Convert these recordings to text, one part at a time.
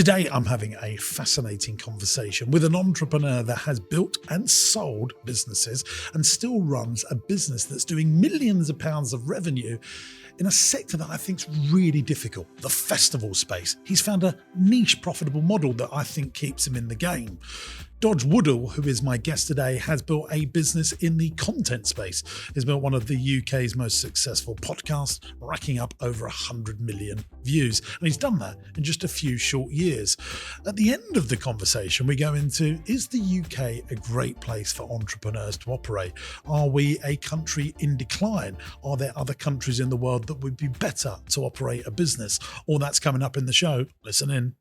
Today, I'm having a fascinating conversation with an entrepreneur that has built and sold businesses and still runs a business that's doing millions of pounds of revenue in a sector that I think is really difficult, the festival space. He's found a niche profitable model that I think keeps him in the game. Dodge Woodall, who is my guest today, has built a business in the content space. He's built one of the UK's most successful podcasts, racking up over 100 million views. And he's done that in just a few short years. At the end of the conversation, we go into, is the UK a great place for entrepreneurs to operate? Are we a country in decline? Are there other countries in the world that would be better to operate a business? All that's coming up in the show. Listen in.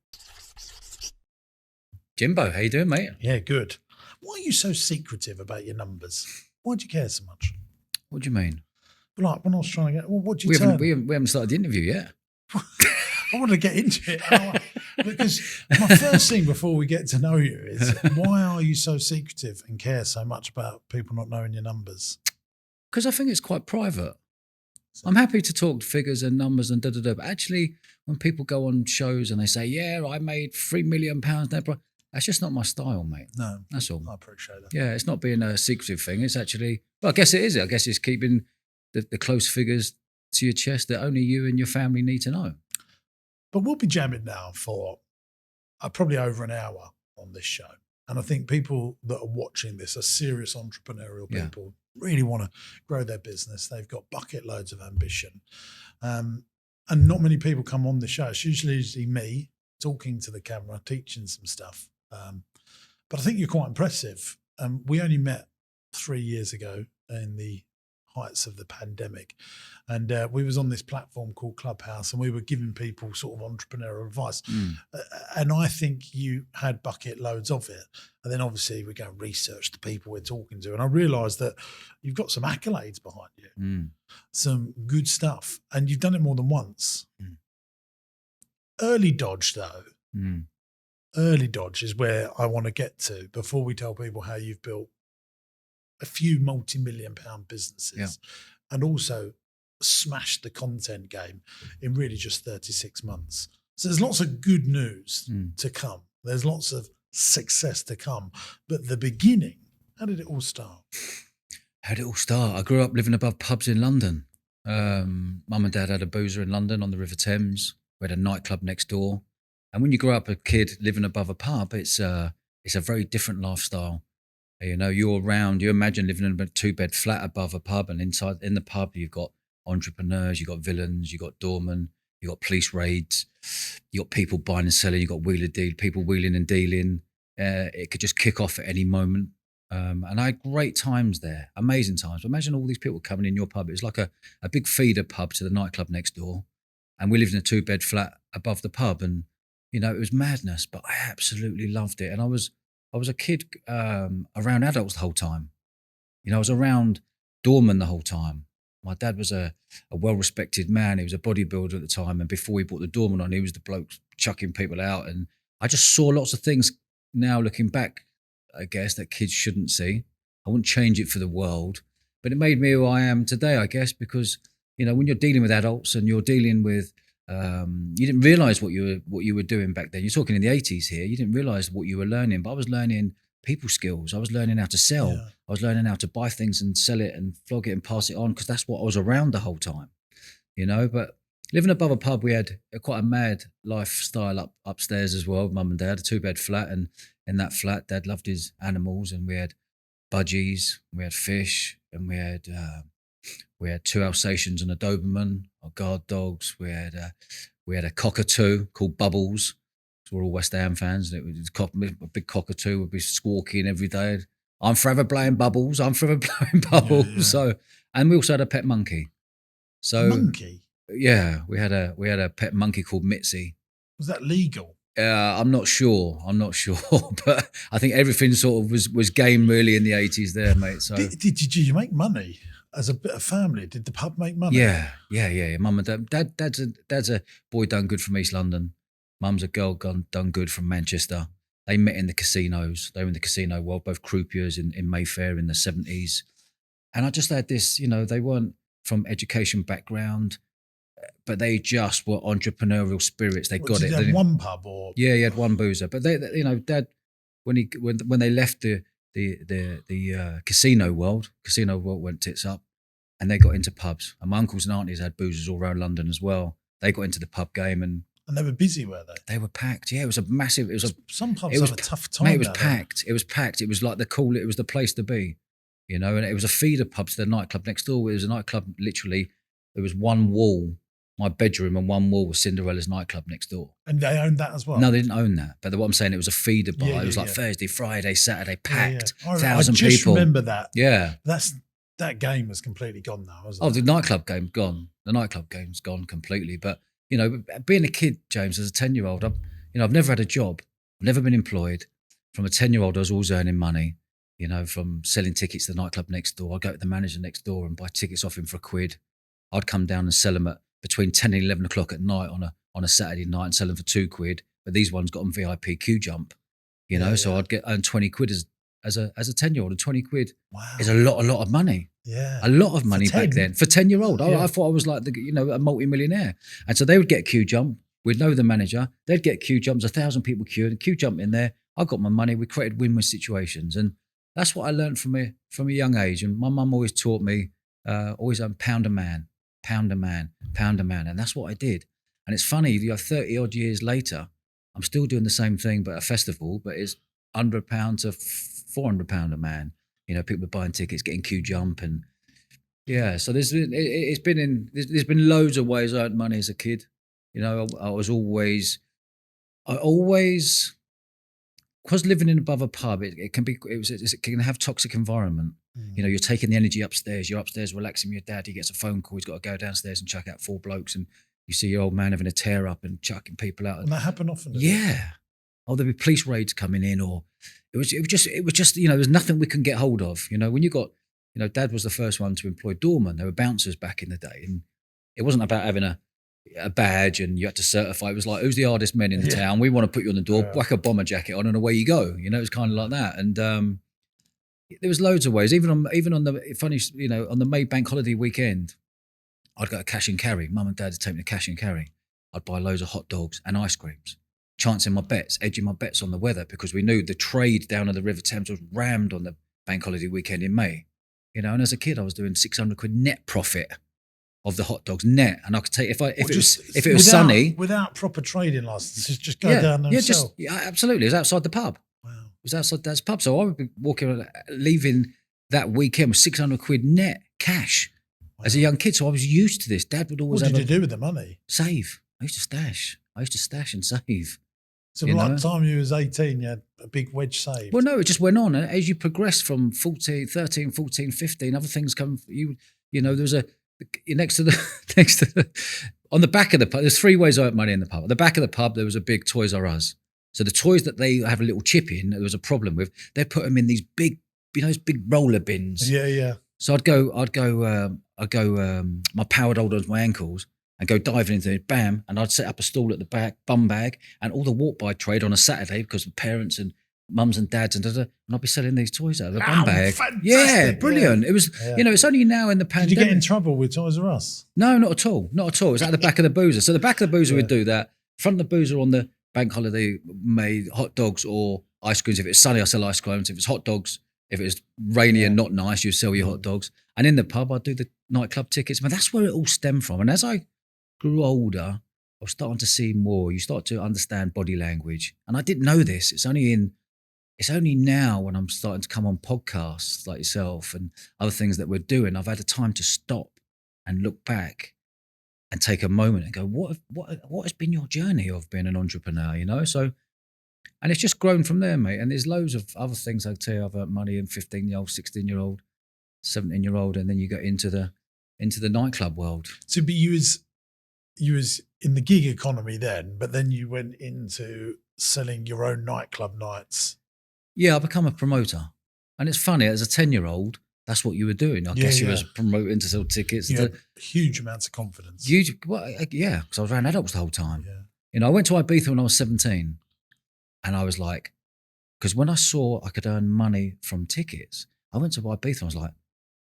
Jimbo, how you doing, mate? Yeah, good. Why are you so secretive about your numbers? Why do you care so much? What do you mean? Like when I was trying to get, well, what do you turn? We haven't started the interview yet. I want to get into it because my first thing before we get to know you is, why are you so secretive and care so much about people not knowing your numbers? Because I think it's quite private. I'm happy to talk figures and numbers and da-da-da, but actually when people go on shows and they say, yeah, I made £3 million, that's just not my style, mate. No, that's all. I appreciate that. Yeah, it's not being a secretive thing. It's actually, well, I guess it is. I guess it's keeping the close figures to your chest that only you and your family need to know. But we'll be jamming now for probably over an hour on this show. And I think people that are watching this are serious entrepreneurial people, really want to grow their business. They've got bucket loads of ambition. And not many people come on the show. It's usually me talking to the camera, teaching some stuff. But I think you're quite impressive. We only met 3 years ago in the heights of the pandemic. And we was on this platform called Clubhouse, and we were giving people sort of entrepreneurial advice. And I think you had bucket loads of it. And then obviously we go and research the people we're talking to. And I realised that you've got some accolades behind you, some good stuff. And you've done it more than once. Early Dodge, though, early Dodge is where I want to get to before we tell people how you've built a few multi-million pound businesses and also smashed the content game in really just 36 months. So there's lots of good news to come. There's lots of success to come. But the beginning, how did it all start? How did it all start? I grew up living above pubs in London. Mum and Dad had a boozer in London on the River Thames. We had a nightclub next door. And when you grow up a kid living above a pub, it's a very different lifestyle. You know, you imagine living in a 2-bed flat above a pub, and inside in the pub, you've got entrepreneurs, you've got villains, you've got doormen, you've got police raids, you've got people buying and selling, you've got people wheeling and dealing. It could just kick off at any moment. And I had great times there, amazing times. Imagine all these people coming in your pub. It was like a big feeder pub to the nightclub next door. And we lived in a 2-bed flat above the pub. And, you know, it was madness, but I absolutely loved it. And I was a kid around adults the whole time. You know, I was around doormen the whole time. My dad was a well-respected man. He was a bodybuilder at the time. And before he brought the doorman on, he was the bloke chucking people out. And I just saw lots of things now looking back, I guess, that kids shouldn't see. I wouldn't change it for the world. But it made me who I am today, I guess, because, you know, when you're dealing with adults and you're dealing with you didn't realise what you were doing back then. You're talking in the 80s here. You didn't realise what you were learning, but I was learning people skills. I was learning how to sell. Yeah. I was learning how to buy things and sell it and flog it and pass it on, because that's what I was around the whole time, you know. But living above a pub, we had quite a mad lifestyle upstairs as well. Mum and Dad, a 2-bed flat, and in that flat, Dad loved his animals, and we had budgies, we had fish, and we had 2 Alsatians and a Doberman, our guard dogs. We had a cockatoo called Bubbles. So we're all West Ham fans, and it was a big cockatoo would be squawking every day. I'm forever blowing bubbles. I'm forever blowing bubbles. Yeah. So, and we also had a pet monkey. So, a monkey? Yeah, we had a pet monkey called Mitzi. Was that legal? I'm not sure, but I think everything sort of was game really in the 80s there, mate. So did you make money? As a bit of family, did the pub make money? Yeah. Mum and Dad. Dad's a boy done good from East London. Mum's a girl done good from Manchester. They met in the casinos. They were in the casino world, both croupiers in Mayfair in the 70s. And I just had this, you know, they weren't from education background. but they just were entrepreneurial spirits. They got Did it. you They have didn't- one pub or? Yeah, he had one boozer, but they you know, Dad, when they left the casino world went tits up, and they got into pubs. And my uncles and aunties had boozers all around London as well. They got into the pub game, and And they were busy, were they? they were packed. Yeah, it was a massive. It was a. Some pubs It was have a tough time. Mate, it was down there. packed. It was packed. It was like it was the place to be, you know. And it was a feeder pub to the nightclub next door. It was a nightclub. Literally, there was one wall. My bedroom and one wall was Cinderella's nightclub next door. And they owned that as well. No, they didn't own that. But what I'm saying, it was a feeder bar. Yeah, it was yeah, like yeah. Thursday, Friday, Saturday, Yeah, packed, yeah. I 1,000 just people. remember that. Yeah. That game was completely gone now, wasn't Oh, it? the nightclub game's gone. The nightclub game's gone completely. But you know, being a kid, James, as a 10-year-old, I've never had a job. I've never been employed. From a 10-year-old, I was always earning money. You know, from selling tickets to the nightclub next door. I'd go to the manager next door and buy tickets off him for £1. I'd come down and sell them at between 10 and 11 o'clock at night on a Saturday night and sell them for £2. But these ones got on VIP queue jump. You know, so I'd earn £20 as a 10-year-old, and £20 Wow. is a lot of money. Yeah. A lot of money 10? back then for 10-year-old. Yeah. I thought I was like a multi-millionaire. And so they would get queue jump. We'd know the manager. They'd get queue jumps, 1,000 people queued, and queue jump in there. I got my money. We created win-win situations, and that's what I learned from a young age. And my mum always taught me, always pound a man, pound a man, pound a man, and that's what I did. And it's funny, 30 odd years later, I'm still doing the same thing, but at a festival. But it's £100 to £400 a man. You know, people buying tickets, getting queue jump, and yeah. So there's been loads of ways I earned money as a kid. You know, I always, because living in above a pub, it can have toxic environment. You know, you're taking the energy upstairs. You're upstairs relaxing with your dad. He gets a phone call. He's got to go downstairs and chuck out 4 blokes, and you see your old man having a tear up and chucking people out. And that happened often. didn't it? Yeah. Or there'd be police raids coming in, or it was just, you know, there's nothing we can get hold of. You know, when you got, you know, Dad was the first one to employ doormen. There were bouncers back in the day, and it wasn't about having a badge and you had to certify. It was like, who's the hardest men in the town? We want to put you on the door, whack a bomber jacket on, and away you go. You know, it was kind of like that. And there was loads of ways. Even on the funny, you know, on the May Bank holiday weekend, I'd go to cash and carry. Mum and Dad would take me to cash and carry. I'd buy loads of hot dogs and ice creams, chancing my bets, edging my bets on the weather, because we knew the trade down at the River Thames was rammed on the bank holiday weekend in May. You know, and as a kid, I was doing £600 net profit of the hot dogs net, and I could take if it was sunny without proper trading licenses, just go down and sell. Absolutely. It was outside the pub. Wow. It was outside Dad's pub, so I would be leaving that weekend with £600 net cash as a young kid. So I was used to this. Dad would always What did you do with the money? save. I used to stash and save. So by the time you was 18, you had a big wedge saved. Well, no, it just went on. And as you progressed from 13, 14, 15, other things come. You know, there was next to the on the back of the pub. There's 3 ways I earned money in the pub. At the back of the pub, there was a big Toys R Us. So the toys that they have a little chip in, there was a problem with. They put them in these big, you know, those big roller bins. Yeah. So I'd go. My powered hold on my ankles and go diving into it, bam, and I'd set up a stall at the back, bum bag, and all the walk-by trade on a Saturday, because the parents and mums and dads and I'd be selling these toys out of the bum bag. Fantastic. Yeah, brilliant. Yeah. It was, you know, it's only now in the pandemic. Did you get in trouble with Toys R Us? No, not at all. Not at all. It was at the back of the boozer. So the back of the boozer would do that. Front of the boozer on the bank holiday made hot dogs or ice creams. If it's sunny, I sell ice creams. If it's hot dogs, if it's rainy and not nice, you sell your hot dogs. And in the pub, I'd do the nightclub tickets. But that's where it all stemmed from. And as I grew older, I was starting to see more. You start to understand body language. And I didn't know this. It's only now when I'm starting to come on podcasts like yourself and other things that we're doing, I've had a time to stop and look back and take a moment and go, what has been your journey of being an entrepreneur, you know? So, and it's just grown from there, mate. And there's loads of other things I'd tell you. I've earned money in 15-year-old, 16-year-old, 17-year-old, and then you go into the nightclub world. So, but you was in the gig economy then, but then you went into selling your own nightclub nights. Yeah, I become a promoter. And it's funny, as a 10-year-old, that's what you were doing. I guess you was promoting to sell tickets. You had huge amounts of confidence. Yeah, because I was around adults the whole time. Yeah. You know, I went to Ibiza when I was 17, and I was like, because when I saw I could earn money from tickets, I went to Ibiza and I was like,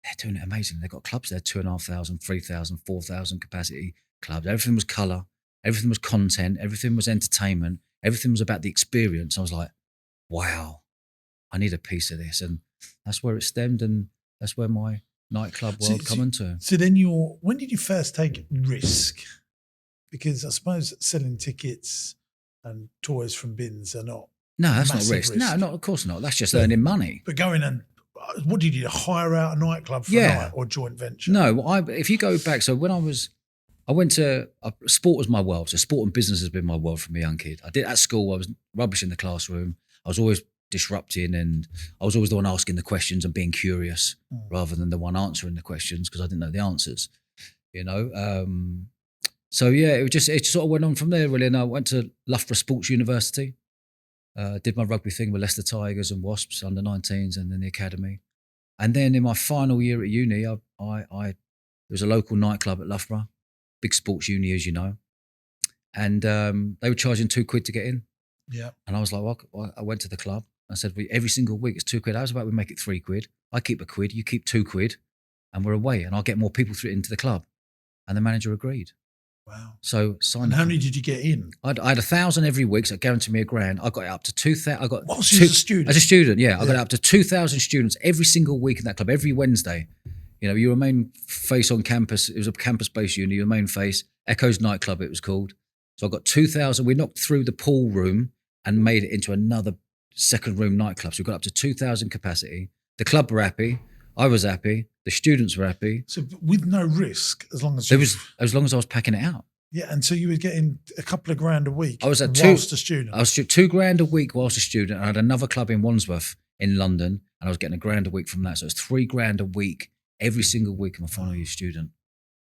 they're doing it amazing. They've got clubs there, 2,500, 3,000, 4,000 capacity. clubs. Everything was colour. Everything was content. Everything was entertainment. Everything was about the experience. I was like, wow, I need a piece of this. And that's where it stemmed, and that's where my nightclub world come into. So then when did you first take risk? Because I suppose selling tickets and toys from bins are not. No, that's not risk. No, not of course not. That's just But- earning money. But going and what did you do? Hire out a nightclub for a night or joint venture? No, if you go back, so when I went to sport was my world. So sport and business has been my world from a young kid. I did at school. I was rubbish in the classroom. I was always disrupting, and I was always the one asking the questions and being curious rather than the one answering the questions because I didn't know the answers. You know. So yeah, it just sort of went on from there really. And I went to Loughborough Sports University. Did my rugby thing with Leicester Tigers and Wasps under 19s, and then the academy. And then in my final year at uni, there was a local nightclub at Loughborough, big sports uni, as you know, and they were charging £2 to get in. Yeah. And I was like, well, I went to the club. I said, every single week it's £2. How's about we make it £3? I keep £1, you keep £2, and we're away, and I'll get more people through into the club. And the manager agreed. Wow. So signed. And how many did you get in? I had 1,000 every week, so it guaranteed me £1,000. I got it up to 2,000. I got Whilst you was a student? As a student, yeah. I got it up to 2,000 students every single week in that club, every Wednesday. You know, you were main face on campus. It was a campus-based uni. You were main face. Echoes nightclub, it was called. So I got 2,000. We knocked through the pool room and made it into another second room nightclub. So we got up to 2,000 capacity. The club were happy. I was happy. The students were happy. So with no risk, as long as as long as I was packing it out. Yeah, and so you were getting a couple of grand a week. I was at whilst a student. I was £2,000 a week whilst a student. I had another club in Wandsworth in London, and I was getting £1,000 a week from that. So it was £3,000 a week every single week of my final year student.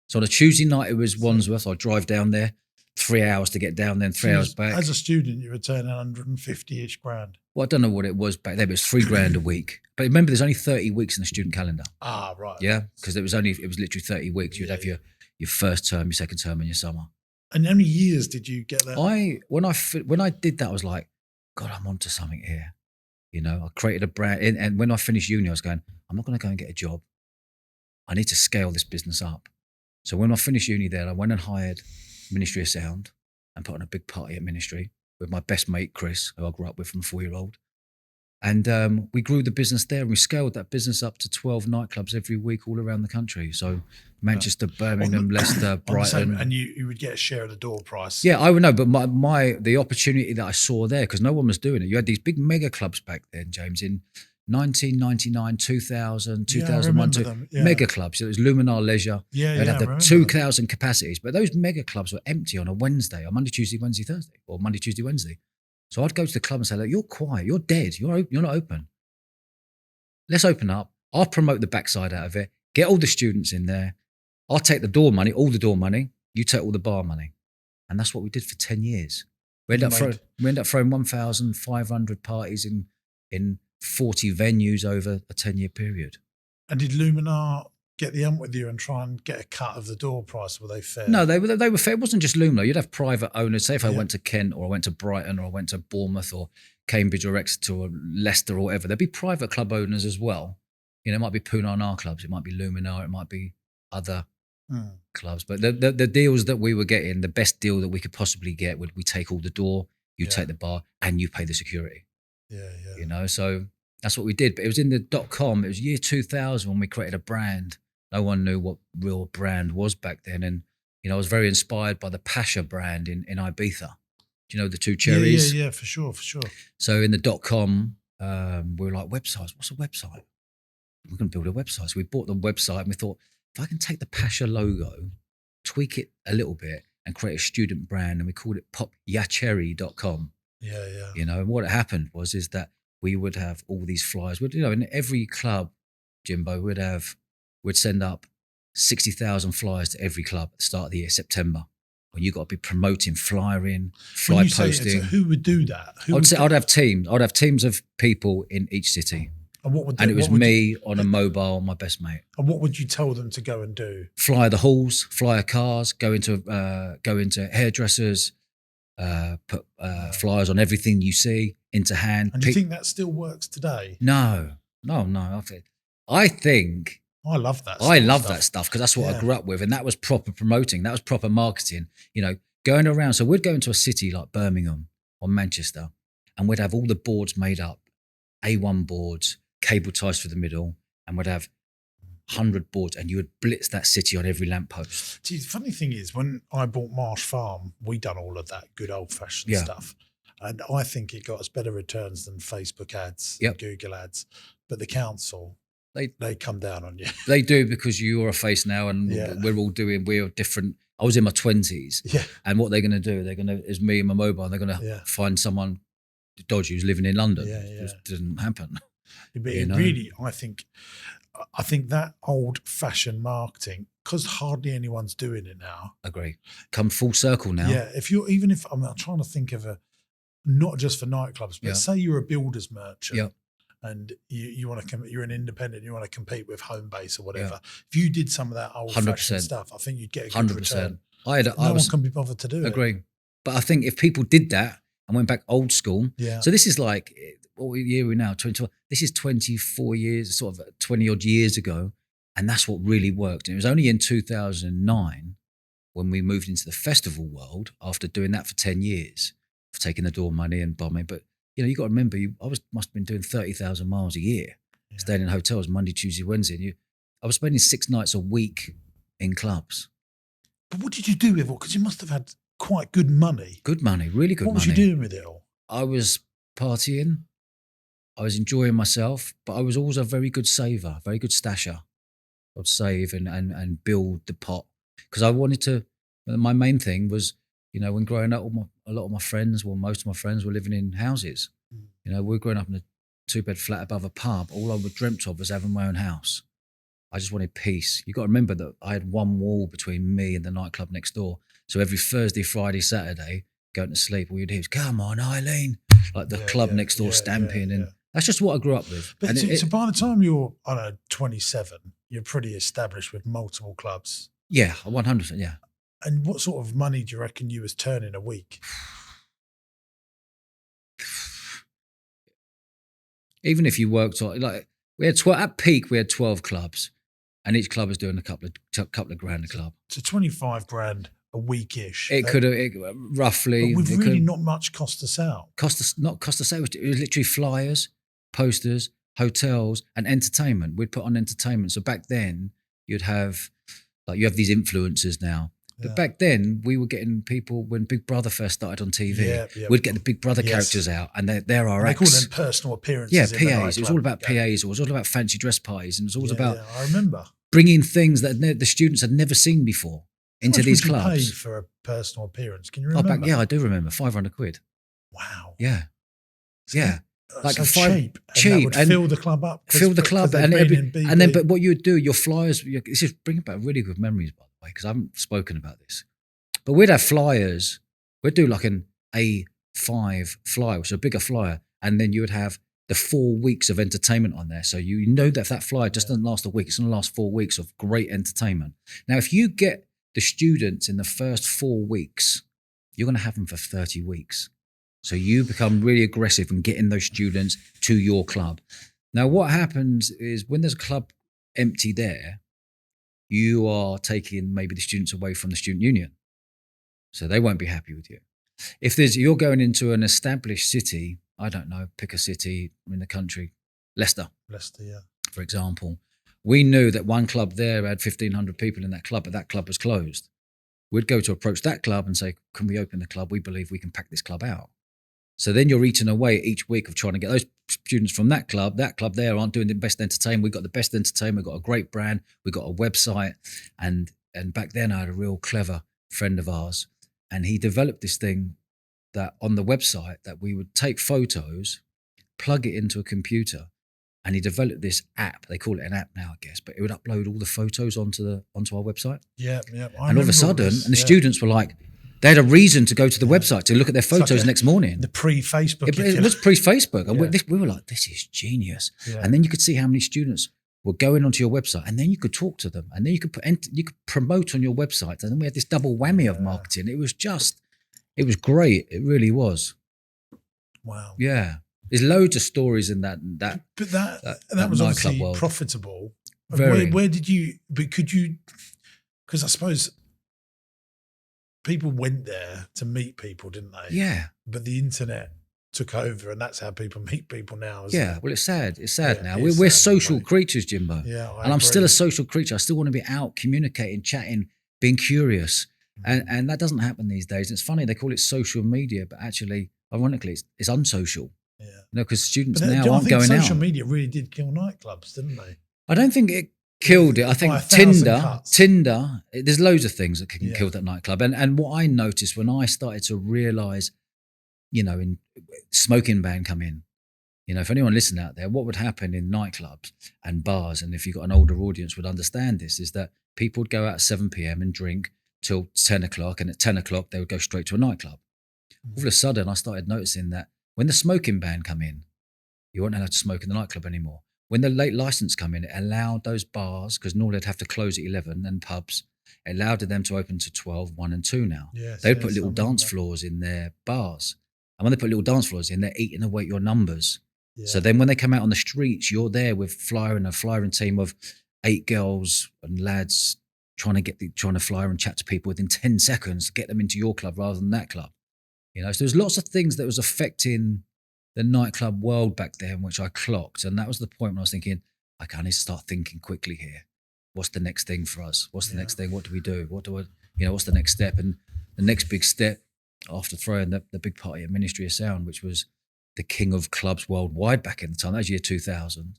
So on a Tuesday night, it was Wandsworth. I'd drive down there, 3 hours to get down there, and 3 hours back. As a student, you were turning 150-ish grand. Well, I don't know what it was back then, but it was £3,000 a week. But remember, there's only 30 weeks in the student calendar. Ah, right. Yeah, because it was literally 30 weeks. You'd have your first term, your second term, and your summer. And how many years did you get that? When I did that, I was like, God, I'm onto something here. You know, I created a brand, and when I finished uni, I was going, I'm not going to go and get a job. I need to scale this business up. So when I finished uni there, I went and hired Ministry of Sound and put on a big party at Ministry with my best mate, Chris, who I grew up with from a 4-year-old. And we grew the business there, and we scaled that business up to 12 nightclubs every week all around the country. So Manchester, Birmingham, Leicester, Brighton. And you would get a share of the door price. Yeah, I would know, but the opportunity that I saw there, because no one was doing it. You had these big mega clubs back then, James, in 1999, 2000, 2001, mega clubs. It was Luminar Leisure. They'd have the 2,000 capacities, but those mega clubs were empty on a Wednesday, or Monday, Tuesday, Wednesday, Thursday, or Monday, Tuesday, Wednesday. So I'd go to the club and say, look, you're quiet, you're dead, you're not open. Let's open up. I'll promote the backside out of it, get all the students in there. I'll take the door money, all the door money. You take all the bar money. And that's what we did for 10 years. We ended up throwing 1,500 parties in 40 venues over a 10-year period. And did Luminar get the ump with you and try and get a cut of the door price? Were they fair? No, they were fair. It wasn't just Luminar. You'd have private owners. Say if I went to Kent, or I went to Brighton, or I went to Bournemouth, or Cambridge, or Exeter, or Leicester, or whatever, there'd be private club owners as well. You know, it might be Poonah clubs, it might be Luminar, it might be other clubs. But the deals that we were getting, the best deal that we could possibly get, would we take all the door, you take the bar, and you pay the security. Yeah. You know, so that's what we did. But it was in the .com. It was year 2000 when we created a brand. No one knew what real brand was back then. And, you know, I was very inspired by the Pasha brand in Ibiza. Do you know the two cherries? Yeah, for sure. So in the .com, we were like, websites, what's a website? We're going to build a website. So we bought the website and we thought, if I can take the Pasha logo, tweak it a little bit and create a student brand, and we called it popyacherry.com. Yeah. You know, and what happened is that we would have all these flyers. You know, in every club, Jimbo, we'd send up 60,000 flyers to every club at the start of the year, September. When you got to be promoting, flying, fly posting. Who would do that? I'd have teams. I'd have teams of people in each city. And it was me on a mobile, my best mate. And what would you tell them to go and do? Fly the halls, fly cars, go into hairdressers, put flyers on everything you see, into hand. And do you think that still works today? No. I think I love that. I love stuff. that stuff because that's what Yeah. I grew up with, and that was proper promoting. That was proper marketing. You know, going around. So we'd go into a city like Birmingham or Manchester, and we'd have all the boards made up, A1 boards, cable ties through the middle, and we'd have 100 boards, and you would blitz that city on every lamppost. See, the funny thing is, when I bought Marsh Farm, we done all of that good old fashioned Yeah. stuff. And I think it got us better returns than Facebook ads and Google ads. But the council, they come down on you. They do, because you're a face now, and we're different. I was in my 20s. Yeah. And what they're going to do, is me and my mobile, they're going to find someone dodgy who's living in London. Yeah, It just didn't happen. But it really, I think that old fashioned marketing, because hardly anyone's doing it now. Agree. Come full circle now. Yeah. I'm trying to think of not just for nightclubs, but say you're a builder's merchant. Yeah. And you want to you're an independent, you want to compete with Homebase or whatever. If you did some of that old fashioned stuff, I think you'd get a good 100%. Return. No one can be bothered to do it. Agree. But I think if people did that and went back old school, so this is like, what year are we now? 2012. This is 24 years, sort of 20 odd years ago, and that's what really worked. And it was only in 2009 when we moved into the festival world after doing that for 10 years, for taking the door money and bombing. But you know, you got to remember, must have been doing 30,000 miles a year, staying in hotels Monday, Tuesday, Wednesday. And I was spending 6 nights a week in clubs. But what did you do with it? Because you must have had quite good money. Good money, really good money. What was you doing with it all? I was partying. I was enjoying myself, but I was also a very good saver, very good stasher. I'd save and build the pot, because I wanted to. My main thing was, you know, when growing up, a lot of my friends, well, most of my friends were living in houses. You know, we were growing up in a 2-bed flat above a pub. All I dreamt of was having my own house. I just wanted peace. You got to remember that I had one wall between me and the nightclub next door. So every Thursday, Friday, Saturday, going to sleep, all you'd hear was, "Come on, Eileen," like the club next door stamping, and that's just what I grew up with. But so by the time you're, 27, you're pretty established with multiple clubs. Yeah, 100%. Yeah. And what sort of money do you reckon you was turning a week? Even if you worked on, like, we had at peak, we had 12 clubs, and each club was doing a couple of grand a club. So 25 grand a weekish. It could have roughly. But we've really not much cost us out. Cost us out. It was literally flyers, posters, hotels, and entertainment. We'd put on entertainment. So back then, you'd have, like, you have these influencers now. But back then, we were getting people, when Big Brother first started on TV, we'd get the Big Brother characters out, and they're our acts. They call them personal appearances. Yeah, PAs. It was all about PAs. It was all about fancy dress parties, and it was all about. I remember bringing things that the students had never seen before into these clubs. How much would you pay for a personal appearance? Can you remember? I do remember. £500. Wow. Yeah. So yeah. Like cheap. And that would fill the club up. Fill the club, and then, but what you would do, your flyers. This is bringing back really good memories, by the way, because I haven't spoken about this. But we'd have flyers. We'd do like an A5 flyer, which is a bigger flyer, and then you would have the 4 weeks of entertainment on there. So you know that if that flyer just doesn't last a week, it's going to last 4 weeks of great entertainment. Now, if you get the students in the first 4 weeks, you're going to have them for 30 weeks. So you become really aggressive in getting those students to your club. Now, what happens is when there's a club empty there, you are taking maybe the students away from the student union. So they won't be happy with you. If you're going into an established city, I don't know, pick a city in the country, Leicester, for example. We knew that one club there had 1,500 people in that club, but that club was closed. We'd go to approach that club and say, "Can we open the club? We believe we can pack this club out." So then you're eating away each week of trying to get those students from that club there aren't doing the best entertainment. We've got the best entertainment. We've got a great brand. We've got a website. And back then I had a real clever friend of ours, and he developed this thing that on the website that we would take photos, plug it into a computer, and he developed this app. They call it an app now, I guess, but it would upload all the photos onto our website. Yeah. And all of a sudden, the students were like, they had a reason to go to the website to look at their photos next morning. The pre-Facebook. It was pre-Facebook. And we were like, this is genius. Yeah. And then you could see how many students were going onto your website, and then you could talk to them, and then you could promote on your website. And then we had this double whammy of marketing. It was great. It really was. Wow. Yeah. There's loads of stories in that But that was obviously world. Profitable Very. Where did you? But could you? Because I suppose people went there to meet people, didn't they? Yeah. But the internet took over, and that's how people meet people now. Isn't Yeah. it? Well, it's sad. It's sad Yeah, now. it We're is we're sad in a social way. creatures, Jimbo. Yeah, And I'm still agree. a social creature. I still want to be out communicating, chatting, being curious. And that doesn't happen these days. It's funny, they call it social media, but actually, ironically, it's unsocial. Yeah. Because students But now aren't going social out. media really did kill nightclubs, didn't they? I don't think it killed it. I By think 1,000 cuts. Tinder, there's loads of things that can Yeah. kill that nightclub. And what I noticed when I started to realise, in smoking ban come in, if anyone listening out there, what would happen in nightclubs and bars, and if you've got an older audience would understand this, is that people would go out at 7 p.m. and drink till 10 o'clock, and at 10 o'clock they would go straight to a nightclub. All of a sudden, I started noticing that when the smoking ban come in, you weren't allowed to smoke in the nightclub anymore. When the late license come in, it allowed those bars, because normally they'd have to close at 11, and pubs, it allowed them to open to 12, 1 and 2 now. Yes, They would put yes, little I remember dance that. floors in their bars. And when they put little dance floors in, they're eating away at your numbers. Yeah. So then when they come out on the streets, you're there with a flyering team of 8 girls and lads trying to flyer and chat to people within 10 seconds to get them into your club rather than that club. So there's lots of things that was affecting the nightclub world back then, which I clocked. And that was the point when I was thinking, okay, I need to start thinking quickly here. What's the next thing for us? What's the next thing? What do we do? What's the next step? And the next big step after throwing the big party at Ministry of Sound, which was the king of clubs worldwide back in the time. That was year 2000.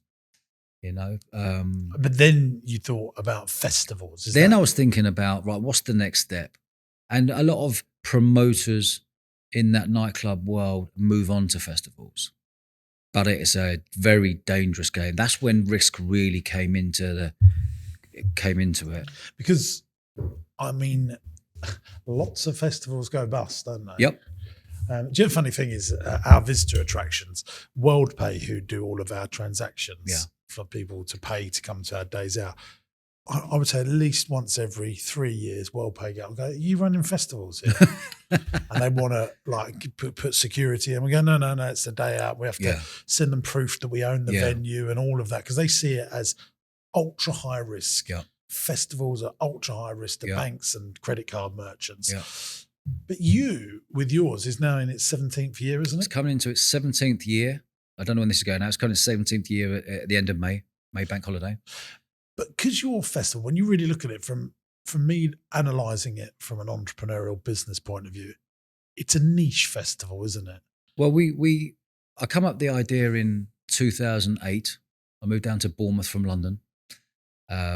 But then you thought about festivals. I was thinking about, right, what's the next step? And a lot of promoters in that nightclub world move on to festivals. But it's a very dangerous game. That's when risk really came into it. Because, I mean, lots of festivals go bust, don't they? Yep. The funny thing is, our visitor attractions, WorldPay, who do all of our transactions for people to pay to come to our days out, I would say at least once every 3 years, WorldPay go, are you running festivals here? And they want to put security in. We go, no, it's the day out. We have to send them proof that we own the venue and all of that, because they see it as ultra high risk. Yeah. Festivals are ultra high risk to banks and credit card merchants. Yeah. But you, with yours, is now in its 17th year, isn't it? It's coming into its 17th year. I don't know when this is going now. It's coming to its 17th year at the end of May bank holiday. But because your festival, when you really look at it from me analysing it from an entrepreneurial business point of view, it's a niche festival, isn't it? Well, I come up with the idea in 2008. I moved down to Bournemouth from London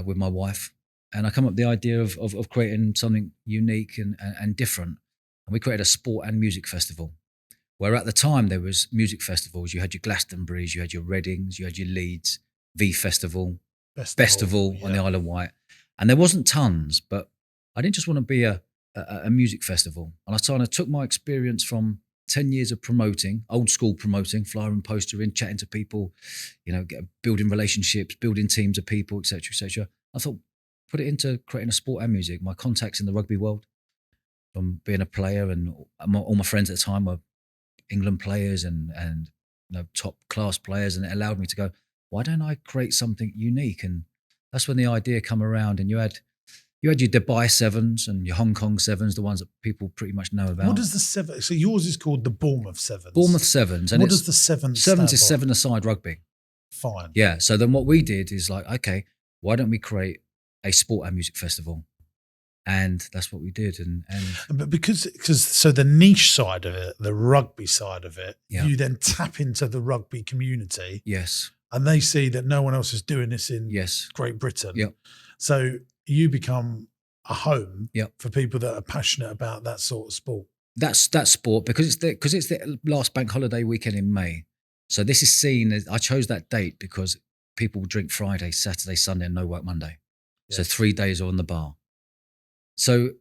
with my wife. And I come up with the idea of creating something unique and different. And we created a sport and music festival, where at the time there was music festivals. You had your Glastonburys, you had your Readings, you had your Leeds, V Festival on the Isle of Wight. And there wasn't tons, but I didn't just want to be a music festival. And I kind of took my experience from 10 years of promoting, old school promoting, flyer and postering, chatting to people, building relationships, building teams of people, et cetera, et cetera. I thought, put it into creating a sport and music. My contacts in the rugby world, from being a player, and all my friends at the time were England players and top class players, and it allowed me to go, why don't I create something unique? And that's when the idea come around. And you had your Dubai Sevens and your Hong Kong Sevens, the ones that people pretty much know about. What does the seven? So yours is called the Bournemouth Sevens. Bournemouth Sevens. And what does the Sevens? Sevens is 7-a-side rugby. Fine. Yeah. So then what we did is okay, why don't we create a sport and music festival? And that's what we did. But because so the niche side of it, the rugby side of it, you then tap into the rugby community. Yes. And they see that no one else is doing this in Great Britain. Yep. So you become a home Yep. for people that are passionate about that sort of sport. That's sport, because it's the last bank holiday weekend in May. So this is seen as, I chose that date because people drink Friday, Saturday, Sunday, and no work Monday. Yes. So 3 days are on the bar. So,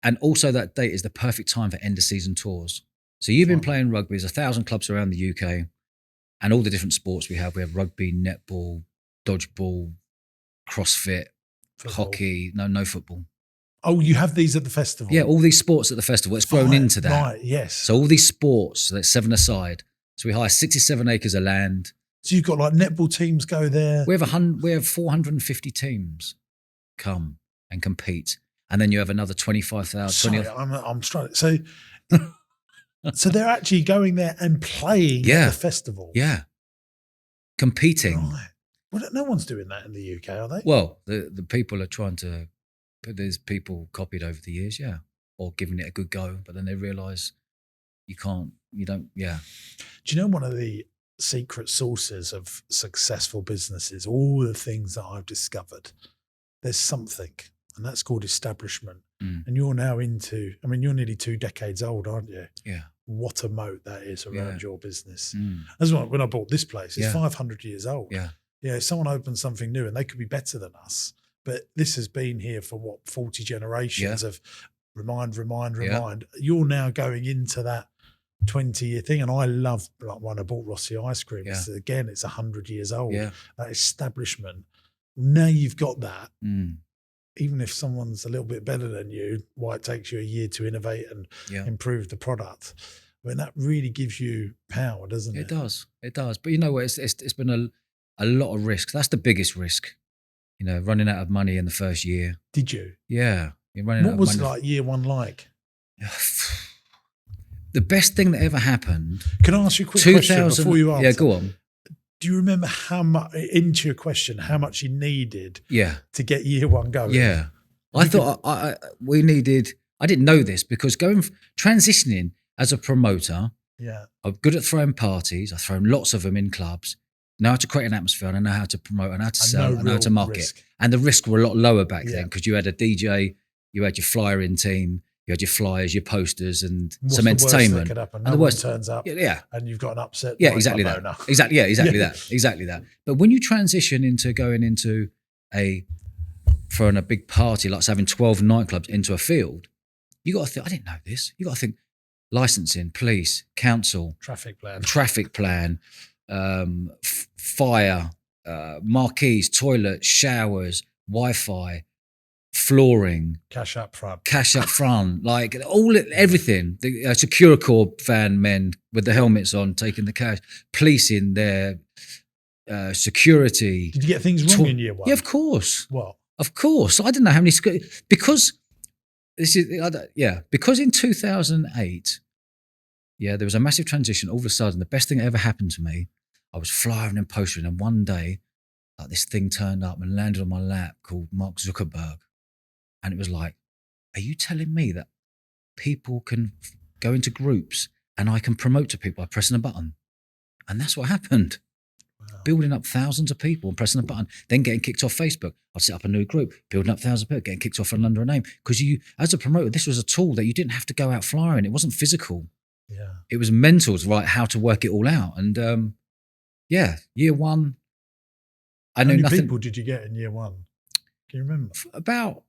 and also that date is the perfect time for end of season tours. So you've been playing rugby. There's 1,000 clubs around the UK, and all the different sports we have. We have rugby, netball, dodgeball, CrossFit, Football. hockey. No football. Oh, you have these at the festival? Yeah, all these sports at the festival. It's grown into that. Right, yes. So all these sports, that's 7-a-side. So we hire 67 acres of land. So you've got like netball teams go there. We have 450 teams come and compete, and then you have another 25,000. Sorry, I'm struggling. So, so they're actually going there and playing at the festival. Yeah, competing. Right. Well, no one's doing that in the UK, are they? Well, the people are trying to, but there's people copied over the years, or giving it a good go, but then they realise you don't. Yeah. Do you know one of the secret sources of successful businesses? All the things that I've discovered, there's something, and that's called establishment. And you're now into, I mean, you're nearly 2 decades old, aren't you? Yeah. What a moat that is around your business. That's why when I bought this place, it's 500 years old. Yeah. Yeah. If someone opens something new and they could be better than us, but this has been here for 40 generations of remind. You're now going into that 20-year thing. And I love, like when I bought Rossi Ice Cream, it's 100 years old. Yeah. That establishment. Now you've got that. Even if someone's a little bit better than you, why it takes you a year to innovate and improve the product. I mean, that really gives you power, doesn't it? It does. But you know what? It's been a lot of risk. That's the biggest risk. You know, running out of money in the first year. Did you? Yeah. You're running what out of was money. like year one like? The best thing that ever happened. Can I ask you a quick question before you answer? Yeah, go on. Do you remember how much, into your question, how much you needed to get year one going? Yeah. I thought we needed, I didn't know this because transitioning as a promoter, I'm good at throwing parties. I've thrown lots of them in clubs. I know how to create an atmosphere and I know how to promote and how to sell and how to market. Risk. And the risks were a lot lower back then because you had a DJ, you had your flyer in team, you had your flyers, your posters, and some entertainment. What's the worst that could happen? No one turns up and you've got an upset. Yeah, exactly that. Exactly that. But when you transition into going into throwing a big party, like having 12 nightclubs into a field, you got to think, I didn't know this. You got to think licensing, police, council, traffic plan, fire, marquees, toilets, showers, Wi-Fi, flooring, cash up front, like everything. The Securicorp van men with the helmets on, taking the cash, policing their security. Did you get things wrong in year one? Yeah, of course. What? Of course. I didn't know how many because in 2008, there was a massive transition. All of a sudden, the best thing that ever happened to me, I was flying and postering, and one day, like this thing turned up and landed on my lap called Mark Zuckerberg. And it was like, are you telling me that people can go into groups and I can promote to people by pressing a button? And that's what happened. Wow. Building up thousands of people and pressing a button, then getting kicked off Facebook. I'd set up a new group, building up thousands of people, getting kicked off under a name. Because you, as a promoter, this was a tool that you didn't have to go out flying. It wasn't physical. Yeah. It was mental to write how to work it all out. And year one, I know nothing. How many people did you get in year one? Can you remember? About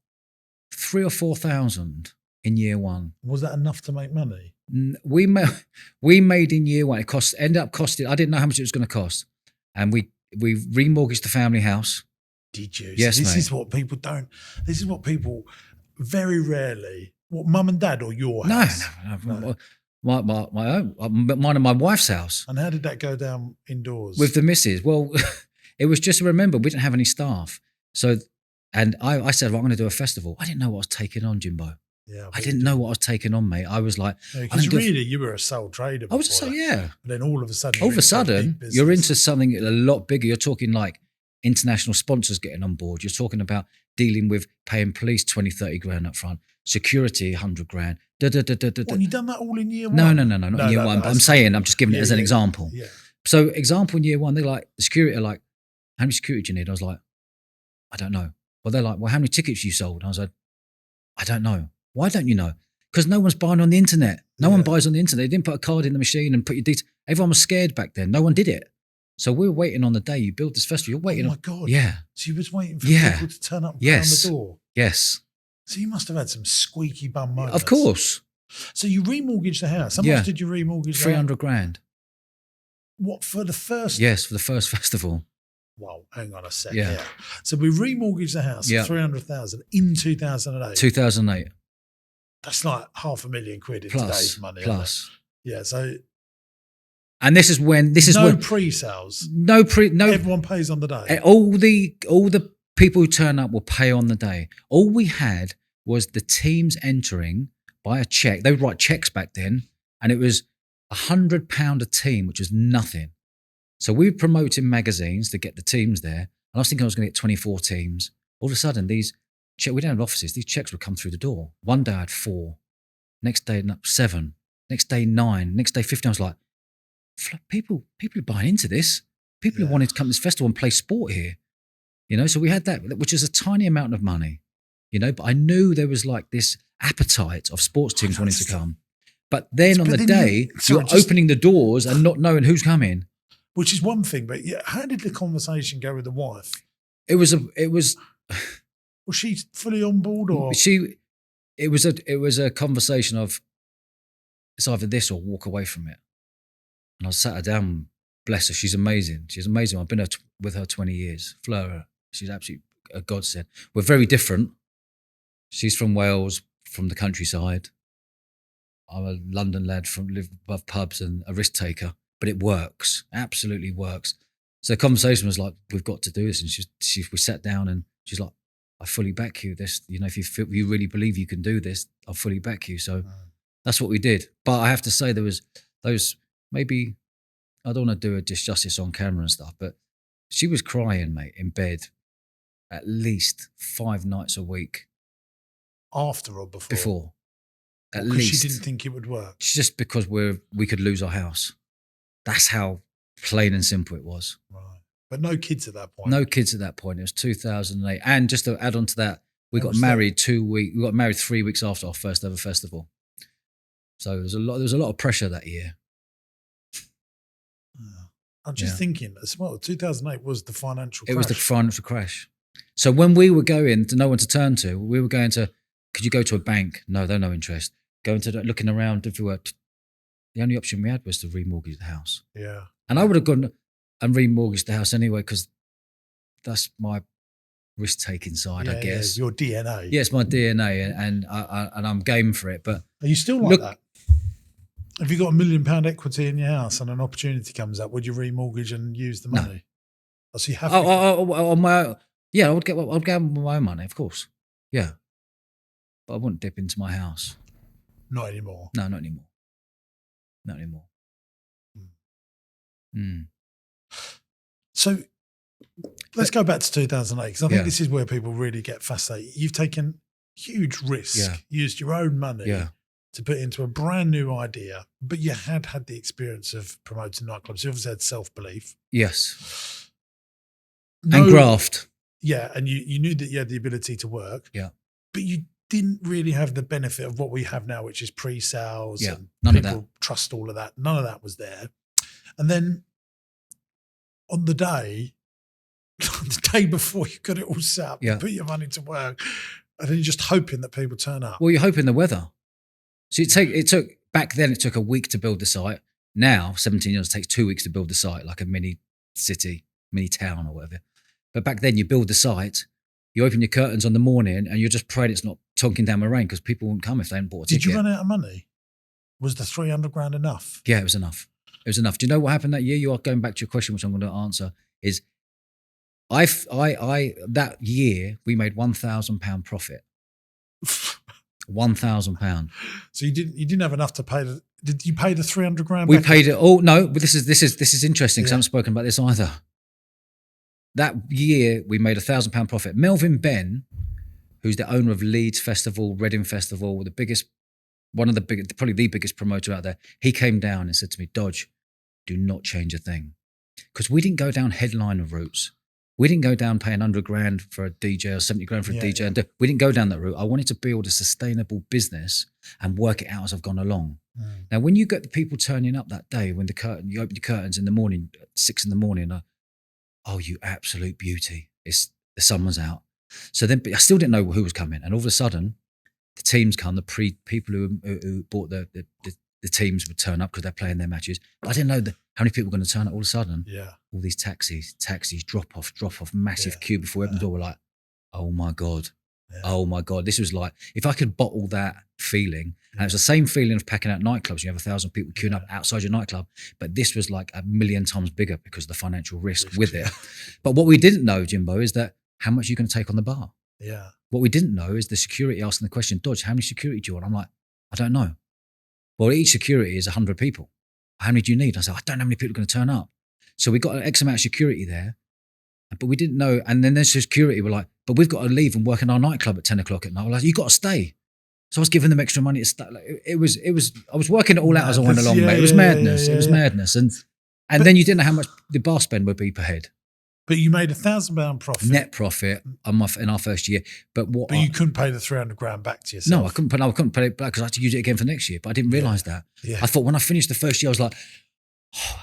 3,000 or 4,000 in year one. Was that enough to make money? We made in year one. It ended up costing. I didn't know how much it was going to cost, and we remortgaged the family house. Did you? Yes, so this mate. is what people don't. This is what people very rarely. What, mum and dad or your house? No. My own, mine and my wife's house. And how did that go down indoors? With the missus? Well, it was just, remember, we didn't have any staff. So, and I said, well, I'm going to do a festival. I didn't know what I was taking on, Jimbo. Yeah, I didn't know what I was taking on, mate. I was like, because really, you were a sole trader. I was a sole, yeah. And then all of a sudden, you're into something a lot bigger. You're talking like international sponsors getting on board. You're talking about dealing with paying police 20, 30 grand up front, security 100 grand. And you done that all in year one? No, not in year one. But I'm saying, I'm just giving it as an example. Yeah. So example in year one, they're like, the security are like, how many security do you need? I was like, I don't know. Well, they're like, well, how many tickets you sold? I was like, I don't know. Why don't you know? Because no one's buying on the internet. No one buys on the internet. They didn't put a card in the machine and put your details. Everyone was scared back then. No one did it. So we were waiting on the day you built this festival. You're waiting. Oh my God. Yeah. So you was waiting for people to turn up and pound the door. Yes. So you must have had some squeaky bum moments. Of course. So you remortgaged the house. How much did you remortgage? 300 grand. What, for the first? Yes, for the first festival. Well, hang on a second. Yeah. So we remortgaged the house for 300,000 in 2008. 2008. That's like £500,000 in plus, today's money. Plus. Yeah. So And this is when pre-sales. no. Everyone pays on the day. All the people who turn up will pay on the day. All we had was the teams entering by a check. They would write checks back then, and it was £100 a team, which was nothing. So we were promoting magazines to get the teams there, and I was thinking I was going to get 24 teams. All of a sudden, we didn't have offices. These checks would come through the door. One day I had 4, next day 7, next day 9, next day 15. I was like, people are buying into this. People are wanting to come to this festival and play sport here. So we had that, which is a tiny amount of money, but I knew there was like this appetite of sports teams wanting to come. But then on the day, you're opening the doors and not knowing who's coming. Which is one thing, but how did the conversation go with the wife? It was. Was she fully on board, or It was a conversation of it's either this or walk away from it. And I sat her down. Bless her, she's amazing. She's amazing. I've been with her 20 years. Fleur, she's absolutely a godsend. We're very different. She's from Wales, from the countryside. I'm a London lad live above pubs and a risk taker. But it works, absolutely works. So the conversation was like, we've got to do this. And we sat down and she's like, I fully back you. This, if you really believe you can do this, I'll fully back you. So that's what we did. But I have to say there was those, maybe, I don't want to do a disjustice on camera and stuff, but she was crying, mate, in bed at least 5 nights a week. After or before? Before. At least. She didn't think it would work. Just because we could lose our house. That's how plain and simple it was. Right. But no kids at that point. No kids at that point. It was 2008. And just to add on to that, we got married 3 weeks after our first ever festival. So there was a lot of pressure that year. I'm just thinking as well, 2008 was the financial crash. It was the financial crash. So when we were going to no one to turn to, we were going to, could you go to a bank? No, they're no interest. Going to looking around everywhere. The only option we had was to remortgage the house. Yeah. And I would have gone and remortgaged the house anyway because that's my risk-taking side, I guess. Yeah, your DNA. Yeah, it's my DNA and I'm game for it. But are you still like that? Have you got £1 million equity in your house and an opportunity comes up, would you remortgage and use the money? No. Oh, so you have I would get my own money, of course. Yeah. But I wouldn't dip into my house. Not anymore. No, not anymore. Not anymore. So let's go back to 2008 because I think this is where people really get fascinated. You've taken huge risk, used your own money to put into a brand new idea, but you had the experience of promoting nightclubs. You obviously had self-belief. Yes. And graft. Yeah, and you knew that you had the ability to work. Yeah. But you didn't really have the benefit of what we have now, which is pre-sales and none people of that. Trust all of that. None of that was there. And then on the day before you got it all set up, you put your money to work, and then you're just hoping that people turn up. Well, you're hoping the weather. So it took back then, it took a week to build the site. Now, 17 years, it takes 2 weeks to build the site, like a mini city, mini town or whatever. But back then you build the site, you open your curtains on the morning and you're just praying it's not tonking down the rain because people won't come if they haven't bought a ticket. Did you run out of money? Was the 300 grand enough? Yeah, it was enough. It was enough. Do you know what happened that year? You are going back to your question, which I'm going to answer, is that year we made £1,000 profit. £1,000. So you didn't have enough to pay did you pay the 300 grand? We paid it all. No, but this is interesting because I haven't spoken about this either. That year we made £1,000 profit. Melvin Ben, who's the owner of Leeds Festival, Reading Festival, probably the biggest promoter out there, he came down and said to me, Dodge, do not change a thing. Because we didn't go down headliner routes. We didn't go down paying 100 grand for a DJ or 70 grand for a DJ. And we didn't go down that route. I wanted to build a sustainable business and work it out as I've gone along. Now, when you get the people turning up that day, when you open your curtains in the morning, at 6 a.m, oh, you absolute beauty. The sun was out. So then I still didn't know who was coming. And all of a sudden, the teams come, people who bought the teams would turn up because they're playing their matches. But I didn't know how many people were going to turn up all of a sudden. Yeah. All these taxis, drop off, massive queue before we open the door. We're like, oh my God, Oh my God, this was like, if I could bottle that feeling, and it's the same feeling of packing out nightclubs, you have 1,000 people queuing up outside your nightclub, but this was like 1,000,000 times bigger because of the financial risk with it. But what we didn't know, Jimbo, is that how much you're going to take on the bar. Yeah. What we didn't know is the security asking the question, Dodge, how many security do you want? I'm like, I don't know. Well, each security is 100 people. How many do you need? I said, I don't know how many people are going to turn up. So we got an X amount of security there, but we didn't know. And then there's security. We're like, but we've got to leave and work in our nightclub at 10 o'clock at night. We're like, you got to stay. So I was giving them extra money to stay. Like, it was, I was working it all out as I went along, mate. It was madness. It was madness. And then you didn't know how much the bar spend would be per head. But you made £1,000 profit. Net profit in our first year. But you couldn't pay the 300 grand back to yourself. No, I couldn't pay it back because I had to use it again for next year. But I didn't realise that. Yeah. I thought when I finished the first year, I was like,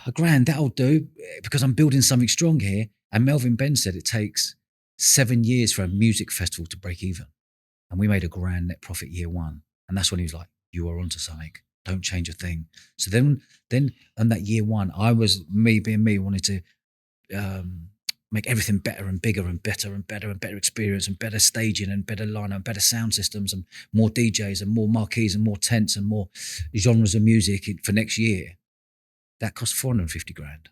£1,000, that'll do, because I'm building something strong here. And Melvin Ben said it takes 7 years for a music festival to break even. And we made £1,000 net profit year one. And that's when he was like, you are onto something. Don't change a thing. So then on that year one, I was, me being me, wanted to make everything better and bigger and better and better and better experience and better staging and better lineup and better sound systems and more DJs and more marquees and more tents and more genres of music for next year. That cost 450 grand.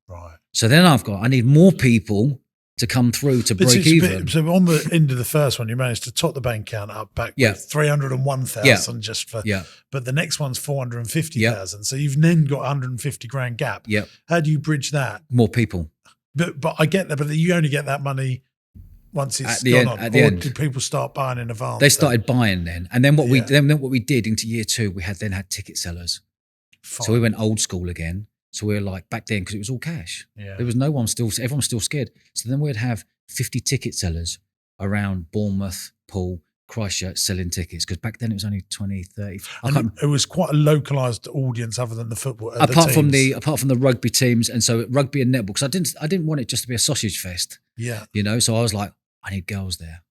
Right. So then I need more people to come through to break even. So on the end of the first one, you managed to top the bank account up back with 301,000 just for, but the next one's 450,000. So you've then got 150 grand gap. Yeah. How do you bridge that? More people. But I get that, but you only get that money once it's gone on. Or did people start buying in advance? They started buying then. And then what we did into year two, we had ticket sellers. Fine. So we went old school again. So we were like, back then, because it was all cash. Yeah. There was everyone was still scared. So then we'd have 50 ticket sellers around Bournemouth, Poole, Christchurch selling tickets, because back then it was only 20, 30. It was quite a localised audience other than the football. Apart from the rugby teams, and so rugby and netball, because I didn't want it just to be a sausage fest. Yeah. So I was like, I need girls there.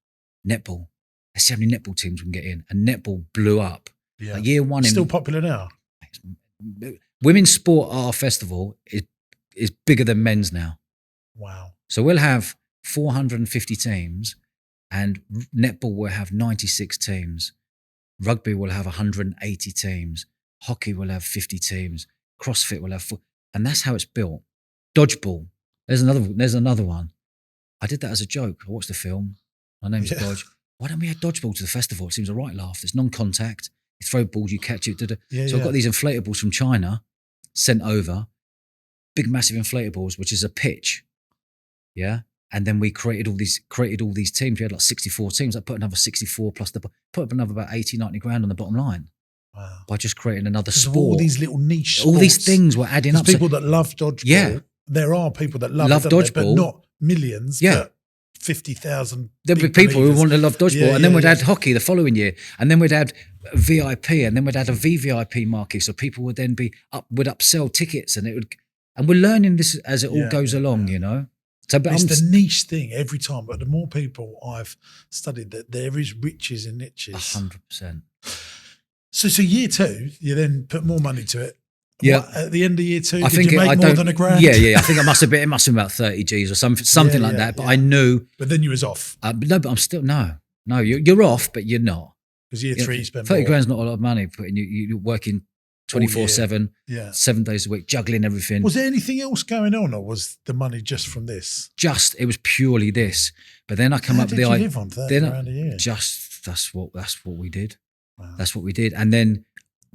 Netball. Let's see how many netball teams we can get in. And netball blew up. Yeah. Like year one. Still popular now. Women's sport at our festival is bigger than men's now. Wow. So we'll have 450 teams, and netball will have 96 teams. Rugby will have 180 teams. Hockey will have 50 teams. CrossFit will have and that's how it's built. Dodgeball. There's another one. I did that as a joke. I watched the film. My name's Dodge. Why don't we add dodgeball to the festival? It seems a right laugh. It's non-contact. You throw balls, you catch it. So I've got these inflatables from China sent over. Big, massive inflatables, which is a pitch. Yeah. And then we created all these teams. We had like 64 teams. I put another 64 plus put up another about 80, 90 grand on the bottom line. Wow. By just creating another sport. All these little niche sports. All these things were adding up. People that love dodgeball. Yeah. There are people that love dodgeball, but not millions. Yeah. But 50,000. There'd be people who wanted to love dodgeball, and then we'd add hockey the following year, and then we'd add VIP, and then we'd add a VVIP marquee, so people would then would upsell tickets, and we're learning this as it all goes along, So, but it's the niche thing every time. But the more people I've studied, that there is riches in niches. 100%. So year two, you then put more money to it. Yeah. What, at the end of year two, I think you make more than £1,000? Yeah. I think it must have been about 30 G's or something like that. But I knew. But then you was off. But I'm still no. You're off, but you're not. Because year three, you spend 30 more. grand's not a lot of money. But you're working 24/7, 7 days a week, juggling everything. Was there anything else going on, or was the money just from this? It was purely this. But then I come up with the idea. Live on 30 grand a year? That's what we did. Wow. That's what we did, and then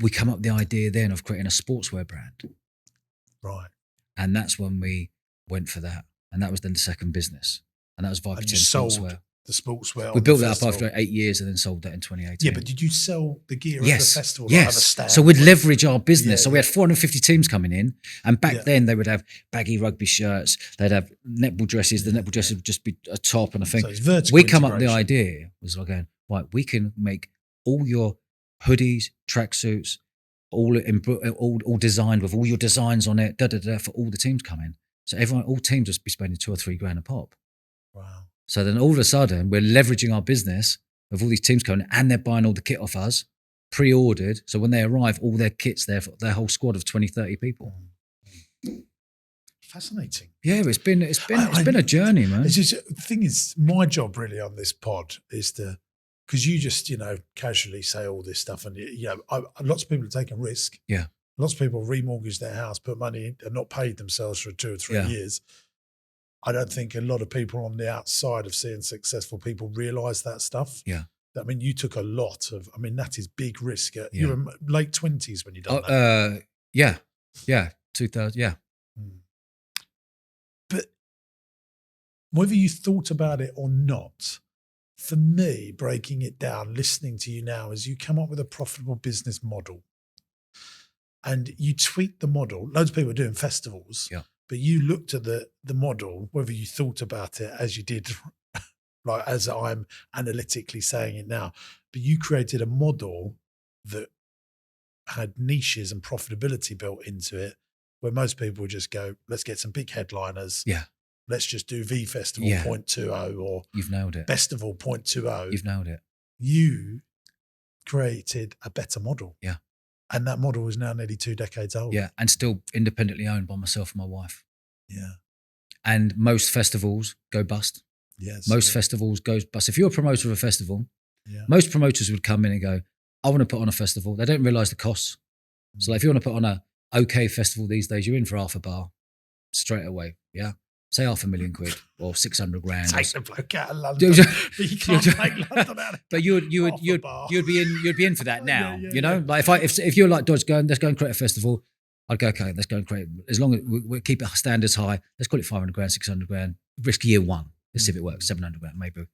we come up with the idea then of creating a sportswear brand. Right. And that's when we went for that. And that was then the second business. And that was Viper 10 Sportswear. The sportswear. We built that up after 8 years and then sold that in 2018. Yeah, but did you sell the gear at the festival? Yes. So we'd leverage our business. So we had 450 teams coming in. And back then they would have baggy rugby shirts. They'd have netball dresses. The netball dresses would just be a top and a thing. So we come up with the idea, was like going, right, we can make all your hoodies, tracksuits, all designed with all your designs on it, for all the teams coming. So all teams just be spending 2 or 3 grand a pop. Wow. So then all of a sudden we're leveraging our business of all these teams coming, and they're buying all the kit off us, pre-ordered. So when they arrive, all their kit's there for their whole squad of 20, 30 people. Fascinating. Yeah, it's been a journey, man. The thing is, my job really on this pod is to because you just, casually say all this stuff, and lots of people are taking risk. Yeah. Lots of people remortgage their house, put money in, and not paid themselves for 2 or 3 years. I don't think a lot of people on the outside of seeing successful people realise that stuff. Yeah. I mean, you took a lot of. I mean, that is big risk. You were late 20s when you done that. Yeah. 2000. Yeah. But whether you thought about it or not, for me, breaking it down, listening to you now, is you come up with a profitable business model, and you tweak the model. Loads of people are doing festivals. Yeah. But you looked at the model, whether you thought about it as you did, like as I'm analytically saying it now, but you created a model that had niches and profitability built into it, where most people would just go, let's get some big headliners. Yeah. Let's just do V Festival 0.20 or You've nailed it. Festival 0.20. You've nailed it. You created a better model. Yeah. And that model is now nearly 2 decades old. Yeah. And still independently owned by myself and my wife. Yeah. And most festivals go bust. Yes. Most festivals go bust. If you're a promoter of a festival, Yeah. most promoters would come in and go, I want to put on a festival. They don't realise the costs. So like, if you want to put on a okay festival these days, you're in for half a bar straight away. Yeah. Say £500,000 or 600 grand. Take the bloke out of London. But you can't make London out of But you'd be in for that now. Like if you're like Dodge going, let's go and create a festival. I'd go, okay, let's go and create, as long as we keep our standards high, let's call it 500 grand, 600 grand, risk year one. Let's see if it works, 700 grand, maybe.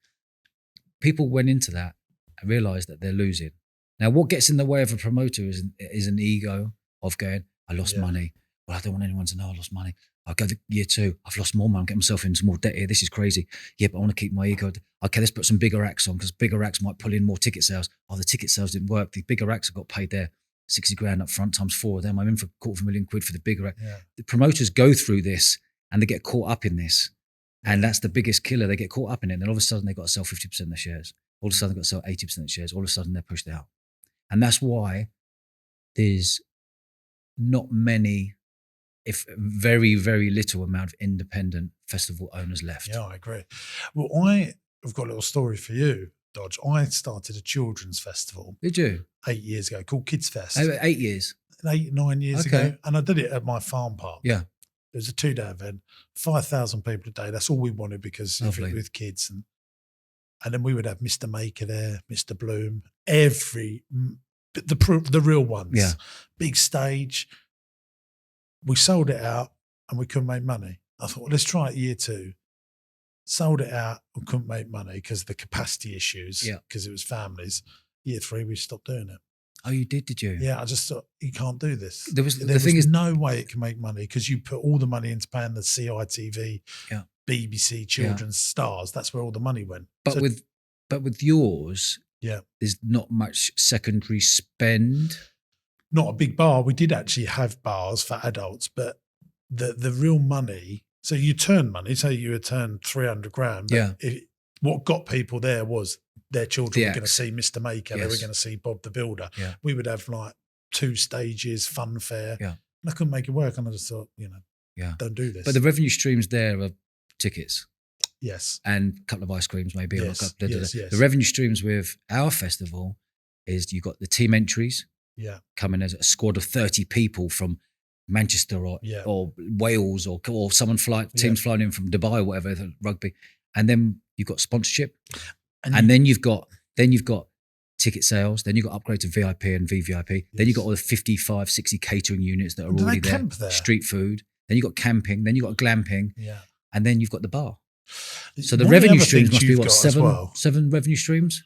People went into that and realised that they're losing. Now, what gets in the way of a promoter is an ego of going, I lost money. Well, I don't want anyone to know I lost money. I'll go to year 2. I've lost more money. I'm getting myself into more debt here. This is crazy. Yeah, but I want to keep my ego. Okay, let's put some bigger acts on, because bigger acts might pull in more ticket sales. Oh, the ticket sales didn't work. The bigger acts have got paid their 60 grand up front times 4 of them. I'm in for £250,000 for the bigger act. Yeah. The promoters go through this and they get caught up in this. And that's the biggest killer. They get caught up in it. And then all of a sudden they've got to sell 50% of their shares. All of a sudden they've got to sell 80% of their shares. All of a sudden they're pushed out. And that's why there's not many, if very, very little amount of independent festival owners left. Yeah, I agree. Well, I've got a little story for you, Dodge. I started a children's festival. Did you? 8 years ago, called Kids Fest. 8 years? 8, 9 years ago. And I did it at my farm park. Yeah. It was a 2-day event, 5,000 people a day. That's all we wanted, because with kids. And then we would have Mr. Maker there, Mr. Bloom, the real ones. Yeah. Big stage. We sold it out and we couldn't make money. I thought, well, let's try it year 2. Sold it out and couldn't make money because of the capacity issues, because it was families. Year 3, we stopped doing it. Oh, you did you? Yeah, I just thought, you can't do this. There was no way it can make money, because you put all the money into paying the CITV, BBC children's stars. That's where all the money went. But with yours, there's not much secondary spend. Not a big bar. We did actually have bars for adults, but the real money. So you turn money. Say you return 300 grand. But what got people there was their children were going to see Mr. Maker. They were going to see Bob the Builder. Yeah. We would have like 2 stages, fun fair. Yeah. And I couldn't make it work. And I just thought, don't do this. But the revenue streams there are tickets. Yes. And a couple of ice creams maybe. Yes. Yes. The revenue streams with our festival is you got the team entries. Yeah. Coming as a squad of 30 people from Manchester or Wales or teams flying in from Dubai or whatever, rugby. And then you've got sponsorship. And then you've got ticket sales. Then you've got upgrade to VIP and VVIP. Yes. Then you've got all the 55, 60 catering units that are already there. Street food. Then you've got camping. Then you've got glamping. Yeah. And then you've got the bar. So the revenue streams must be what, 7 revenue streams?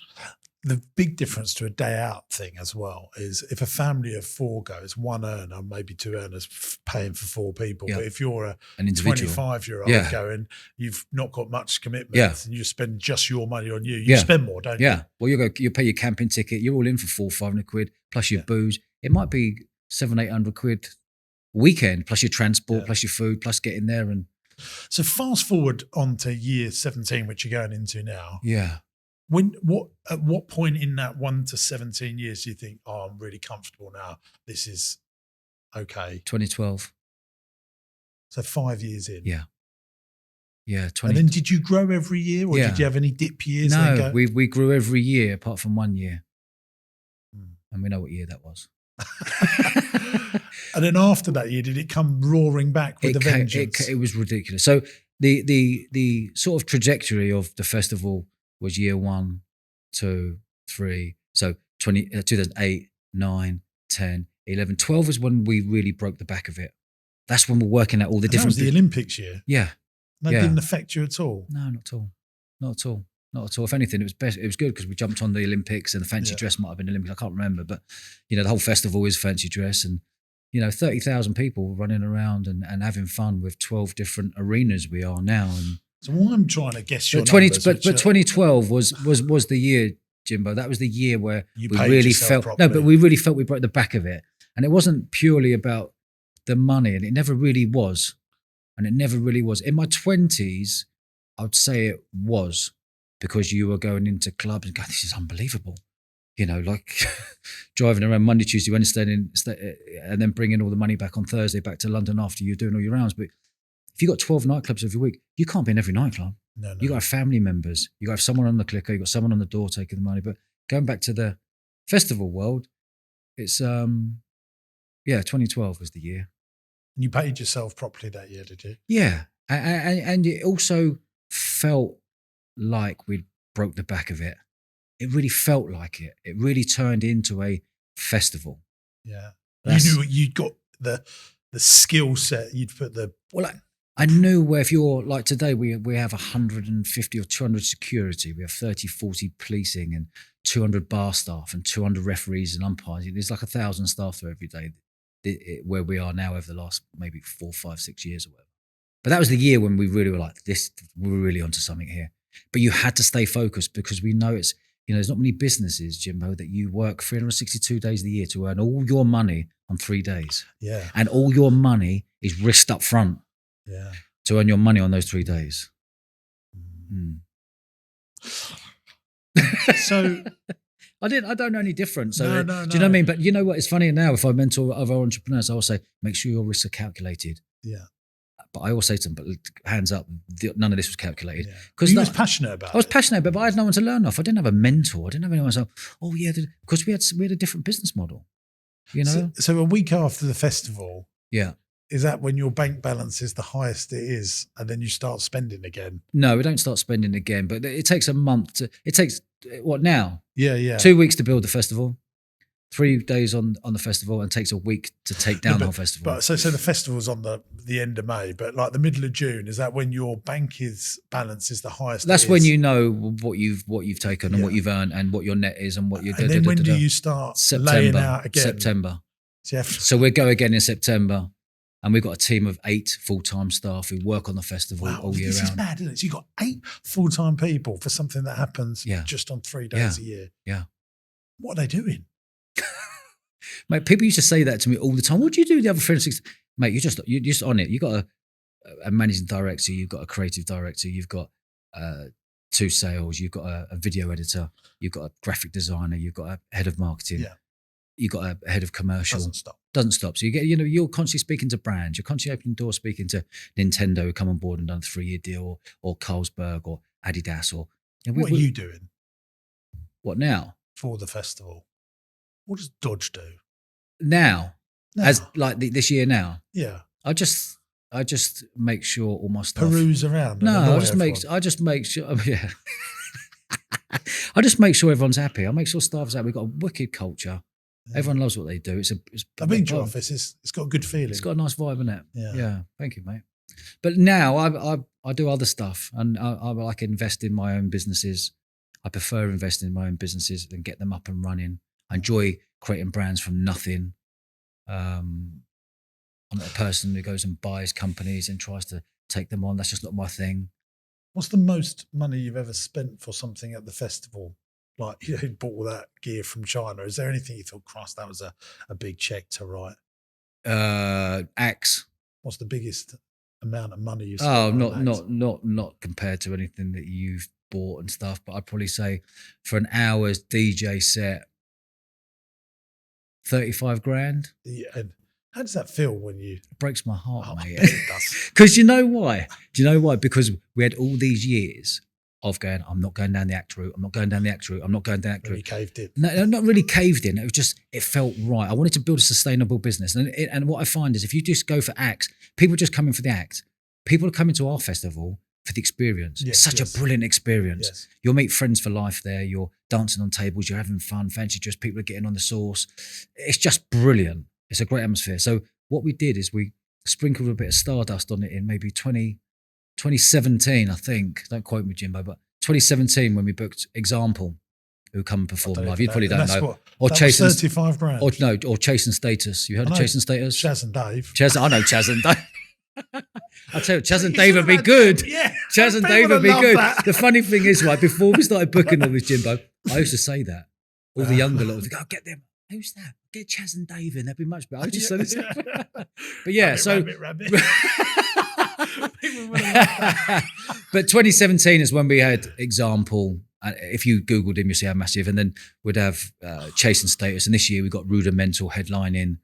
The big difference to a day out thing as well is if a family of 4 goes, 1 earner, maybe 2 earners paying for 4 people. Yeah. But if you're an 25-year-old going, you've not got much commitment and you spend just your money on you, you spend more, don't you? Yeah. Well, you pay your camping ticket. You're all in for 400-500 quid plus your booze. It might be 700-800 quid a weekend plus your transport, plus your food, plus getting there. And so fast forward on to year 17, which you're going into now. Yeah. At what point in that 1 to 17 years do you think, I'm really comfortable now, this is okay? 2012. So 5 years in. Yeah. Yeah, 20. And then did you grow every year, or did you have any dip years? No, we grew every year apart from 1 year. Hmm. And we know what year that was. And then after that year, did it come roaring back with a vengeance? It was ridiculous. So the sort of trajectory of the festival was year 1, 2, 3. So 2008, 9, 10, 11, 12 is when we really broke the back of it. That's when we're working out all the And different. That was the Olympics year. Yeah. That didn't affect you at all. No, not at all. Not at all. Not at all. If anything, it was best. It was good because we jumped on the Olympics, and the fancy dress might have been Olympics. I can't remember, but the whole festival is fancy dress, and 30,000 people running around and having fun with 12 different arenas we are now. And so what I'm trying to guess your numbers, but 2012 was the year, Jimbo. That was the year where we really felt properly. no, but we really felt we broke the back of it, and it wasn't purely about the money, and it never really was, In my 20s, I would say it was, because you were going into clubs and going, this is unbelievable. Like driving around Monday, Tuesday, Wednesday, and then bringing all the money back on Thursday back to London after you're doing all your rounds. But if you've got 12 nightclubs every week, you can't be in every nightclub. No. You got to have family members. You got to have someone on the clicker. You got someone on the door taking the money. But going back to the festival world, it's 2012 was the year. And you paid yourself properly that year, did you? Yeah, and it also felt like we broke the back of it. It really felt like it. It really turned into a festival. Yeah, you knew you'd got the skill set. You'd put the I knew where, if you're like today, we have 150 or 200 security. We have 30, 40 policing and 200 bar staff and 200 referees and umpires. There's like 1,000 staff there every day. Where we are now over the last maybe 4, 5, 6 years or whatever. But that was the year when we really were like, this, we're really onto something here. But you had to stay focused, because we know it's, there's not many businesses, Jimbo, that you work 362 days of the year to earn all your money on 3 days. Yeah. And all your money is risked up front. Yeah. To earn your money on those 3 days. So I don't know any different. So no. Do you know what I mean? But you know what? It's funny now, if I mentor other entrepreneurs, I will say, make sure your risks are calculated. Yeah. But I always say to them, but hands up, none of this was calculated. Because I was passionate about it. I was passionate about it, but I had no one to learn off. I didn't have a mentor. I didn't have anyone to say, oh yeah, because we had a different business model. So a week after the festival, yeah, is that when your bank balance is the highest it is, and then you start spending again? No, we don't start spending again, but it takes a month. It takes what now? Yeah. 2 weeks to build the festival. 3 days on the festival, and takes a week to take down the whole festival. But so the festival's on the end of May, but like the middle of June, is that when your bank balance is the highest? That's when you know what you've taken and what you've earned and what your net is and what you're. And then when do you start laying out again? September. So we go again in September, and we've got a team of 8 full-time staff who work on the festival all year round. This is mad, isn't it? So you've got 8 full-time people for something that happens just on 3 days a year. Yeah. What are they doing? Mate, people used to say that to me all the time. What do you do with the other 360? Mate, you're just on it. You've got a managing director, you've got a creative director, you've got 2 sales, you've got a video editor, you've got a graphic designer, you've got a head of marketing, you've got a head of commercial. Doesn't stop. So you get, you're constantly speaking to brands, you're constantly opening doors, speaking to Nintendo, who come on board and done a 3-year deal, or Carlsberg or Adidas, or what are you doing? What now? For the festival. What does Dodge do? Now. As like this year now? Yeah. I just make sure all my stuff peruse around. No, I just make sure. Yeah. I just make sure everyone's happy. I make sure staff's happy. We've got a wicked culture. Yeah. Everyone loves what they do. I've been to your office. It's got a good feeling. It's got a nice vibe, isn't it? Yeah. Yeah. Thank you, mate. But now I do other stuff, and I like invest in my own businesses. I prefer investing in my own businesses and get them up and running. I enjoy creating brands from nothing. I'm not a person who goes and buys companies and tries to take them on. That's just not my thing. What's the most money you've ever spent for something at the festival? Like, you bought all that gear from China. Is there anything you thought, Christ, that was a big check to write? Axe. What's the biggest amount of money you spent? Oh, not compared to anything that you've bought and stuff. But I'd probably say for an hour's DJ set, 35 grand. Yeah. And how does that feel when you? It breaks my heart, mate. It does. Because you know why? Do you know why? Because we had all these years of going, I'm not going down the act route. I'm not going down the act route. I'm not going down the act route. You caved in. No, not really caved in. It was just, it felt right. I wanted to build a sustainable business. And what I find is if you just go for acts, people just come in for the act. People are coming to our festival for the experience. Yes, it's such a brilliant experience. Yes. You'll meet friends for life there. You're dancing on tables. You're having fun. Fancy dress. People are getting on the sauce. It's just brilliant. It's a great atmosphere. So what we did is we sprinkled a bit of stardust on it in maybe 2017, I think. Don't quote me, Jimbo, but 2017 when we booked Example, who come and perform live. You probably don't know. Or Chase and 35 grand. or Chase and Status. You heard of Chase and Status? Chaz and Dave. I know Chaz and Dave. I tell you, Chaz and Dave would be good. Yeah, Chaz and Dave would be good. That. The funny thing is, right, before we started booking all this, Jimbo, I used to say that. All the younger lot would go, get them. Who's that? Get Chaz and Dave in. That'd be much better. I just said it. But yeah, rabbit. But 2017 is when we had Example. If you Googled him, you'll see how massive. And then we'd have Chase and Status. And this year we got Rudimental headlining,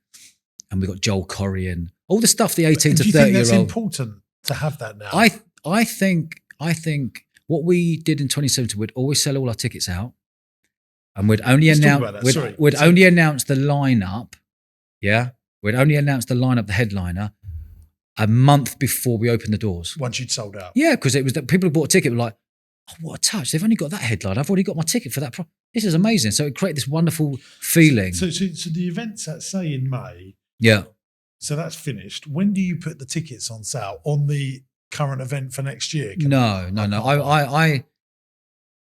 and we got Joel Corey and all the stuff the 18 to 30 year old. Do you think that's important to have that now? I think what we did in 2017, we'd always sell all our tickets out, and we'd only announce only announce the lineup. Yeah, we'd only announce the lineup, the headliner, a month before we opened the doors. Once you'd sold out. Yeah, because it was that people who bought a ticket were like, oh, what a touch! They've only got that headline. I've already got my ticket for that. This is amazing. So it created this wonderful feeling. So the events that say in May. Yeah. So that's finished. When do you put the tickets on sale on the current event for next year? No. I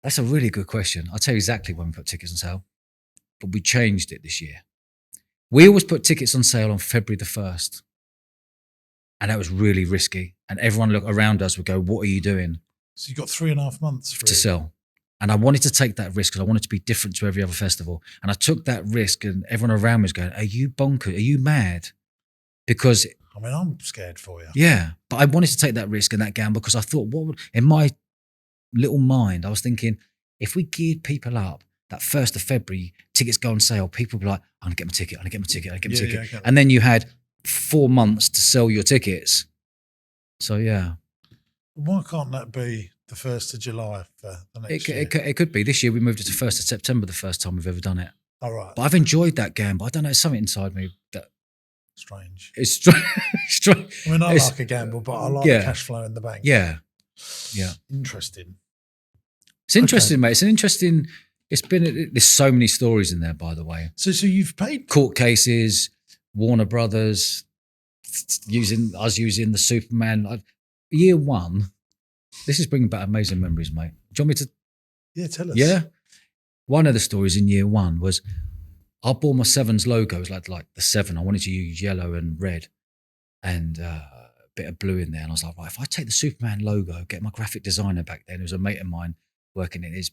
that's a really good question. I'll tell you exactly when we put tickets on sale, but we changed it this year. We always put tickets on sale on February the 1st. And that was really risky. And everyone around us would go, what are you doing? So you've got 3.5 months to sell. And I wanted to take that risk because I wanted to be different to every other festival. And I took that risk, and everyone around me was going, are you bonkers? Are you mad? Because I mean, I'm scared for you. Yeah, but I wanted to take that risk and that gamble because I thought, in my little mind, I was thinking, if we geared people up that 1st of February, tickets go on sale, people would be like, I'm going to get my ticket, I'm going to get my ticket, I'm going to get my ticket. And then you had 4 months to sell your tickets. So, yeah. Why can't that be the 1st of July for the next year? It could be. This year we moved it to 1st of September, the first time we've ever done it. All right. But I've enjoyed that gamble. I don't know, it's something inside me that strange. It's strange. I mean, I like a gamble, but I like the cash flow in the bank. Yeah. Interesting. It's interesting, mate. It's an interesting. There's so many stories in there, by the way. So you've paid court cases, Warner Brothers, using the Superman. Year one. This is bringing back amazing memories, mate. Do you want me to? Yeah, tell us. Yeah. One of the stories in year one was our Bournemouth Sevens logo was like the 7. I wanted to use yellow and red and a bit of blue in there. And I was like, right, if I take the Superman logo, get my graphic designer back then, who was a mate of mine working in his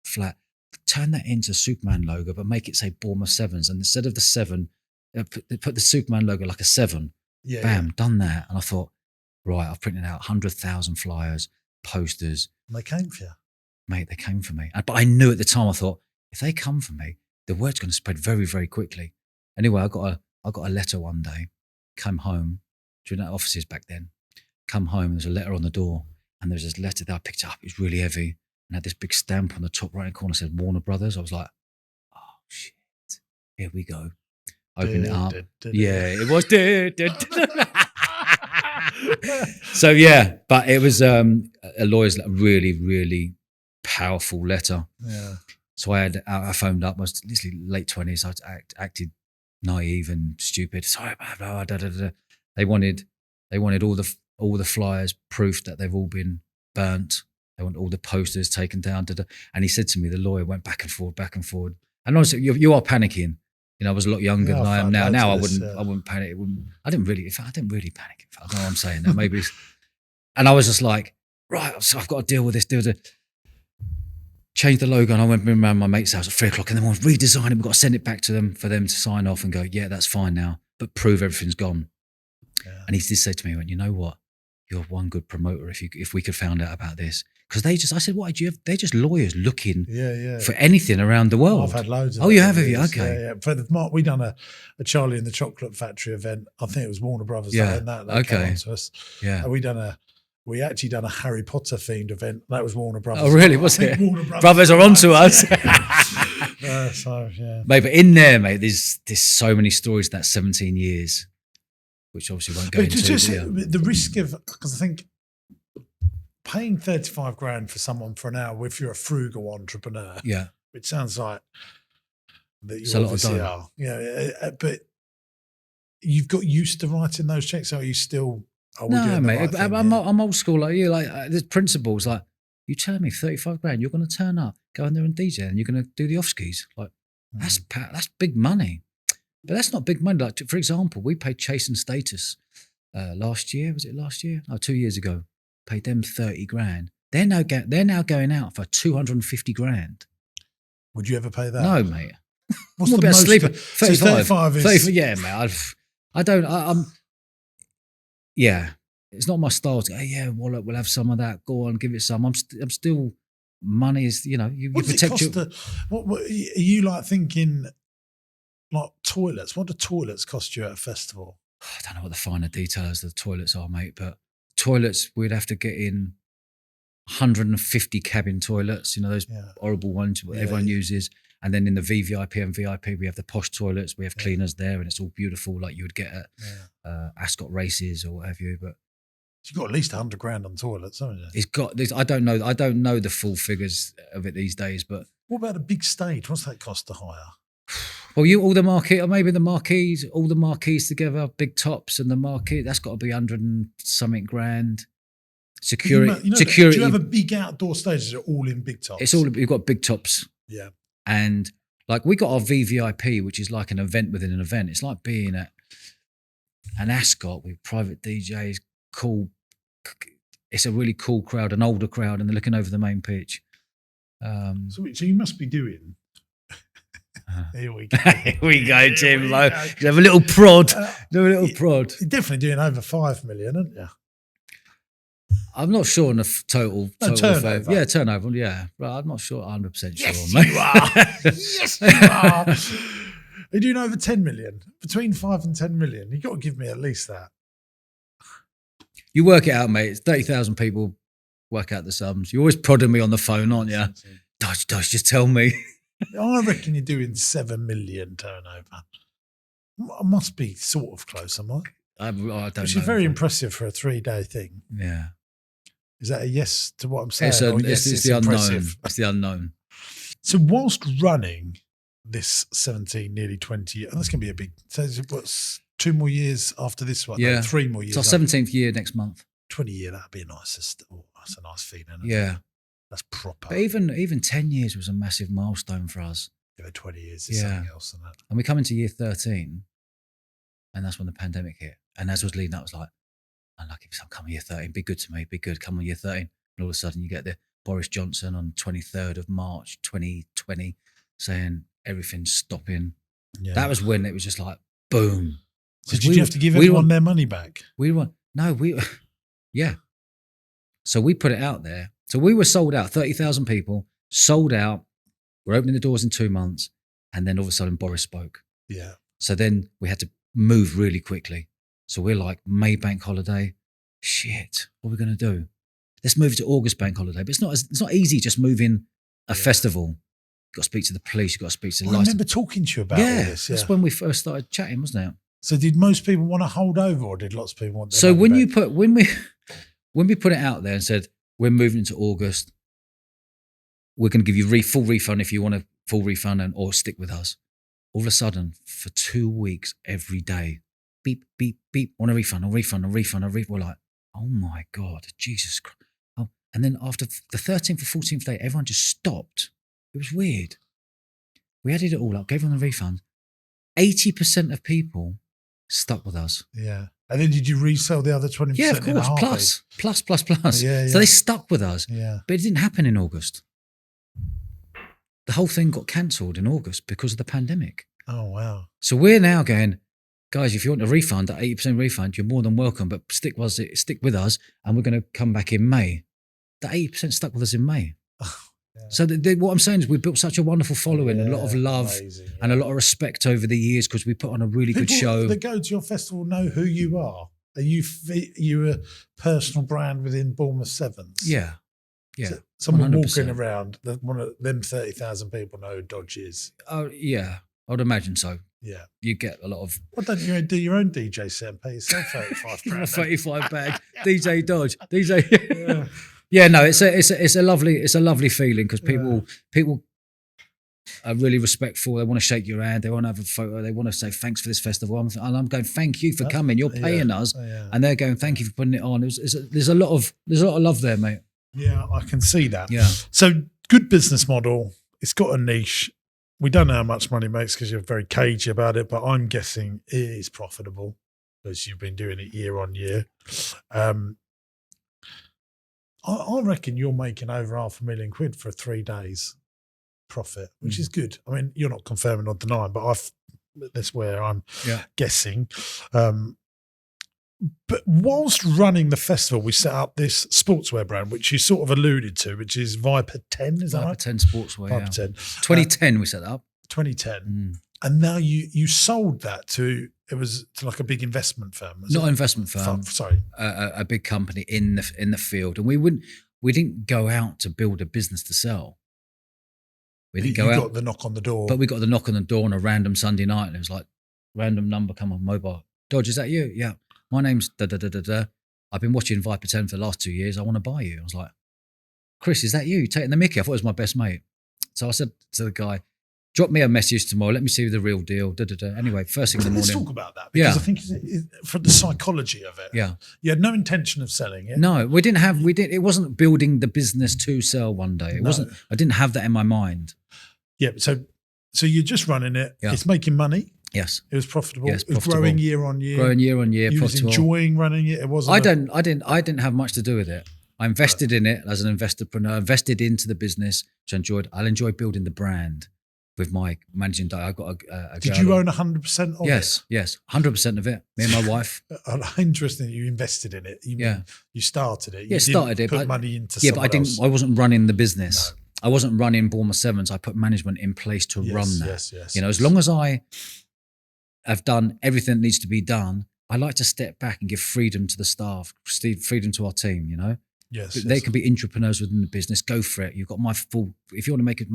flat, turn that into Superman logo, but make it say Bournemouth Sevens. And instead of the 7, put the Superman logo like a 7. Yeah, Bam, done that. And I thought, right, I've printed out 100,000 flyers, posters. And they came for you. Mate, they came for me. But I knew at the time, I thought, if they come for me, the word's going to spread very, very quickly. Anyway, I got a letter one day, came home, during our offices back then, come home, there's a letter on the door, and there's this letter that I picked up, it was really heavy, and had this big stamp on the top right-hand corner, said Warner Brothers. I was like, oh, shit, here we go. Open it up. Yeah, it was. So, yeah, but it was a lawyer's really, really powerful letter. Yeah. So I phoned up. I was literally late 20s. I acted naive and stupid. Sorry, blah, blah, blah. They wanted all the flyers, proof that they've all been burnt. They want all the posters taken down. And he said to me, the lawyer went back and forward. And honestly, you are panicking. You know, I was a lot younger than I am now. Now I wouldn't panic. I didn't really panic. I don't know what I'm saying. Now maybe. And I was just like, right, so I've got to deal with this. Changed the logo, and I went around my mate's house at 3:00, and then we'll redesign it. We've got to send it back to them for them to sign off and go, yeah, that's fine now, but prove everything's gone. Yeah. And he did say to me, he went, you know what? You're one good promoter if we could find out about this. Because I said, what, they're just lawyers looking for anything around the world. I've had loads of Oh, you have you? Okay. Yeah. For we done a Charlie and the Chocolate Factory event. I think it was Warner Brothers. Yeah. And that came on to us. Yeah. And we done a we actually done a Harry Potter themed event. That was Warner Brothers. Oh, really? Was I think it? Warner Brothers are onto us. So, yeah. Mate, but in there, mate, there's so many stories in that 17 years, which obviously won't go But into. just the risk of, because I think paying 35 grand for someone for an hour, if you're a frugal entrepreneur, yeah, it sounds like that It's you a lot of obviously dough. are. Yeah, but you've got used to writing those checks. Or are you still? Are we doing no, the mate, right thing I'm here? old school like you. Like there's principles like you tell me 35 grand, you're going to turn up, go in there and DJ, and you're going to do the off skis. Like that's big money, but that's not big money. Like for example, we paid Chase and Status last year. Was it last year? No, 2 years ago. Paid them 30 grand. They're now going out for 250 grand. Would you ever pay that? No, mate. What's I'm the about most? sleeper. So 35. 35 is 35, yeah, mate. I don't. I'm. Yeah, it's not my style to go, yeah, well, we'll have some of that. Go on, give it some. I'm still. Money is, you What does it protect cost? your. What are you like thinking? Like toilets? What do toilets cost you at a festival? I don't know what the finer details of the toilets are, mate, but toilets we'd have to get in 150 cabin toilets. You know those horrible ones what everyone uses. And then in the VVIP and VIP, we have the posh toilets. We have cleaners there, and it's all beautiful, like you would get at Ascot races or what have you. But you've got at least 100 grand on toilets, haven't you? it's got this. I don't know the full figures of it these days. But what about a big stage? What's that cost to hire? Well, all the marquee, or maybe the marquees, all the marquees together, big tops and the marquee. That's got to be 100 and something grand. Security. Do you have a big outdoor stage? Is it all in big tops? It's all you've got big tops. Yeah. And like we got our VVIP, which is like an event within an event. It's like being at an Ascot with private DJs, cool. It's a really cool crowd, an older crowd, and they're looking over the main pitch. So you must be doing. Here we go. Here we go, Tim. Have a little prod. Do a little prod. You're definitely doing over 5 million, aren't you? I'm not sure on the total turnover. Yeah, turnover. Yeah, but I'm not sure. 100% Yes, sure, mate. you are. Yes, you are. You're doing over 10 million, between 5 and 10 million. You've got to give me at least that. You work it out, mate. It's 30,000 people. Work out the sums. You're always prodding me on the phone, aren't you? Dodge, just tell me. I reckon you're doing 7 million turnover. I must be sort of close, am I? I don't know. Which is very impressive for a 3-day thing. Yeah. Is that a yes to what I'm saying? It's the unknown. It's the unknown. So whilst running this 17, nearly 20, and that's going to be a big, so what's 2 more years after this one? Yeah. No, 3 more years. It's our 17th year next month. 20 year, that'd be a nice, that's a nice feeling. Yeah. That's proper. But even 10 years was a massive milestone for us. 20 years is something else than that. And we come into year 13, and that's when the pandemic hit. And as was leading up, I was like, unlucky if I'm coming year 13, be good to me, be good, come on year 13. And all of a sudden you get the Boris Johnson on 23rd of March 2020 saying everything's stopping. Yeah. That was when it was just like, boom. So did you have to give everyone their money back? Yeah. So we put it out there. So we were sold out, 30,000 people, sold out. We're opening the doors in 2 months. And then all of a sudden Boris spoke. Yeah. So then we had to move really quickly. So we're like, May bank holiday, shit, what are we going to do? Let's move it to August bank holiday. But it's not easy just moving a festival. You've got to speak to the police, you've got to speak to the I remember talking to you about all this. Yeah. That's when we first started chatting, wasn't it? So did most people want to hold over, or did lots of people want their So money when back? when we put it out there and said, we're moving into August, we're going to give you full refund if you want a full refund or stick with us. All of a sudden, for 2 weeks, every day, beep, beep, beep, want a refund, a refund, a refund, a refund. We're like, oh my God, Jesus Christ. Oh. And then after the 13th or 14th day, everyone just stopped. It was weird. We added it all up, gave them the refund. 80% of people stuck with us. Yeah. And then did you resell the other 20%? Yeah, of course. Plus. Yeah. So they stuck with us. Yeah. But it didn't happen in August. The whole thing got cancelled in August because of the pandemic. Oh, wow. So we're now going, guys, if you want a refund, that 80% refund, you're more than welcome, but stick with us, and we're going to come back in May. That 80% stuck with us in May. Yeah. So what I'm saying is we built such a wonderful following, a lot of love and a lot of respect over the years because we put on a really good show. People that go to your festival know who you are. Are you a personal brand within Bournemouth Sevens? Yeah. So someone 100%. walking around, one of them 30,000 people know who Dodge is. Oh, yeah. I would imagine so. Yeah. You get a lot of... Why don't you do your own DJ set and pay yourself 35 Give me a grand? 35 bag. DJ Dodge. DJ. Yeah. Yeah, no, it's a lovely feeling because people are really respectful. They want to shake your hand. They want to have a photo. They want to say thanks for this festival. And I'm going, thank you for coming. You're paying us, and they're going, thank you for putting it on. There's a lot of love there, mate. Yeah, I can see that. Yeah. So good business model. It's got a niche. We don't know how much money it makes because you're very cagey about it, but I'm guessing it is profitable because you've been doing it year on year. I reckon you're making over £500,000 for 3 days profit, which is good. I mean, you're not confirming or denying, but that's where I'm guessing. But whilst running the festival, we set up this sportswear brand, which you sort of alluded to, which is Viper 10, is that Viper right? 10 Sportswear, Viper yeah. 10. 2010 we set that up. 2010. And now you sold that to like a big investment firm. Not an investment firm. Sorry. A big company in the field. And we didn't go out to build a business to sell. We didn't go out. Got the knock on the door. But we got the knock on the door on a random Sunday night, and it was like, random number come on mobile. Dodge, is that you? Yeah. My name's da-da-da-da-da. I've been watching Viper 10 for the last 2 years. I want to buy you. I was like, Chris, is that you? Taking the mickey? I thought it was my best mate. So I said to the guy, drop me a message tomorrow. Let me see the real deal. Da-da-da. Anyway, first thing in the morning. Let's talk about that because I think for the psychology of it. Yeah. You had no intention of selling it. No, it wasn't building the business to sell one day. I didn't have that in my mind. Yeah. So you're just running it. Yeah. It's making money. Yes. It was profitable. Yes, it was growing year on year. You was enjoying running it. It wasn't. I didn't have much to do with it. I invested in it as an investorpreneur, invested into the business, which I enjoyed. I'll enjoy building the brand with my managing director. I got a Did you own 100% of it? Yes, 100% of it. Me and my wife. Interesting that you invested in it. You started it. You started it. Put money into but I didn't. else. I wasn't running the business. No. I wasn't running Bournemouth Sevens. I put management in place to run that. Yes. As long as I have done everything that needs to be done, I like to step back and give freedom to the staff, freedom to our team. Yes, they can be entrepreneurs within the business. Go for it. You've got my full. If you want to make it.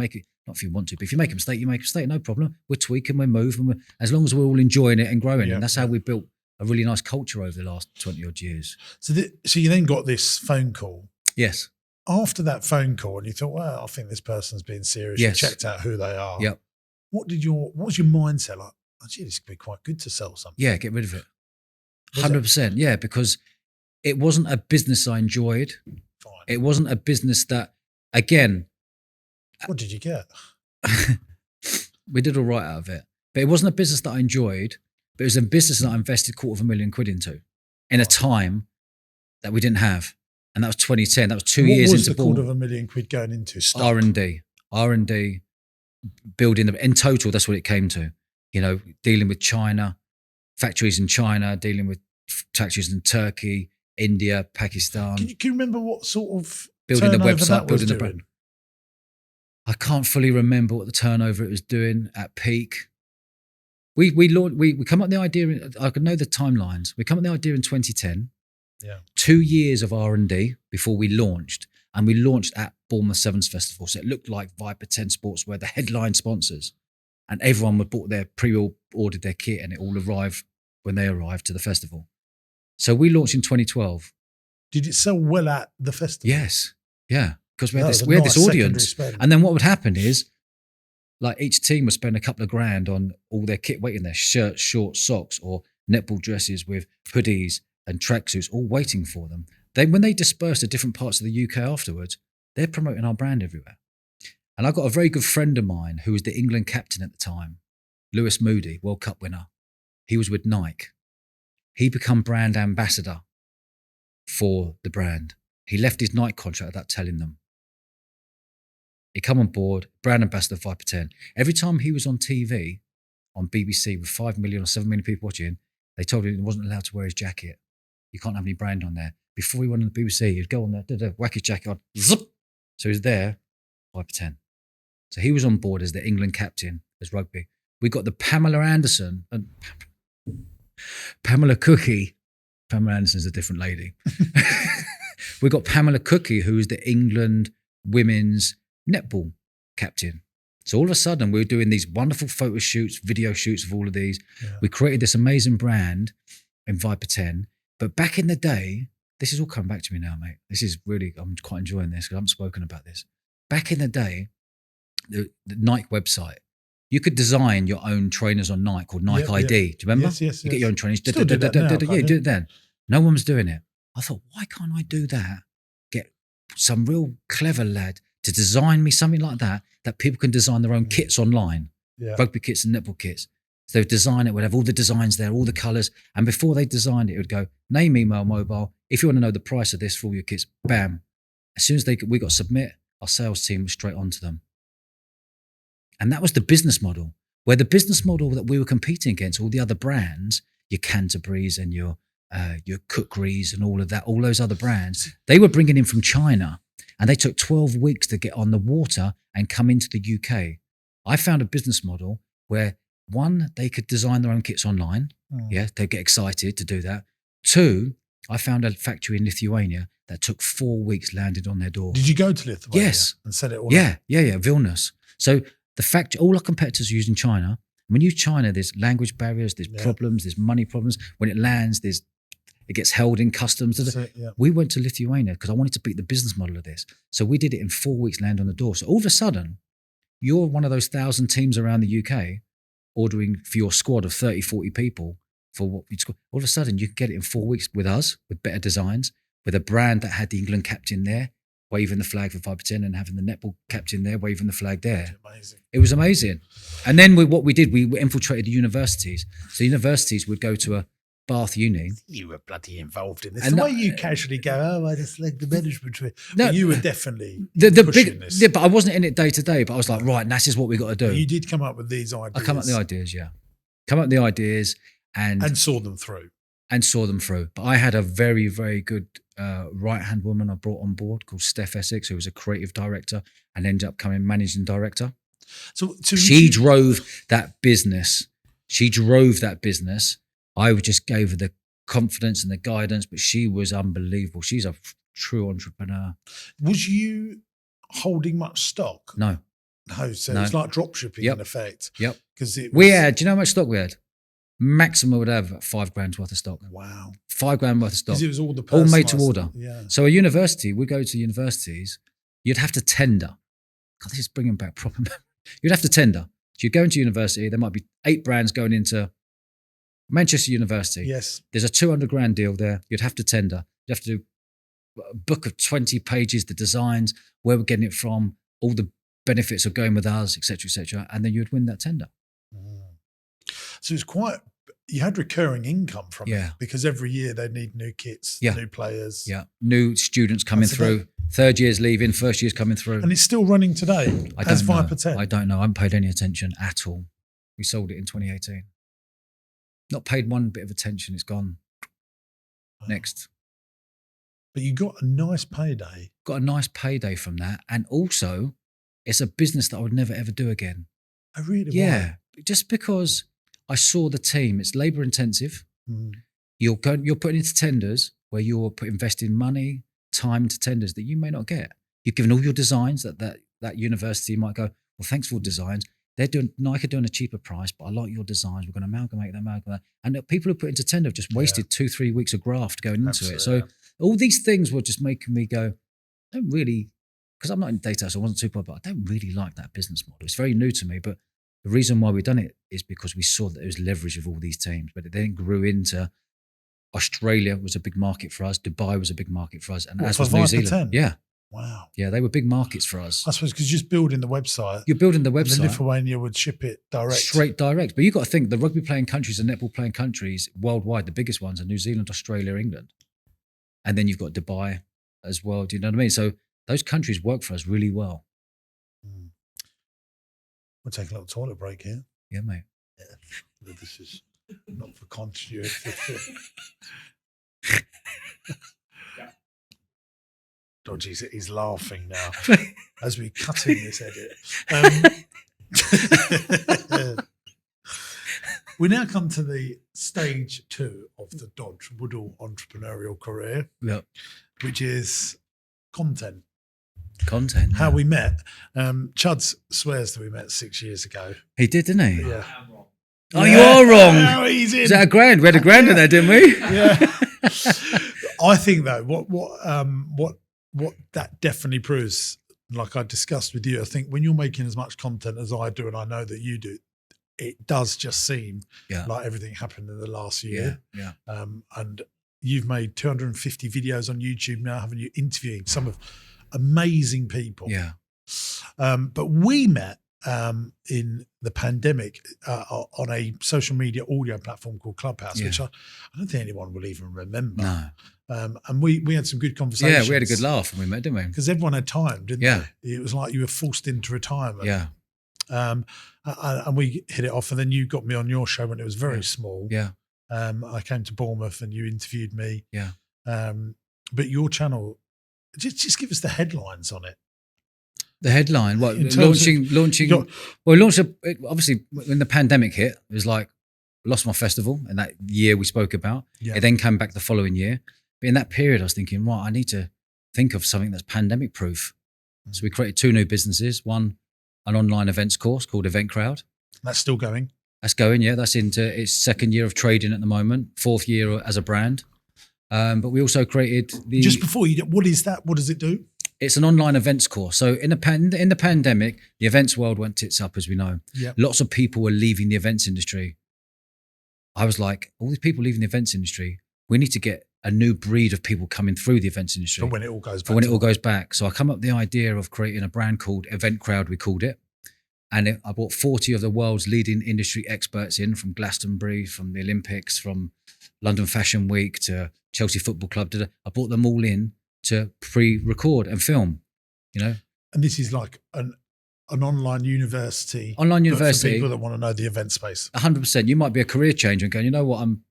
Not if you want to, but if you make a mistake, you make a mistake. No problem. We're tweaking, we move, and as long as we're all enjoying it and growing, and that's how we built a really nice culture over the last 20 odd years. So you then got this phone call. Yes. After that phone call, and you thought, well, I think this person's being serious. Yes. You checked out who they are. Yep. What was your mindset like? Oh, gee, this could be quite good to sell something. Yeah, get rid of it. 100%. Yeah, because it wasn't a business I enjoyed. Fine. It wasn't a business that, again. What did you get? We did all right out of it. But it wasn't a business that I enjoyed, but it was a business that I invested £250,000 into in a time that we didn't have. And that was 2010. That was 2 years into What was the £250,000 going into? R&D, building in total, that's what it came to. Dealing with China, factories in China, dealing with factories in Turkey, India, Pakistan. Can you remember what sort of building the turnover website, building the doing? brand? I can't fully remember what the turnover it was doing at peak. We come up with the idea. I could know the timelines. We come up with the idea in 2010. Yeah. 2 years of R&D before we launched, and we launched at Bournemouth Sevens Festival. So it looked like Viper 10 Sportswear, the headline sponsors, and everyone would bought their pre-ordered their kit, and it all arrived when they arrived to the festival. So we launched in 2012. Did it sell well at the festival? Yes. Yeah. Because we had nice this audience. And then what would happen is, like, each team would spend a couple of grand on all their kit waiting there, shirts, shorts, socks, or netball dresses with hoodies and tracksuits all waiting for them. When they disperse to different parts of the UK afterwards, they're promoting our brand everywhere. And I've got a very good friend of mine who was the England captain at the time, Lewis Moody, World Cup winner. He was with Nike. He became brand ambassador for the brand. He left his Nike contract without telling them. He come on board, brand ambassador of Viper 10. Every time he was on TV, on BBC, with 5 million or 7 million people watching, they told him he wasn't allowed to wear his jacket. You can't have any brand on there. Before he went on the BBC, he'd go on there, whack his jacket on, zip. So he was there, Viper 10. So he was on board as the England captain, as rugby. We got the Pamela Anderson and Pamela Cookie Pamela Anderson's a different lady. We've got Pamela Cookie, who is the England women's netball captain. So all of a sudden, we were doing these wonderful photo shoots, video shoots of all of these. Yeah. We created this amazing brand in Viper 10. But back in the day, this is all coming back to me now, mate. This is really, I'm quite enjoying this because I haven't spoken about this. Back in the day, the Nike website, you could design your own trainers on Nike called Nike ID. Do you remember? Yes. You get your own trainers. Still do that now, Yeah, can't you you? do it then. No one was doing it. I thought, why can't I do that? Get some real clever lad to design me something like that people can design their own kits online, rugby kits and netball kits. So they'd design it, would have all the designs there, all the colours. And before they designed it, it would go, name, email, mobile. If you want to know the price of this for all your kits, bam. As soon as we got submit, our sales team was straight onto them. And that was the business model, where the business model that we were competing against, all the other brands, your Canterbury's and your Cookeries and all of that, all those other brands, they were bringing in from China. And they took 12 weeks to get on the water and come into the UK. I found a business model where, one, they could design their own kits online. Yeah, they'd get excited to do that. Two, I found a factory in Lithuania that took 4 weeks, landed on their door. Did you go to Lithuania? Yes. And set it all up? Yeah, Vilnius. So the fact, all our competitors use in China. When you use China, there's language barriers, there's problems, there's money problems. When it lands, it gets held in customs. We went to Lithuania because I wanted to beat the business model of this. So we did it in 4 weeks, land on the door. So all of a sudden, you're one of those 1,000 teams around the UK ordering for your squad of 30, 40 people for what you'd score. All of a sudden, you can get it in 4 weeks with us, with better designs, with a brand that had the England captain there, waving the flag for 5%, and having the netball captain there, waving the flag there. Amazing. It was amazing. And then what we did, we infiltrated the universities. So universities would go to a Bath uni. You were bloody involved in this. And the way you casually go, I just like the management. No, but you were definitely the pushing big, this. yeah, but I wasn't in it day to day. But I was like, right, this is what we got to do. You did come up with these ideas. I come up with the ideas, yeah. Come up with the ideas and saw them through. And saw them through. But I had a very, very good right-hand woman I brought on board called Steph Essex, who was a creative director and ended up becoming managing director. So she drove that business. I just gave her the confidence and the guidance, but she was unbelievable. She's a true entrepreneur. Was you holding much stock? No. So it's like drop shipping in effect. Yep. Because we had, do you know how much stock we had? Maximum would have $5,000 worth of stock. Wow. $5,000 worth of stock. Because it was all made to order. Yeah. So a university, we go to universities, you'd have to tender. God, this is bringing back proper memory. You'd have to tender. So you'd go into university, there might be 8 brands going into Manchester University. Yes. There's a $200,000 deal there. You'd have to tender. You'd have to do a book of 20 pages, the designs, where we're getting it from, all the benefits of going with us, etc., and then you'd win that tender. So it's quite, you had recurring income from it because every year they need new kits, new players. Yeah, new students coming through. Third year's leaving, first year's coming through. And it's still running today as Viper 10? I don't know. I haven't paid any attention at all. We sold it in 2018. Not paid one bit of attention. It's gone. Next. But you got a nice payday. Got a nice payday from that. And also, it's a business that I would never, ever do again. Oh, really? Yeah. Why? Just because I saw the team. It's labour intensive. You're putting into tenders where you're investing money, time into tenders that you may not get. You're given all your designs that university might go, well, thanks for all designs. Nike are doing a cheaper price, but I like your designs. We're going to amalgamate them. And the people who put into tender have just wasted 2-3 weeks of graft going into it. So all these things were just making me go, I don't really, because I'm not in data, so I wasn't super, but I don't really like that business model. It's very new to me, but the reason why we've done it is because we saw that there was leverage of all these teams, but it then grew into Australia was a big market for us. Dubai was a big market for us. And as was New Zealand. 10? Yeah. Wow. Yeah, they were big markets for us. I suppose because you're just building the website. You're building the website. And Lithuania would ship it direct. Straight direct. But you've got to think the rugby playing countries and netball playing countries worldwide, the biggest ones are New Zealand, Australia, England. And then you've got Dubai as well. Do you know what I mean? So those countries work for us really well. We'll take a little toilet break here. Yeah, mate. Yeah. This is not for continuity. Dodgy, he's laughing now as we cut in this edit. We now come to the stage 2 of the Dodge Woodall entrepreneurial career, which is content. Content. How we met. Chuds swears that we met 6 years ago. He did, didn't he? Yeah. Oh, you are wrong. Oh, he's in. Is that a grand? We had a grand in there, didn't we? Yeah. I think though, what that definitely proves, like I discussed with you, I think when you're making as much content as I do, and I know that you do, it does just seem like everything happened in the last year. Yeah. And you've made 250 videos on YouTube now, haven't you? Interviewing some of amazing people. Yeah. But we met in the pandemic on a social media audio platform called Clubhouse, which I don't think anyone will even remember. No. And we had some good conversations. Yeah, we had a good laugh when we met, didn't we? Because everyone had time, didn't Yeah. they? It was like you were forced into retirement. Yeah. And we hit it off, and then you got me on your show when it was very small. Yeah. I came to Bournemouth and you interviewed me. Yeah. But your channel, just give us the headlines on it. The headline, what? In terms Launching. Well, we launched, obviously, when the pandemic hit, it was like, lost my festival in that year we spoke about. Yeah. It then came back the following year. But in that period, I was thinking, right, I need to think of something that's pandemic proof. So we created 2 new businesses. One, an online events course called Event Crowd. That's still going. That's going, yeah. That's into its 2nd year of trading at the moment, 4th year as a brand. But we also created Just before you, what is that? What does it do? It's an online events course. So in the pandemic, the events world went tits up, as we know. Yeah. Lots of people were leaving the events industry. I was like, all these people leaving the events industry, we need to get a new breed of people coming through the events industry. For when it all goes back. So I come up with the idea of creating a brand called Event Crowd, we called it. And I brought 40 of the world's leading industry experts in, from Glastonbury, from the Olympics, from London Fashion Week to Chelsea Football Club. I brought them all in to pre-record and film, And this is like an online university. Online university. For people that want to know the event space. 100%. You might be a career changer and going, you know what, I'm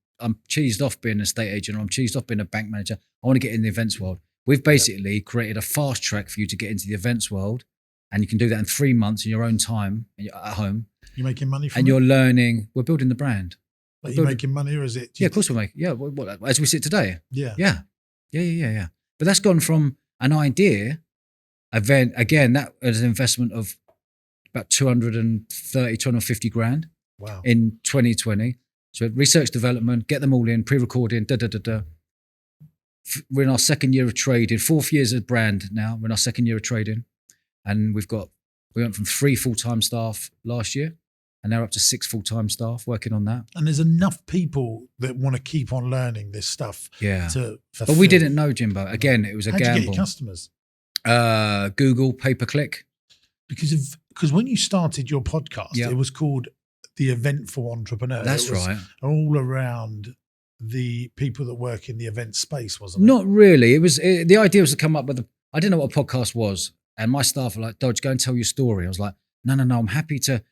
cheesed off being a estate agent, or I'm cheesed off being a bank manager. I want to get in the events world. We've basically created a fast track for you to get into the events world, and you can do that in 3 months in your own time at home. You're making money from and it? You're learning. We're building the brand. Are you making money, or is it? Yeah, of course we're making. Yeah, what, as we sit today. Yeah. But that's gone from an idea event. Again, that was an investment of about 250 grand. Wow. In 2020. So research development, get them all in, pre-recording, We're in our 2nd year of trading, 4th year as a brand now. We're in our 2nd year of trading. And we went from 3 full-time staff last year, and now we're up to 6 full-time staff working on that. And there's enough people that want to keep on learning this stuff. Yeah. To fulfill. But we didn't know, Jimbo. Again, it was a gamble. How'd you get your customers? Google, pay-per-click. Because when you started your podcast, it was called The Event for Entrepreneurs. That's right. All around the people that work in the event space, wasn't it? Not really. The idea was to come up with I didn't know what a podcast was. And my staff were like, Dodge, go and tell your story. I was like, no, I'm happy to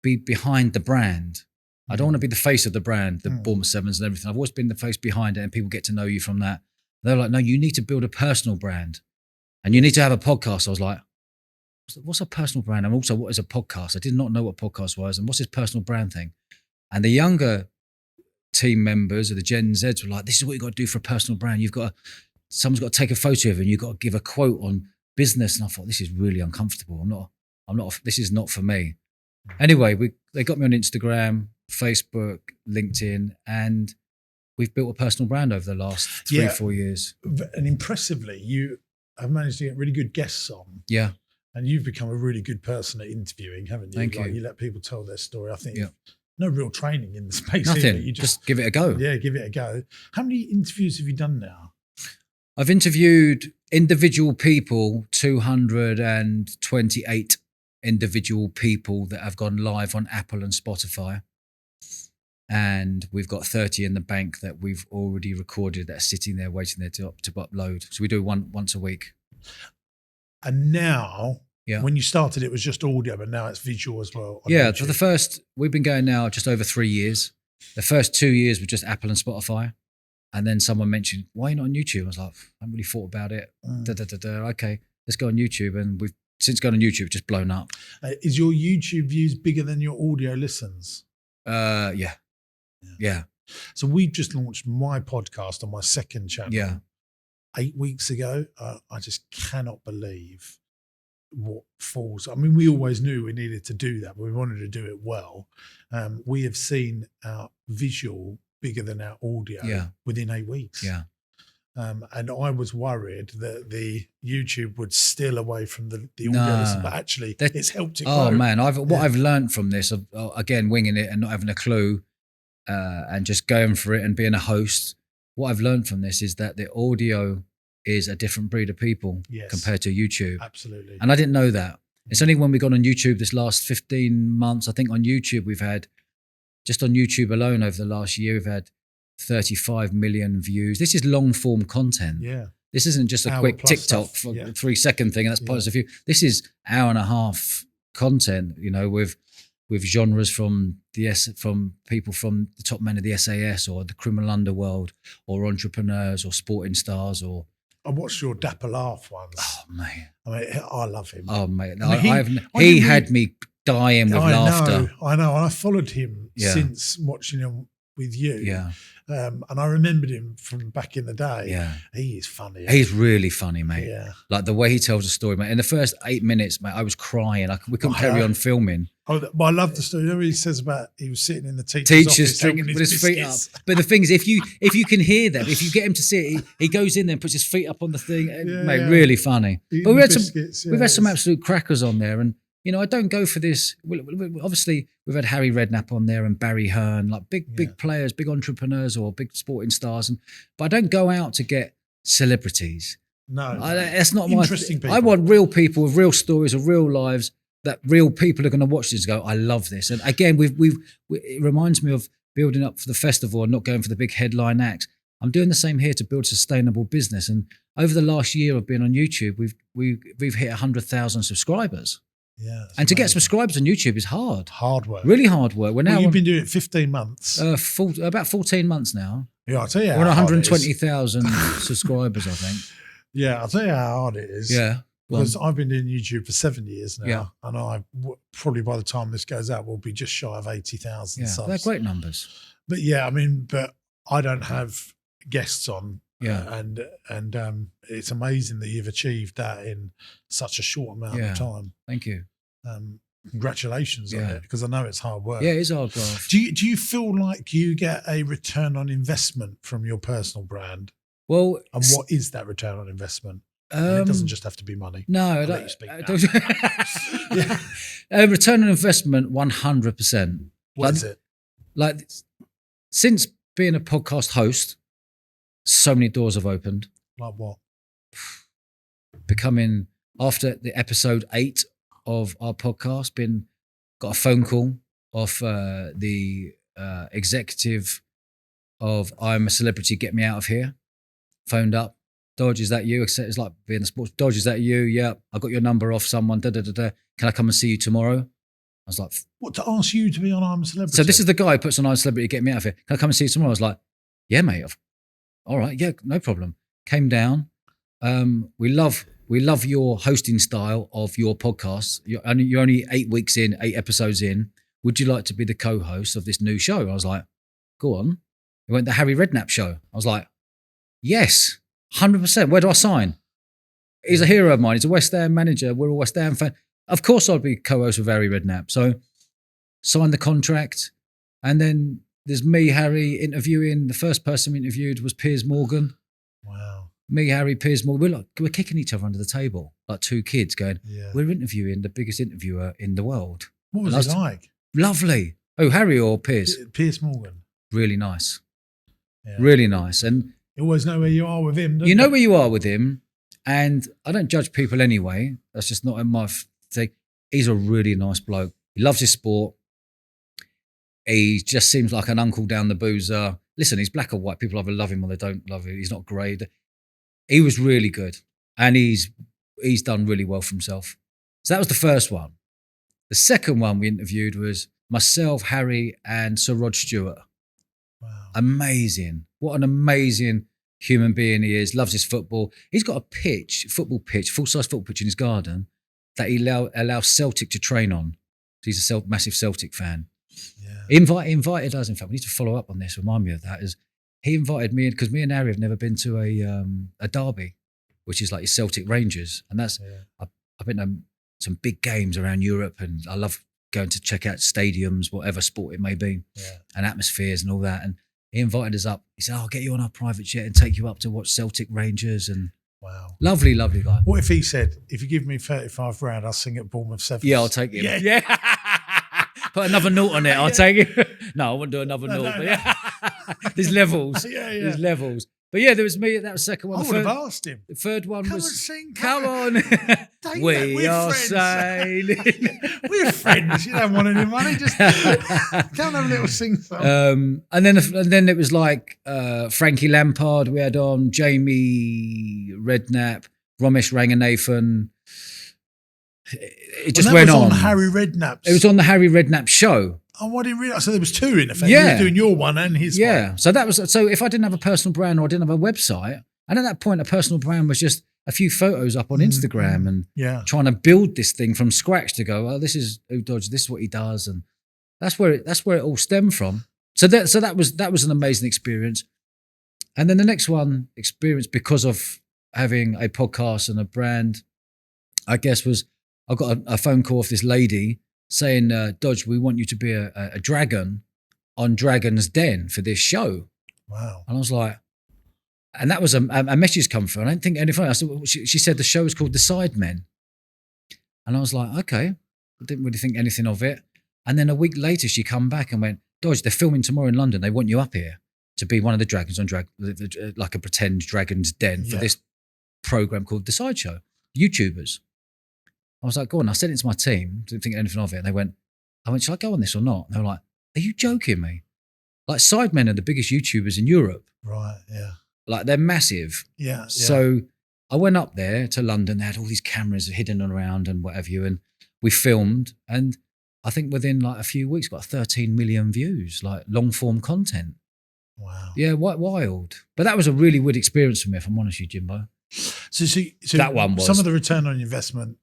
be behind the brand. I don't want to be the face of the brand, the Bournemouth Sevens and everything. I've always been the face behind it, and people get to know you from that. They're like, no, you need to build a personal brand, and you need to have a podcast. I was like, what's a personal brand? And also, what is a podcast? I did not know what a podcast was, and what's this personal brand thing? And the younger team members of the Gen Zs were like, this is what you've got to do for a personal brand. Someone's got to take a photo of it, and you've got to give a quote on business. And I thought, this is really uncomfortable. This is not for me. Anyway, they got me on Instagram, Facebook, LinkedIn, and we've built a personal brand over the last 3-4 years. And impressively, you have managed to get really good guests on. Yeah. And you've become a really good person at interviewing, haven't you? Thank you. You let people tell their story. I think no real training in the space. Nothing. You just give it a go. Yeah, give it a go. How many interviews have you done now? I've interviewed individual people, 228 individual people that have gone live on Apple and Spotify. And we've got 30 in the bank that we've already recorded that are sitting there waiting there to upload. So we do one once a week. And now, when you started, it was just audio, but now it's visual as well. Yeah, for we've been going now just over 3 years. The first 2 years were just Apple and Spotify. And then someone mentioned, why are you not on YouTube? I was like, I haven't really thought about it. Okay, let's go on YouTube. And we've since gone on YouTube, just blown up. Is your YouTube views bigger than your audio listens? Yeah. Yeah. So we just launched my podcast on my second channel Yeah. 8 weeks ago. I just cannot believe what falls. I mean, we always knew we needed to do that, but we wanted to do it well. We have seen our visual bigger than our audio within 8 weeks. Yeah. And I was worried that the YouTube would steal away from the audio listen, but actually it's helped it grow. Oh man, I've learned from this, again, winging it and not having a clue, and just going for it and being a host. What I've learned from this is that the audio is a different breed of people compared to YouTube. Absolutely. And I didn't know that. It's only when we got on YouTube this last 15 months, I think on YouTube we've had, just on YouTube alone over the last year, we've had 35 million views. This is long form content. Yeah. This isn't just a quick TikTok for 3 second thing and that's positive view. This is hour and a half content, with genres from people from the top men of the SAS or the criminal underworld or entrepreneurs or sporting stars or. I watched your Dapper Laugh ones. Oh man, I mean, I love him. Oh mate, he had me dying with laughter. I know. And I followed him since watching him with you. Yeah. And I remembered him from back in the day. Yeah. He is funny. He's really funny, mate. Yeah. Like the way he tells a story, mate. In the first 8 minutes, mate, I was crying. We couldn't carry on filming. Oh, but I love the story. You know what he says about he was sitting in the teacher's office drinking with his feet up. But the thing is, if you can hear them, if you get him to sit, he goes in there and puts his feet up on the thing. Mate, really funny. But we've had some absolute crackers on there, and I don't go for this. Obviously, we've had Harry Redknapp on there and Barry Hearn, like big players, big entrepreneurs or big sporting stars. But I don't go out to get celebrities. No, that's not interesting people. I want real people with real stories of real lives that real people are going to watch this and go, I love this. And again, it reminds me of building up for the festival and not going for the big headline acts. I'm doing the same here to build sustainable business. And over the last year of being on YouTube, we've hit 100,000 subscribers. Yeah, and to get subscribers on YouTube is hard. Hard work. Really hard work. You've been doing it 15 months. About 14 months now. Yeah, I'll tell you how we're on 120,000 subscribers, I think. Yeah, I'll tell you how hard it is. Yeah. Because I've been doing YouTube for 7 years now. Yeah. And I probably by the time this goes out, we'll be just shy of 80,000 subs. They're great numbers. But but I don't have guests on. Yeah. And it's amazing that you've achieved that in such a short amount of time. Thank you. Congratulations on it, because I know it's hard work. Yeah, it is hard work. Do you feel like you get a return on investment from your personal brand? Well, and what is that return on investment? And it doesn't just have to be money. No, return on investment, 100%. What is it? Like, since being a podcast host, so many doors have opened. Like what? Becoming, after the episode 8 of our podcast, got a phone call off the executive of I'm a Celebrity, Get Me Out of Here. Phoned up. Dodge, is that you? It's like being a sports. Dodge, is that you? Yeah, I got your number off someone. Can I come and see you tomorrow? I was like, what, to ask you to be on I'm a Celebrity? So this is the guy who puts on I'm a Celebrity, Get Me Out of Here. Can I come and see you tomorrow? I was like, yeah, mate. All right, yeah, no problem. Came down. We love your hosting style of your podcast. You're only 8 weeks in, 8 episodes in. Would you like to be the co-host of this new show? I was like, go on. He went, the Harry Redknapp show. I was like, yes. 100%. Where do I sign? He's a hero of mine. He's a West Ham manager. We're a West Ham fan. Of course I'd be co-host with Harry Redknapp. So signed the contract. And then there's me, Harry, interviewing. The first person we interviewed was Piers Morgan. Wow. Me, Harry, Piers Morgan. We're kicking each other under the table like 2 kids going, we're interviewing the biggest interviewer in the world. What was he like? Lovely. Oh, Harry or Piers? Piers Morgan. Really nice. Yeah. Really nice. And you always know where you are with him, don't you? You know where you are with him, and I don't judge people anyway. That's just not in my thing. He's a really nice bloke. He loves his sport. He just seems like an uncle down the boozer. Listen, he's black or white. People either love him or they don't love him. He's not grey. He was really good, and he's done really well for himself. So that was the first one. The second one we interviewed was myself, Harry, and Sir Rod Stewart. Wow. Amazing. What an amazing human being he is. Loves his football. He's got a full-size football pitch in his garden that he allows Celtic to train on. He's a massive Celtic fan. Yeah. He invited us. In fact, we need to follow up on this. Remind me of that. Is he invited me because me and Harry have never been to a derby, which is like your Celtic Rangers, and that's I've been to some big games around Europe, and I love going to check out stadiums, whatever sport it may be, and atmospheres and all that. And he invited us up. He said, "I'll get you on our private jet and take you up to watch Celtic Rangers." And wow, lovely guy. What if he said, "If you give me 35 grand, I'll sing at Bournemouth Sevens"? Yeah, I'll take it. Yeah. Put another note on it. I'll take it. No, I wouldn't do another note. But yeah, there's levels. There's levels. But yeah, there was me. That was the second one. I would have asked him. The third one come was and sing. Come on. We're are friends. sailing. We're friends. You don't want any money. Just come have a little sing song. And then it was like Frankie Lampard. We had on Jamie Redknapp, Ramesh Ranganathan. It just went on. On Harry Redknapp's. It was on the Harry Redknapp show. Oh, I didn't realise. So there was two in effect. Yeah. You were doing your one and his one. Yeah. So that was, so if I didn't have a personal brand or I didn't have a website, and at that point, a personal brand was just a few photos up on Instagram and trying to build this thing from scratch to go, oh, this is Dodge, this is what he does. And that's where it all stemmed from. So that was an amazing experience. And then the next one experience, because of having a podcast and a brand, I guess, was I got a phone call off this lady saying, Dodge, we want you to be a dragon on Dragon's Den for this show. Wow. And I was like, and that was a message come through. I don't think anything. I said, she said the show is called The Sidemen. And I was like, okay. I didn't really think anything of it. And then a week later, she come back and went, Dodge, they're filming tomorrow in London. They want you up here to be one of the dragons on like a pretend Dragon's Den for this program called The Sideshow. YouTubers. I was like, go on. I sent it to my team. Didn't think anything of it. And I went, shall I go on this or not? And they were like, are you joking me? Like, Sidemen are the biggest YouTubers in Europe. Right, yeah. Like, they're massive. Yeah. So I went up there to London. They had all these cameras hidden around and whatever and we filmed. And I think within like a few weeks, got 13 million views, like long form content. Wow. Yeah, wild. But that was a really weird experience for me, if I'm honest with you, Jimbo. So that one was. Some of the return on investment,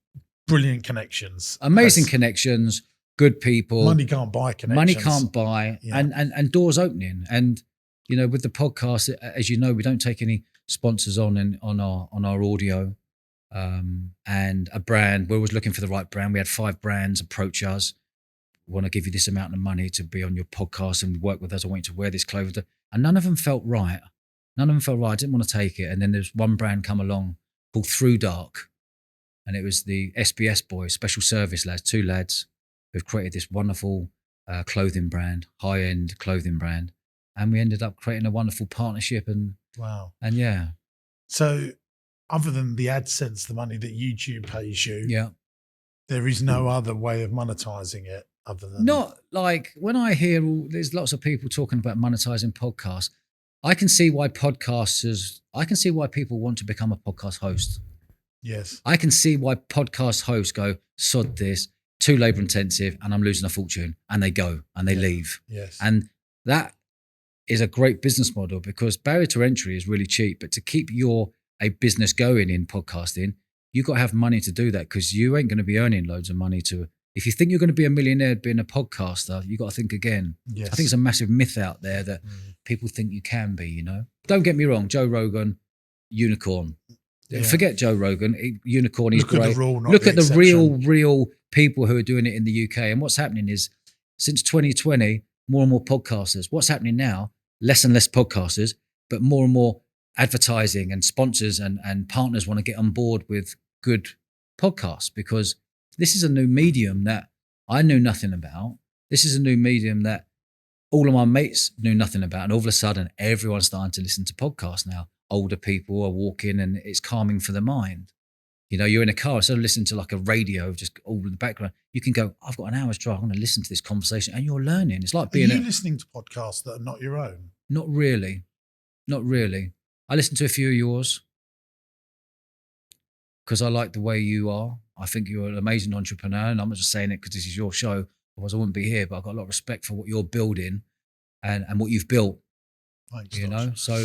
brilliant connections. Amazing connections, good people. Money can't buy connections. Money can't buy, and doors opening. And, you know, with the podcast, as you know, we don't take any sponsors on our audio. And a brand, we're always looking for the right brand. We had 5 brands approach us. We want to give you this amount of money to be on your podcast and work with us. I want you to wear this clothing. And none of them felt right. I didn't want to take it. And then there's one brand come along called Through Dark. And it was the SBS boys, special service lads, 2 lads who've created this wonderful clothing brand, high-end clothing brand. And we ended up creating a wonderful partnership. And wow. And yeah. So other than the AdSense, the money that YouTube pays you, there is no other way of monetizing it other than... Not like when I hear there's lots of people talking about monetizing podcasts. I can see why people want to become a podcast host. Yes. I can see why podcast hosts go, sod this, too labor intensive, and I'm losing a fortune. And they go and they leave. Yes. And that is a great business model because barrier to entry is really cheap. But to keep a business going in podcasting, you've got to have money to do that because you ain't going to be earning loads of money to... If you think you're going to be a millionaire being a podcaster, you've got to think again. Yes. I think it's a massive myth out there that people think you can be, you know. Don't get me wrong, Joe Rogan, unicorn. Yeah. Forget Joe Rogan, unicorn, he's great. Look at the real people who are doing it in the UK. And what's happening is, since 2020, more and more podcasters. What's happening now, less and less podcasters, but more and more advertising and sponsors and partners want to get on board with good podcasts because this is a new medium that I knew nothing about. This is a new medium that all of my mates knew nothing about. And all of a sudden, everyone's starting to listen to podcasts now. Older people are walking and it's calming for the mind. You know, you're in a car, instead of listening to like a radio, just all in the background, you can go, I've got an hour's drive, I'm going to listen to this conversation and you're learning. It's like being... Are you listening to podcasts that are not your own? Not really. I listen to a few of yours because I like the way you are. I think you're an amazing entrepreneur, and I'm not just saying it because this is your show, otherwise I wouldn't be here, but I've got a lot of respect for what you're building and what you've built. Thanks, you know, so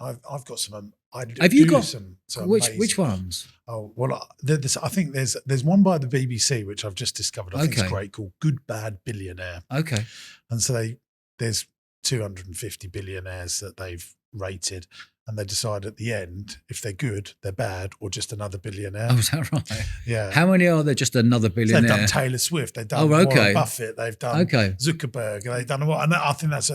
I've got some Have you got some which amazing- ones? Oh well, I think there's one by the BBC which I've just discovered. I think it's Okay. great, called Good Bad Billionaire, Okay. and so there's 250 billionaires that they've rated, and they decide at the end if they're good, they're bad, or just another billionaire. Oh, is that right? Yeah. How many are there? Just another So billionaire? they've done Taylor Swift, they've done okay. Warren Buffett, they've done Okay. Zuckerberg, they've done what? And I think that's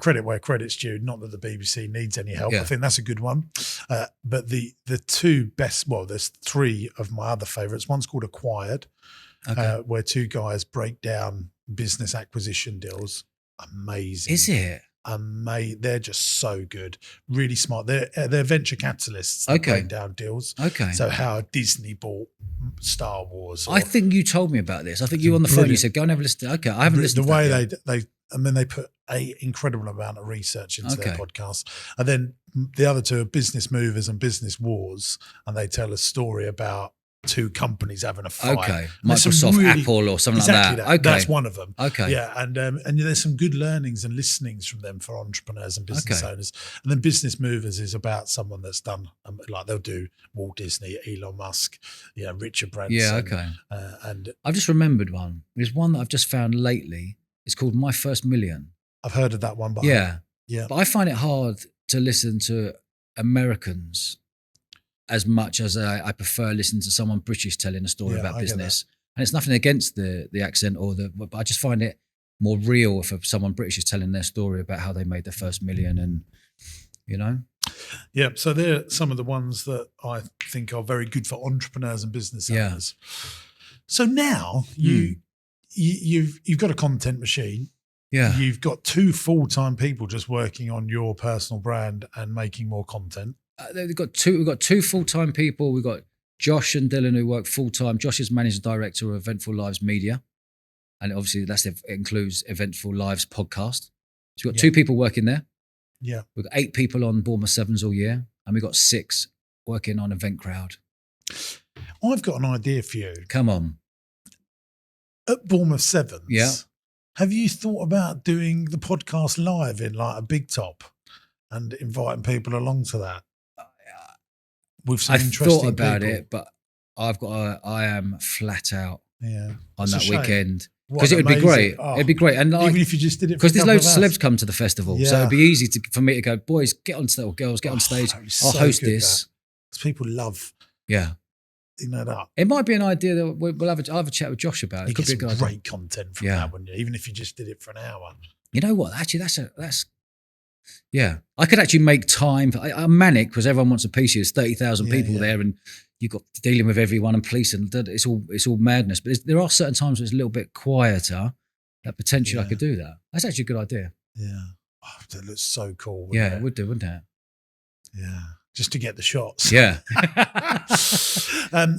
credit where credit's due. Not that the BBC needs any help. Yeah. I think that's a good one. But the two best, well, there's three of my other favourites. One's called Acquired, where two guys break down business acquisition deals. Amazing. Is it? They're just so good, really smart. They're venture capitalists that break down deals. Okay. So how Disney bought Star Wars. I think you told me about this. I think you were on the phone. You said, "Go and have a listen." Okay, I haven't listened. The to way that yet. they put an incredible amount of research into their podcast, and then the other two are Business Movers and Business Wars, and they tell a story about two companies having a fight. Okay, Microsoft, Apple, or something like that. Okay, that's one of them. Okay, yeah, and there's some good learnings and listenings from them for entrepreneurs and business owners. And then Business Movers is about someone that's done like they'll do Walt Disney, Elon Musk, Richard Branson. Yeah, okay. And I've just remembered one. There's one that I've just found lately. It's called My First Million. I've heard of that one, but yeah. But I find it hard to listen to Americans as much as I prefer listening to someone British telling a story about business. And it's nothing against the accent but I just find it more real if someone British is telling their story about how they made their first million and, Yeah, so they're some of the ones that I think are very good for entrepreneurs and business owners. So now you've got a content machine. Yeah. You've got two full-time people just working on your personal brand and making more content. We've got two full-time people. We've got Josh and Dylan who work full-time. Josh is managing director of Eventful Lives Media. And obviously it includes Eventful Lives podcast. So we've got two people working there. Yeah. We've got 8 people on Bournemouth Sevens all year. And we've got 6 working on Event Crowd. I've got an idea for you. Come on. At Bournemouth Sevens, have you thought about doing the podcast live in like a big top and inviting people along to that? With some interesting thought about people? it, but I am flat out on It's that a shame. weekend. What Because it would be amazing- great. oh, It'd be great. And even if you just did it because there's loads of celebs celebs come to the festival. So it'd be easy for me to go, boys, get on stage, or girls, get on stage. I'll host this. Because people love Yeah. that. It might be an idea that I'll have a chat with Josh about it. You It could get be a some good idea. great content from that, wouldn't you? Even if you just did it for an hour. You know what? Actually, that's I could actually make time. I'm manic because everyone wants a piece of it. There's 30,000 people there, and you've got dealing with everyone and police, and it's all madness. But there are certain times where it's a little bit quieter. That potentially I could do that. That's actually a good idea. Yeah. Oh, that looks so cool. It would do, wouldn't it? Yeah. Just to get the shots. Yeah.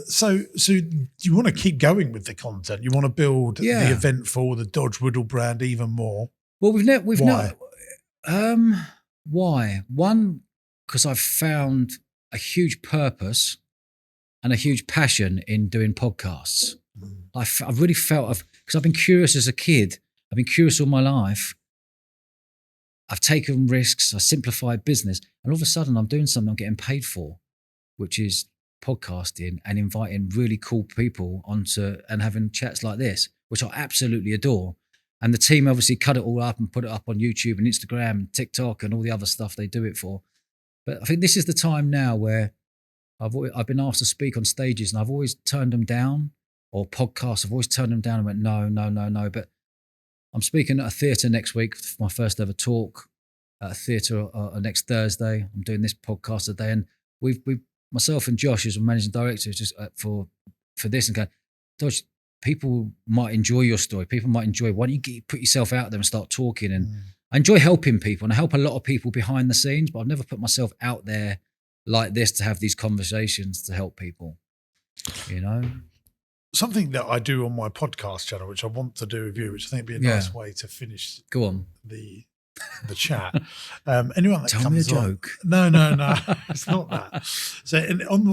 So you want to keep going with the content. You want to build the Eventful, the Dodge Woodall brand even more. Well, Why? Why? One, because I've found a huge purpose and a huge passion in doing podcasts. I've really felt, because I've been curious as a kid. I've been curious all my life. I've taken risks. I simplified business. And all of a sudden I'm doing something I'm getting paid for, which is podcasting and inviting really cool people onto and having chats like this, which I absolutely adore. And the team obviously cut it all up and put it up on YouTube and Instagram and TikTok and all the other stuff they do it for. But I think this is the time now where I've been asked to speak on stages and I've always turned them down, or podcasts, I've always turned them down and went, no. But I'm speaking at a theatre next week for my first ever talk at a theatre next Thursday. I'm doing this podcast today, and we myself and Josh, as a managing director, is just for this and going, Dodge, people might enjoy your story. People might enjoy. Why don't you put yourself out there and start talking? And I enjoy helping people, and I help a lot of people behind the scenes, but I've never put myself out there like this to have these conversations to help people. Something that I do on my podcast channel, which I want to do with you, which I think would be a nice way to finish. Go on. The chat. Anyone that Tell comes me a on, joke. No, it's not that. So on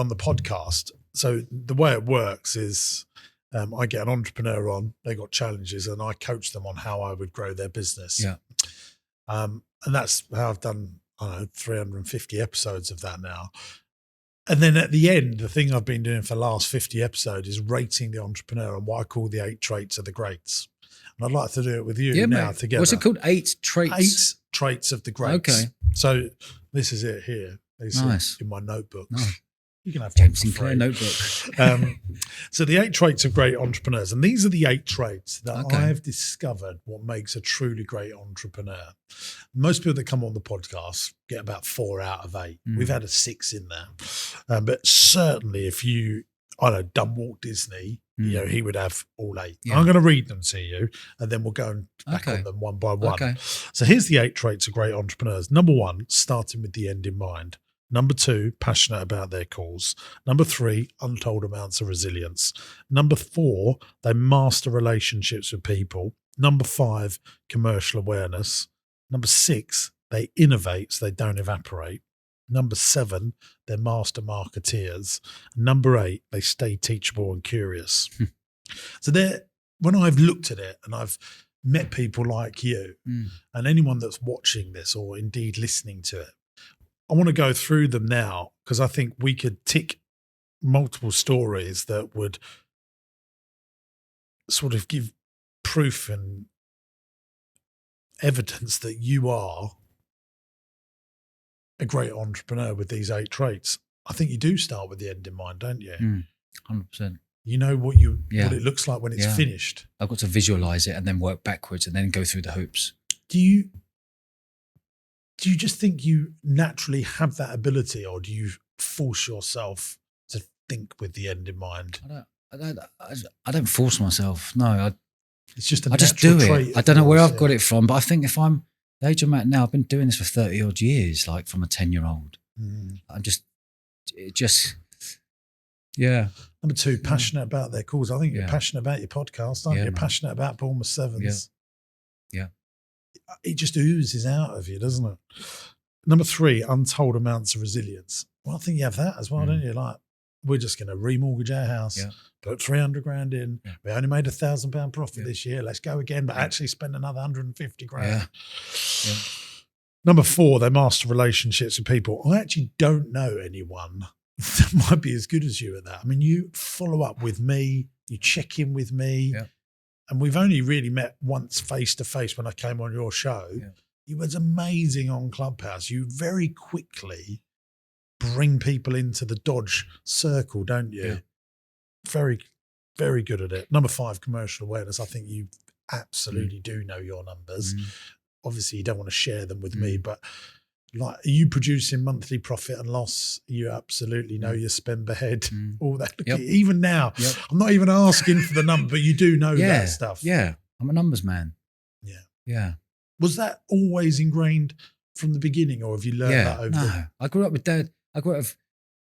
the podcast, so the way it works is I get an entrepreneur on, they got challenges, and I coach them on how I would grow their business. Yeah. And that's how I've done I don't know, 350 episodes of that now. And then at the end, the thing I've been doing for the last 50 episodes is rating the entrepreneur and what I call the 8 traits of the greats. And I'd like to do it with you now mate. together. What's it called? 8 traits? 8 traits of the greats. Okay. So this is it here. Nice. In my notebooks. Nice. You can have James one for Sinclair free. notebook. So the 8 traits of great entrepreneurs, and these are the 8 traits that Okay. I've discovered what makes a truly great entrepreneur. Most people that come on the podcast get about 4 out of 8. We've had a 6 in there, but certainly if you, I don't know, done Walt Disney, you know, he would have all 8. Yeah. I'm going to read them to you, and then we'll go back on them one by one. Okay. So here's the 8 traits of great entrepreneurs. Number 1, starting with the end in mind. Number 2, passionate about their cause. Number 3, untold amounts of resilience. Number 4, they master relationships with people. Number 5, commercial awareness. Number 6, they innovate so they don't evaporate. Number 7, they're master marketeers. Number 8, they stay teachable and curious. So when I've looked at it and I've met people like you and anyone that's watching this or indeed listening to it, I want to go through them now because I think we could tick multiple stories that would sort of give proof and evidence that you are a great entrepreneur with these 8 traits. I think you do start with the end in mind, don't you? 100%. You know what it looks like when it's finished. I've got to visualize it and then work backwards and then go through the hoops. Do you just think you naturally have that ability, or do you force yourself to think with the end in mind? I don't force myself. No, It's just I just do it. I don't know where I've got it from, but I think if I'm the age I'm at now, I've been doing this for 30 odd years, like from a 10-year-old. Yeah. Number 2, passionate about their cause. I think you're passionate about your podcast, aren't you? You're passionate about Bournemouth Sevens. Yeah. It just oozes out of you, doesn't it? Number 3, untold amounts of resilience. Well, I think you have that as well, don't you? Like, we're just going to remortgage our house, put 300 grand in. Yeah. We only made £1,000 profit this year. Let's go again, but actually spend another 150 grand. Yeah. Number 4, they master relationships with people. I actually don't know anyone that might be as good as you at that. I mean, you follow up with me, you check in with me. Yeah. And we've only really met once face to face when I came on your show. Yeah. You was amazing on Clubhouse. You very quickly bring people into the Dodge circle, don't you? Yeah. Very, very good at it. Number 5, commercial awareness. I think you absolutely do know your numbers. Obviously, you don't want to share them with me, but like, are you producing monthly profit and loss? You absolutely know your spend per head, all that. Even now, I'm not even asking for the number, but you do know that stuff. Yeah, I'm a numbers man. Yeah. Was that always ingrained from the beginning, or have you learned that over I grew up with Dad. I grew up with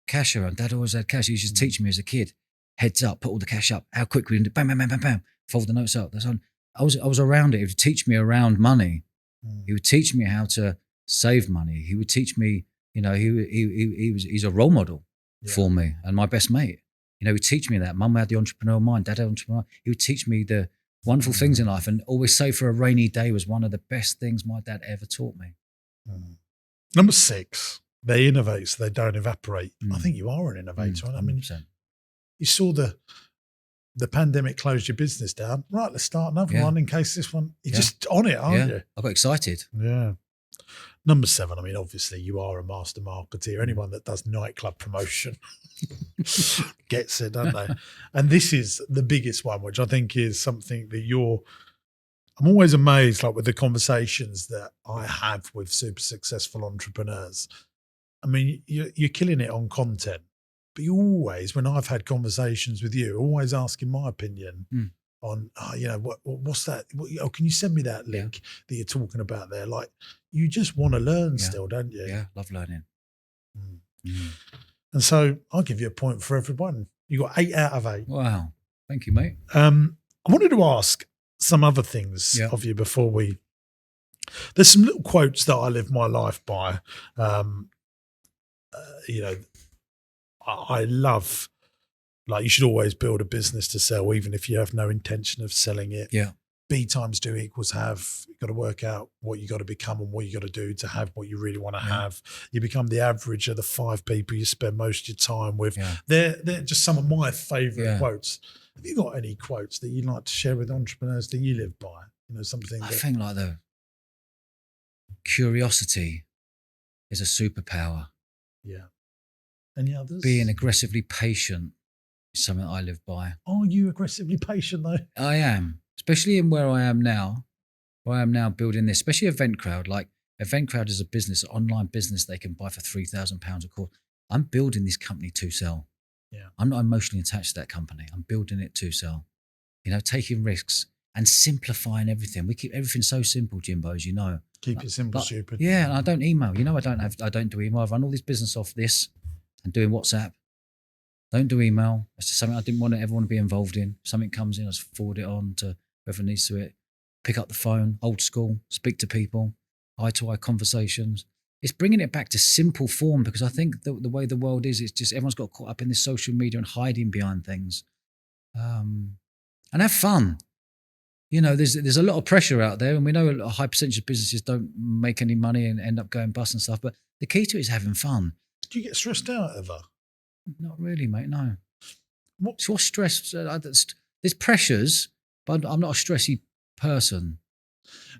cash around. Dad always had cash. He used to teach me as a kid, heads up, put all the cash up, how quick we can do, bam, bam, bam, bam, bam, fold the notes up. That's on. I was around it. He would teach me around money. He would teach me how to save money. He would teach me, he's a role model for me and my best mate. He would teach me that. Mum had the entrepreneurial mind, Dad had the entrepreneurial. He would teach me the wonderful things in life, and always save for a rainy day was one of the best things my dad ever taught me. Number 6, they innovate so they don't evaporate. I think you are an innovator. I mean, you saw the pandemic closed your business down. Right, let's start another one in case this one, you're just on it, aren't you? I got excited. Yeah. Number 7, I mean, obviously you are a master marketeer. Anyone that does nightclub promotion gets it, don't they? And this is the biggest one, which I think is something that I'm always amazed, like with the conversations that I have with super successful entrepreneurs. I mean, you're killing it on content, but you always, when I've had conversations with you, always asking my opinion on, what's that? Can you send me that link that you're talking about there? Like, you just want to learn still, don't you? Yeah, love learning. And so I'll give you a point for everyone. You got 8 out of 8. Wow. Thank you, mate. I wanted to ask some other things of you before there's some little quotes that I live my life by. I love, like, you should always build a business to sell, even if you have no intention of selling it. Yeah. B times do equals have. You've got to work out what you got to become and what you got to do to have what you really want to have. You become the average of the 5 people you spend most of your time with. Yeah. They're just some of my favourite Yeah. quotes. Have you got any quotes that you'd like to share with entrepreneurs that you live by? You know, something I that, think like the curiosity is a superpower. yeah. Any others? Being aggressively patient is something I live by. Are you aggressively patient though? I am, especially in where I am now building this, especially Event Crowd. Like Event Crowd is a business, an online business they can buy for £3,000 a course. I'm building this company to sell. Yeah. I'm not emotionally attached to that company. I'm building it to sell. You know, taking risks and simplifying everything. We keep everything so simple, Jimbo, as you know. Keep it simple, stupid. Yeah, and I don't email. You know, I don't do email. I run all this business off this and doing WhatsApp. Don't do email. It's just something I didn't want everyone to be involved in. Something comes in, I just forward it on to whoever needs to it. Pick up the phone, old school, speak to people, eye-to-eye conversations. It's bringing it back to simple form, because I think the way the world is, it's just everyone's got caught up in this social media and hiding behind things. And have fun. You know, there's a lot of pressure out there, and we know a high percentage of businesses don't make any money and end up going bust and stuff. But the key to it is having fun. Do you get stressed out ever? Not really, mate. No. What? So what's stress? There's pressures, but I'm not a stressy person.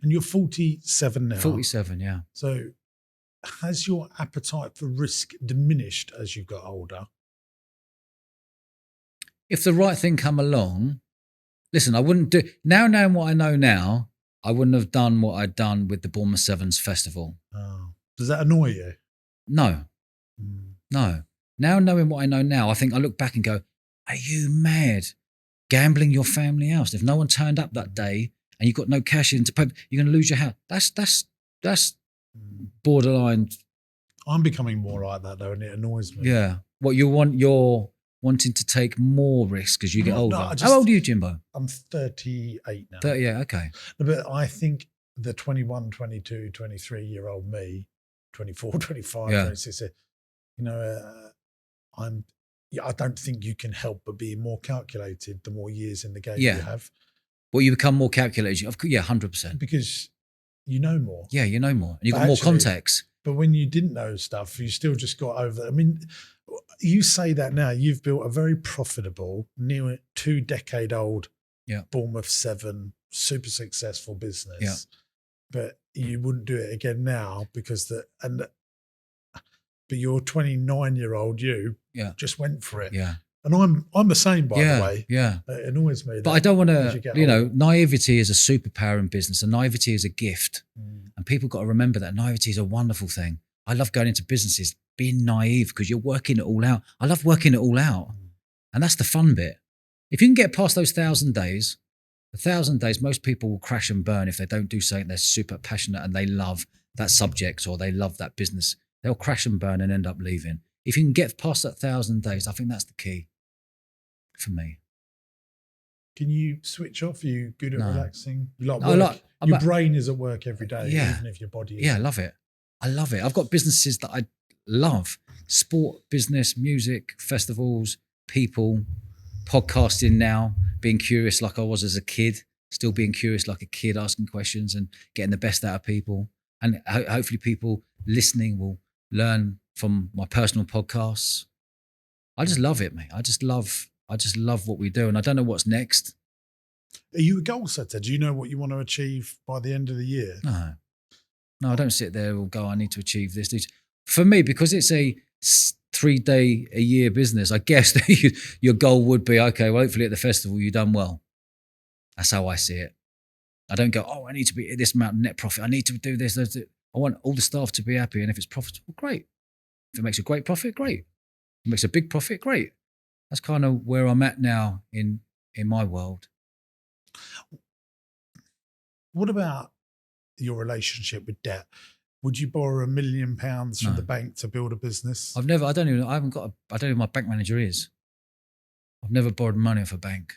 And you're 47 now. 47, yeah. So has your appetite for risk diminished as you've got older? If the right thing come along, listen, I wouldn't do, now knowing what I know now, I wouldn't have done what I'd done with the Bournemouth Sevens Festival. Oh. Does that annoy you? No. No. Now knowing what I know now, I think I look back and go, are you mad? Gambling your family house. If no one turned up that day and you've got no cash in to pay, you're going to lose your house. That's borderline. I'm becoming more like that though, and it annoys me. Yeah. What you're wanting to take more risks as you get older. How old are you, Jimbo? I'm 38 now. 38, okay. But I think the 21, 22, 23-year-old me, 24, 25, 26, you know, I don't think you can help but be more calculated the more years in the game you have. Well, you become more calculated. 100%. Because you know more. Yeah, you know more. And you've got more context. But when you didn't know stuff, you still just got over that. I mean, you say that now, you've built a very profitable, near 2-decade-old Bournemouth 7, super successful business. Yeah. But you wouldn't do it again now because but your 29-year-old you just went for it. Yeah. And I'm the same, by the way. Yeah. It annoys me. But I don't want to, naivety is a superpower in business, and naivety is a gift. And people got to remember that naivety is a wonderful thing. I love going into businesses, being naive, because you're working it all out. I love working it all out. And that's the fun bit. If you can get past those 1,000 days, most people will crash and burn if they don't do something they're super passionate and they love that subject or they love that business. They'll crash and burn and end up leaving. If you can get past that 1,000 days, I think that's the key for me. Can you switch off? Are you good at relaxing? You like work? Your brain is at work every day, even if your body is. Yeah, I love it. I love it. I've got businesses that I love. Sport, business, music, festivals, people, podcasting now, being curious like I was as a kid, still being curious like a kid, asking questions and getting the best out of people. And hopefully people listening will learn from my personal podcasts. I just love it, mate. I just love what we do, and I don't know what's next. Are you a goal setter? Do you know what you want to achieve by the end of the year? No, I don't sit there and go, I need to achieve this. For me, because it's a 3-day-a-year business, I guess that your goal would be, okay, well, hopefully at the festival you've done well. That's how I see it. I don't go, I need to be at this amount of net profit. I need to do this. I want all the staff to be happy, and if it's profitable, great. If it makes a great profit, great. If it makes a big profit, great. That's kind of where I'm at now in my world. What about your relationship with debt? Would you borrow £1 million from the bank to build a business? I don't even know who my bank manager is. I've never borrowed money off a bank.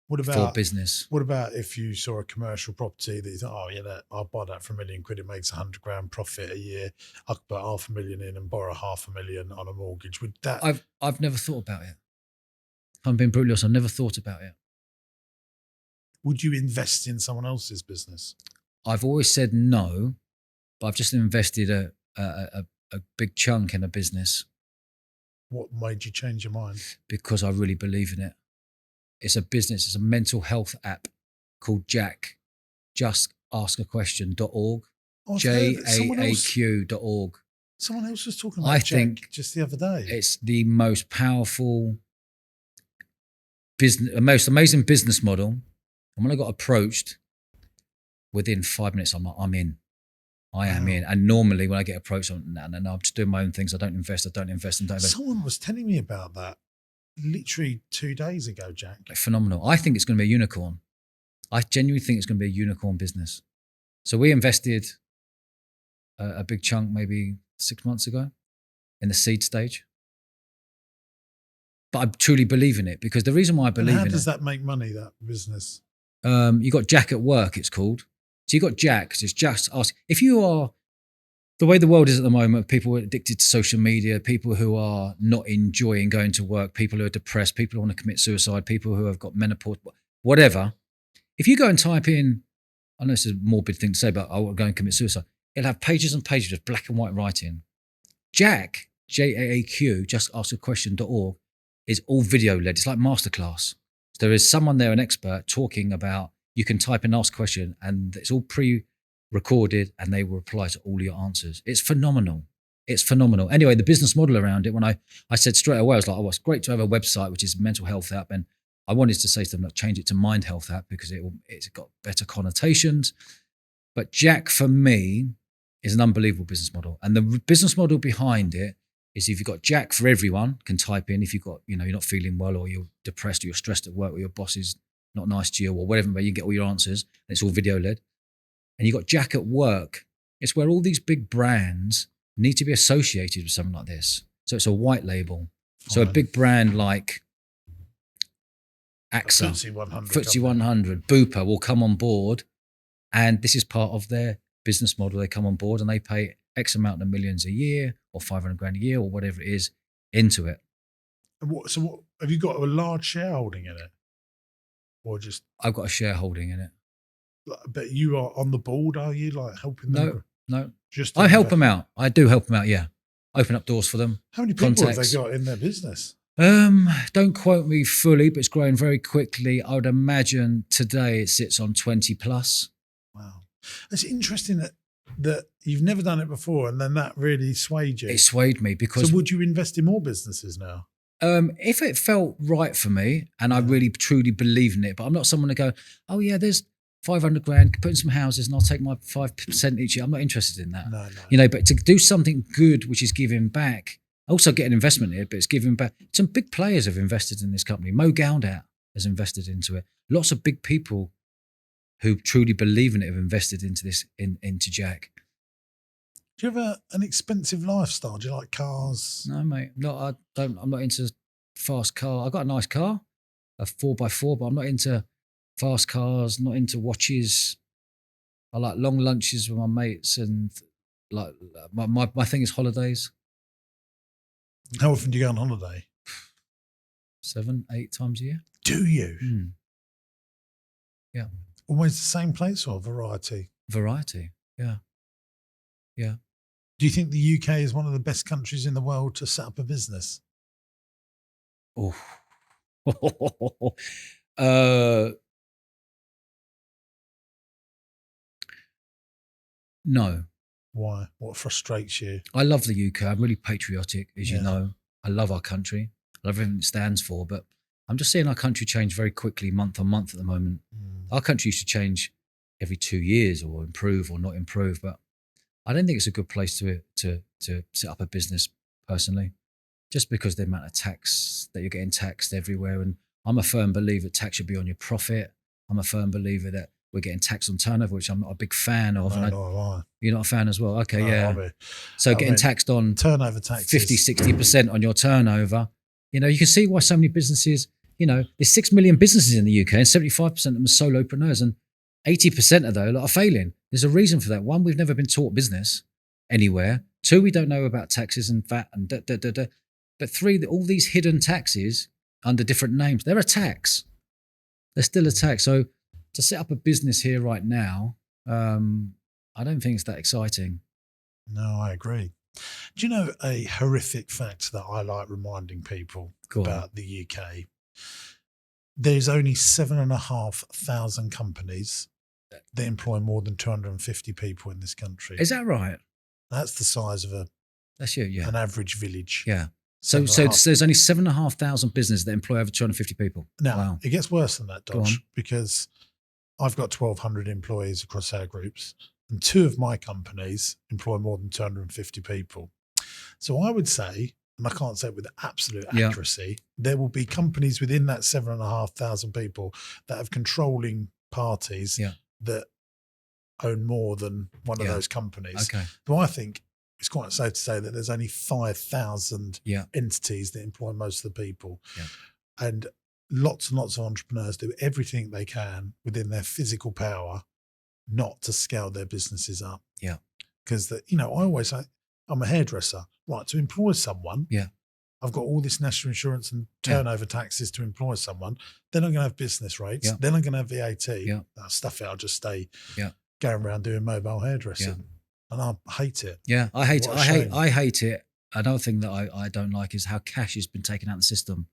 What about for business? What about if you saw a commercial property that you thought, I'll buy that for £1 million, it makes £100,000 profit a year. I could put $500,000 in and borrow $500,000 on a mortgage. Would that? I've never thought about it. If I'm being brutally honest, I've never thought about it. Would you invest in someone else's business? I've always said no, but I've just invested a big chunk in a business. What made you change your mind? Because I really believe in it. It's a business. It's a mental health app called Jack. JustAskAquestion.org. JAAQ.org. Someone else was talking about Jack just the other day. It's the most powerful business, the most amazing business model. And when I got approached, within 5 minutes, I'm in. I am in. And normally when I get approached, I'm just doing my own things. I don't invest. Someone was telling me about that literally 2 days ago, Jack. Phenomenal. I think it's going to be a unicorn. I genuinely think it's going to be a unicorn business. So we invested a big chunk maybe 6 months ago in the seed stage. But I truly believe in it, because the reason why I believe in it. How does that make money, that business? You got Jack at Work, it's called. So you got Jack, it's just ask. If you are, the way the world is at the moment, people are addicted to social media, people who are not enjoying going to work, people who are depressed, people who want to commit suicide, people who have got menopause, whatever. If you go and type in, I know it's a morbid thing to say, but I will go and commit suicide, it'll have pages and pages of black and white writing. Jack, JAAQ, JustAskAquestion.org, is all video led. It's like masterclass. There is someone there, an expert, talking about, you can type and ask a question and it's all pre-recorded and they will reply to all your answers. It's phenomenal. It's phenomenal. Anyway, the business model around it, when I said straight away, I was like, oh, it's great to have a website, which is a mental health app. And I wanted to say to them, change it to mind health app because it's got better connotations. But Jack, for me, is an unbelievable business model. And the business model behind it is, if you've got Jack for everyone, can type in if you've got, you're not feeling well, or you're depressed, or you're stressed at work, or your boss is not nice to you, or whatever, but you get all your answers, and it's all video led. And you've got Jack at Work. It's where all these big brands need to be associated with something like this. So it's a white label. So a big brand like AXA, FTSE 100, Bupa will come on board, and this is part of their business model. They come on board and they pay X amount of millions a year, or 500 grand a year, or whatever it is, into it. So what have you got, a large shareholding in it? Or just... I've got a shareholding in it. But you are on the board, are you, like helping them? No. Just I help them out. I do help them out, yeah. Open up doors for them. How many people have they got in their business? Don't quote me fully, but it's growing very quickly. I would imagine today it sits on 20 plus. Wow. It's interesting that you've never done it before, and then that really swayed you. It swayed me because... So would you invest in more businesses now? If it felt right for me, and I really truly believe in it, but I'm not someone to go, oh yeah, there's 500 grand, put in some houses and I'll take my 5% each year. I'm not interested in that. No. But to do something good, which is giving back, also get an investment here, but it's giving back. Some big players have invested in this company. Mo Gaudat has invested into it. Lots of big people who truly believe in it have invested into this, into Jack. Do you have an expensive lifestyle? Do you like cars? No, mate. I'm not into fast car. I've got a nice car, a 4x4, but I'm not into fast cars, not into watches. I like long lunches with my mates, and like my thing is holidays. How often do you go on holiday? 7-8 times a year. Do you? Mm. Yeah. Always the same place, or variety? Variety, yeah. Yeah. Do you think the UK is one of the best countries in the world to set up a business? Oh. No. Why? What frustrates you? I love the UK. I'm really patriotic, as you know. I love our country. I love everything it stands for. But I'm just seeing our country change very quickly, month on month at the moment. Our country should change every 2 years, or improve or not improve. But I don't think it's a good place to set up a business, personally, just because the amount of tax that you're getting taxed everywhere. And I'm a firm believer that tax should be on your profit. I'm a firm believer that we're getting taxed on turnover, which I'm not a big fan of. No, you're not a fan as well? Okay, no, yeah. So getting taxed on turnover taxes, 50-60% on your turnover. You can see why so many businesses, there's 6 million businesses in the UK, and 75% of them are solopreneurs, and 80% of those are failing. There's a reason for that. One, we've never been taught business anywhere. 2, we don't know about taxes and VAT and da. But 3, all these hidden taxes under different names, they're a tax. They're still a tax. So to set up a business here right now, I don't think it's that exciting. No, I agree. Do you know a horrific fact that I like reminding people Go on. about the UK? There's only 7,500 companies that employ more than 250 people in this country. Is that right? That's the size of That's you, yeah. an average village. Yeah. So 7,500. there's only 7,500 businesses that employ over 250 people. Now, Wow. it gets worse than that, Go on. Dodge, because I've got 1,200 employees across our groups, and 2 of my companies employ more than 250 people. So I would say, and I can't say it with absolute accuracy, there will be companies within that 7,500 people that have controlling parties that own more than one of those companies. Okay. So I think it's quite safe to say that there's only 5,000 entities that employ most of the people. Yeah. And lots and lots of entrepreneurs do everything they can within their physical power not to scale their businesses up. Yeah. Because, I always say, I'm a hairdresser. Right, to employ someone, I've got all this national insurance and turnover taxes to employ someone. Then I'm going to have business rates. Yeah. Then I'm going to have VAT. Yeah. Stuff it, I'll just stay going around doing mobile hairdressing. Yeah. And I hate it. Yeah, I hate What it. a shame. I hate it. Another thing that I don't like is how cash has been taken out of the system.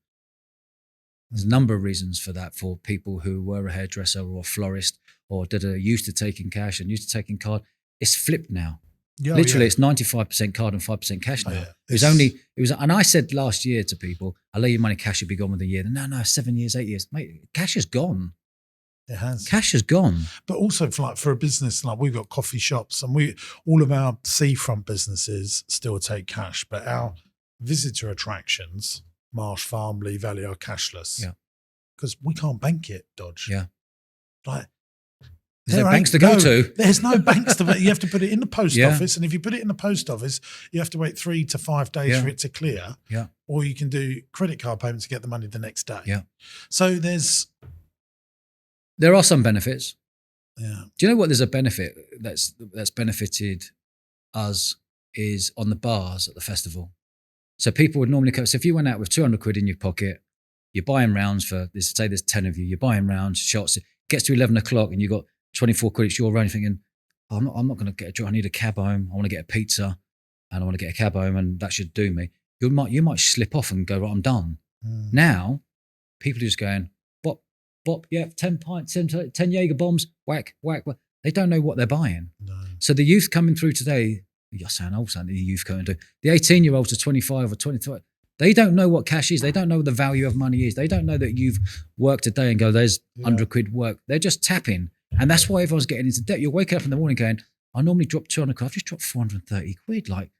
There's a number of reasons for that, for people who were a hairdresser or a florist or that are used to taking cash and used to taking card. It's flipped now. Yeah, Literally, it's 95% card and 5% cash now. It was, and I said last year to people, I'll let your money cash will be gone within a year. No, 7 years, 8 years. Mate, cash is gone. It has. Cash is gone. But also for a business, like we've got coffee shops and all of our seafront businesses still take cash, but our visitor attractions, Marsh Farm, Lee Valley, are cashless. Yeah. Because we can't bank it, Dodge. Yeah. Like, there's no banks to go to. There's no banks to. You have to put it in the post Yeah. office, and if you put it in the post office, you have to wait 3 to 5 days for it to clear. Yeah. Or you can do credit card payments to get the money the next day. Yeah. So there are some benefits. Yeah. Do you know what? There's a benefit that's benefited us is on the bars at the festival. So people would normally come. So if you went out with 200 quid in your pocket, you're buying rounds for this. Say there's 10 of you. You're buying rounds, shots. It gets to 11 o'clock, and you got 24 quid. It's your round. You're thinking, I'm not going to get a drink. I need a cab home. I want to get a pizza, and I want to get a cab home, and that should do me. You might slip off and go, right, I'm done. Mm. Now, people are just going, bop, yeah, 10 pints, 10 Jaeger bombs, whack, whack, whack. They don't know what they're buying. No. So the youth coming through today, you're saying old, the youth coming through, the 18-year-olds to 25 or 23, they don't know what cash is. They don't know what the value of money is. They don't know that you've worked a day and go, there's 100 quid work. They're just tapping. And that's why everyone's getting into debt. You're waking up in the morning going, I normally drop 200 quid. I've just dropped 430 quid. Like,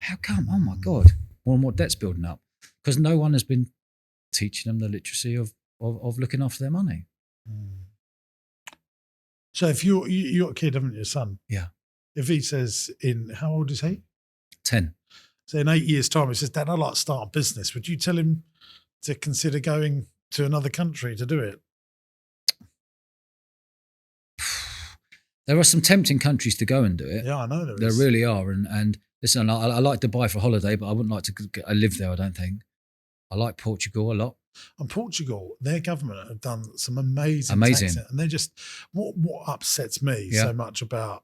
how come? Oh my God. More and more debt's building up because no one has been teaching them the literacy of looking after their money. Mm. So if you got a kid, haven't you, son? Yeah. If he says how old is he? 10. So in 8 years' time, he says, Dad, I'd like to start a business. Would you tell him to consider going to another country to do it? There are some tempting countries to go and do it. Yeah, I know there is. There really are. And listen, I like Dubai for a holiday, but I wouldn't like to live there, I don't think. I like Portugal a lot. And Portugal, their government have done some amazing. Taxing, and they're just, what upsets me so much about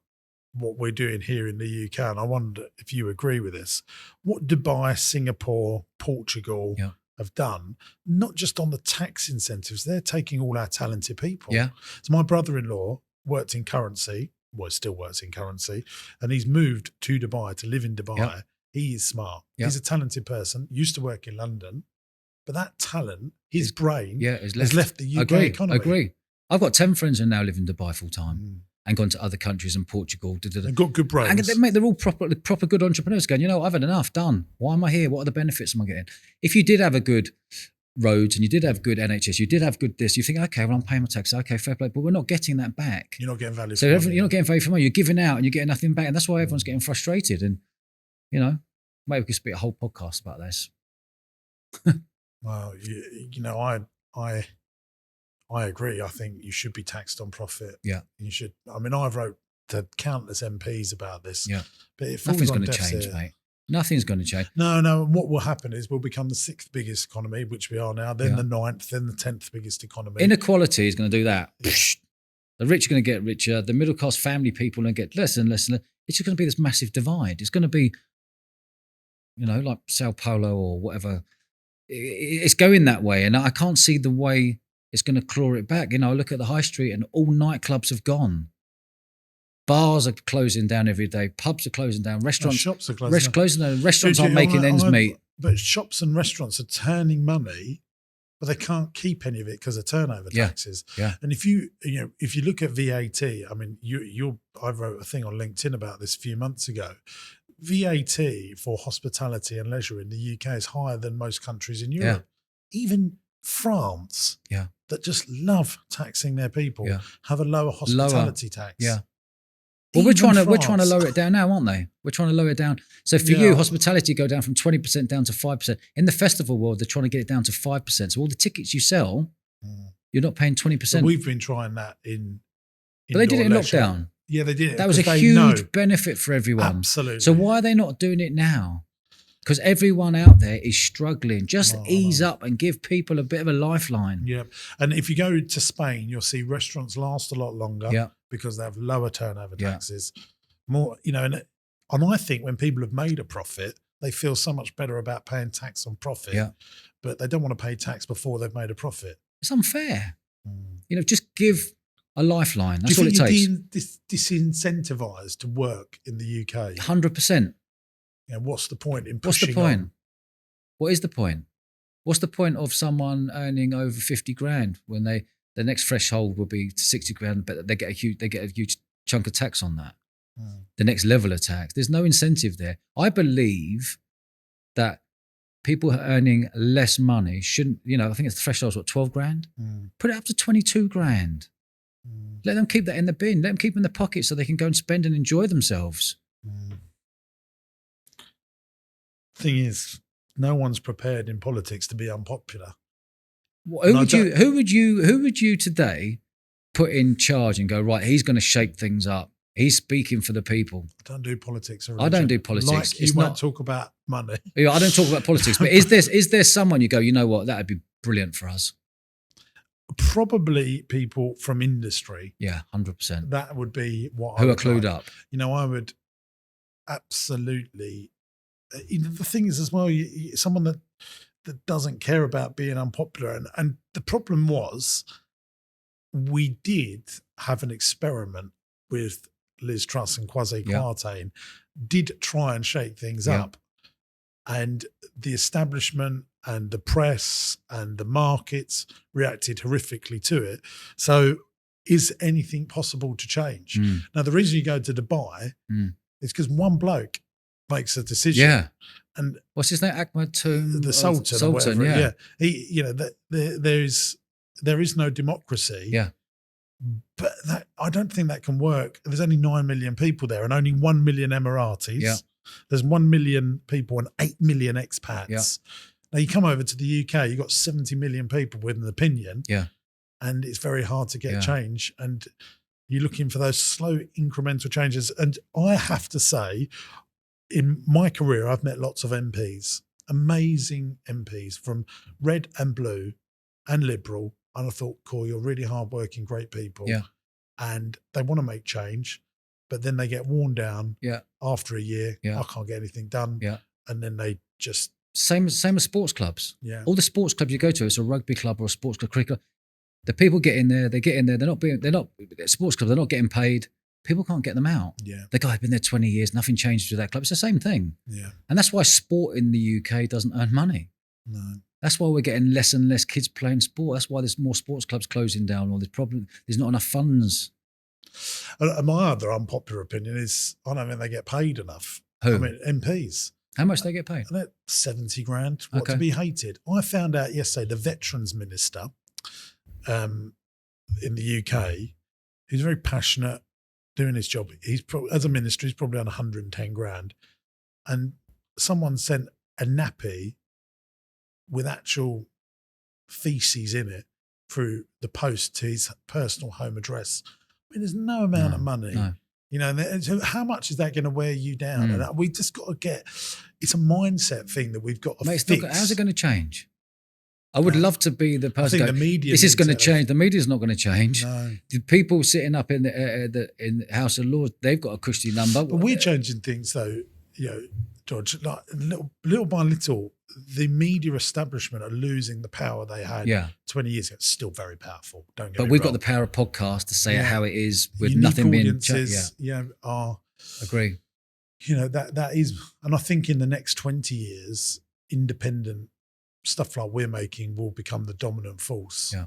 what we're doing here in the UK, and I wonder if you agree with this, what Dubai, Singapore, Portugal have done, not just on the tax incentives, they're taking all our talented people. Yeah. So my brother-in-law worked in currency, still works in currency, and he's moved to Dubai to live in Dubai. Yeah. He is smart. Yeah. He's a talented person, used to work in London, but that talent, his brain has left the UK economy. Agree. I've got 10 friends who now live in Dubai full time and gone to other countries and Portugal. They've got good brains. And they're all proper good entrepreneurs going, I've had enough, done. Why am I here? What are the benefits am I getting? If you did have a good roads and you did have good NHS, you did have good this, you think, okay, well, I'm paying my tax. Okay, fair play. But we're not getting that back. You're not getting value for money. You're not getting value for money. You're giving out and you're getting nothing back. And that's why everyone's getting frustrated. And, maybe we could speak a whole podcast about this. Well, I agree. I think you should be taxed on profit. Yeah. You should. I mean, I've wrote to countless MPs about this. Yeah. But it nothing's going to change, mate. Nothing's going to change. No. What will happen is we'll become the 6th biggest economy, which we are now, then the 9th, then the 10th biggest economy. Inequality is going to do that. The rich are going to get richer. The middle class family people are going to get less and less and less. It's just going to be this massive divide. It's going to be, like Sao Paulo or whatever. It's going that way, and I can't see the way it's going to claw it back. I look at the high street, and all nightclubs have gone. Bars are closing down every day. Pubs are closing down. Restaurants, shops are closing down. Restaurants aren't making ends meet. But shops and restaurants are turning money, but they can't keep any of it because of turnover taxes. Yeah. And if you look at VAT, I mean, I wrote a thing on LinkedIn about this a few months ago. VAT for hospitality and leisure in the UK is higher than most countries in Europe. Even France, that just love taxing their people, have a lower hospitality tax. Yeah. Well, we're trying to lower it down now, aren't they? We're trying to lower it down. So for you, hospitality go down from 20% down to 5%. In the festival world, they're trying to get it down to 5%. So all the tickets you sell, you're not paying 20%. But we've been trying that in but they did it in leisure. lockdown. Yeah, they did it. That was a huge benefit for everyone. Absolutely. So why are they not doing it now? Because everyone out there is struggling. Just ease up and give people a bit of a lifeline. Yeah. And if you go to Spain, you'll see restaurants last a lot longer because they have lower turnover taxes. More, and I think when people have made a profit, they feel so much better about paying tax on profit. Yeah. But they don't want to pay tax before they've made a profit. It's unfair. Just give a lifeline. That's all it takes. Do you think you're disincentivised to work in the UK? 100%. What's the point in pushing What's the point? on? What is the point? What's the point of someone earning over 50 grand when the next threshold will be to 60 grand, but they get a huge chunk of tax on that? The next level of tax. There's no incentive there. I believe that people earning less money shouldn't, I think it's the threshold's 12 grand? Put it up to 22 grand. Let them keep that in the bin. Let them keep it in the pocket so they can go and spend and enjoy themselves. Thing is, no one's prepared in politics to be unpopular. Who would you today put in charge and go, right, he's going to shake things up. He's speaking for the people. I don't do politics. I don't do politics. Like you won't talk about money. I don't talk about politics. But is there someone you go, you know what, that would be brilliant for us? Probably people from industry. Yeah, 100%. That would be what who are clued up. I would absolutely. The thing is as well, someone that doesn't care about being unpopular. And the problem was we did have an experiment with Liz Truss and Kwasi Kwarteng, did try and shake things up. And the establishment and the press and the markets reacted horrifically to it. So is anything possible to change? Now, the reason you go to Dubai is because one bloke makes a decision. Yeah. And what's his name? Ahmed Toom? The Sultan or whatever. Yeah. He, there is no democracy. Yeah. But I don't think that can work. There's only 9 million people there and only 1 million Emiratis. Yeah. There's 1 million people and 8 million expats. Yeah. Now you come over to the UK, you've got 70 million people with an opinion. Yeah. And it's very hard to get change. And you're looking for those slow incremental changes. And I have to say, in my career, I've met lots of MPs, amazing MPs from red and blue and liberal. And I thought, cool, you're really hardworking, great people. Yeah. And they want to make change, but then they get worn down after a year. Yeah. I can't get anything done. Yeah. And then they just... Same as sports clubs. Yeah. All the sports clubs you go to, it's a rugby club or a sports club, cricket club. The people get in there, sports clubs, they're not getting paid. People can't get them out. Yeah. The guy had been there 20 years, nothing changes with that club. It's the same thing. Yeah. And that's why sport in the UK doesn't earn money. No. That's why we're getting less and less kids playing sport. That's why there's more sports clubs closing down. Or there's not enough funds. My other unpopular opinion is I don't think they get paid enough. Who? I mean, MPs. How much do they get paid? 70 grand. What to be hated? I found out yesterday the Veterans Minister in the UK, who's very passionate, doing his job. As a minister, he's probably on 110 grand. And someone sent a nappy with actual feces in it through the post to his personal home address. I mean, there's no amount of money. No. And so how much is that going to wear you down? And we just got to it's a mindset thing that we've got to fix. How's it going to change? I would love to be the person. I think the media. This is going to needs change. The media's not going to change. No. The people sitting up in the House of Lords, they've got a cushy number. But we're changing things, though. You know, George. Like little by little, the media establishment are losing the power they had 20 years ago. It's still very powerful. Don't get me But we've wrong. got the power of podcast to say it how it is with Unique nothing being audiences. Are. Agree. You know, that is, and I think in the next 20 years, independent stuff like we're making will become the dominant force. Yeah.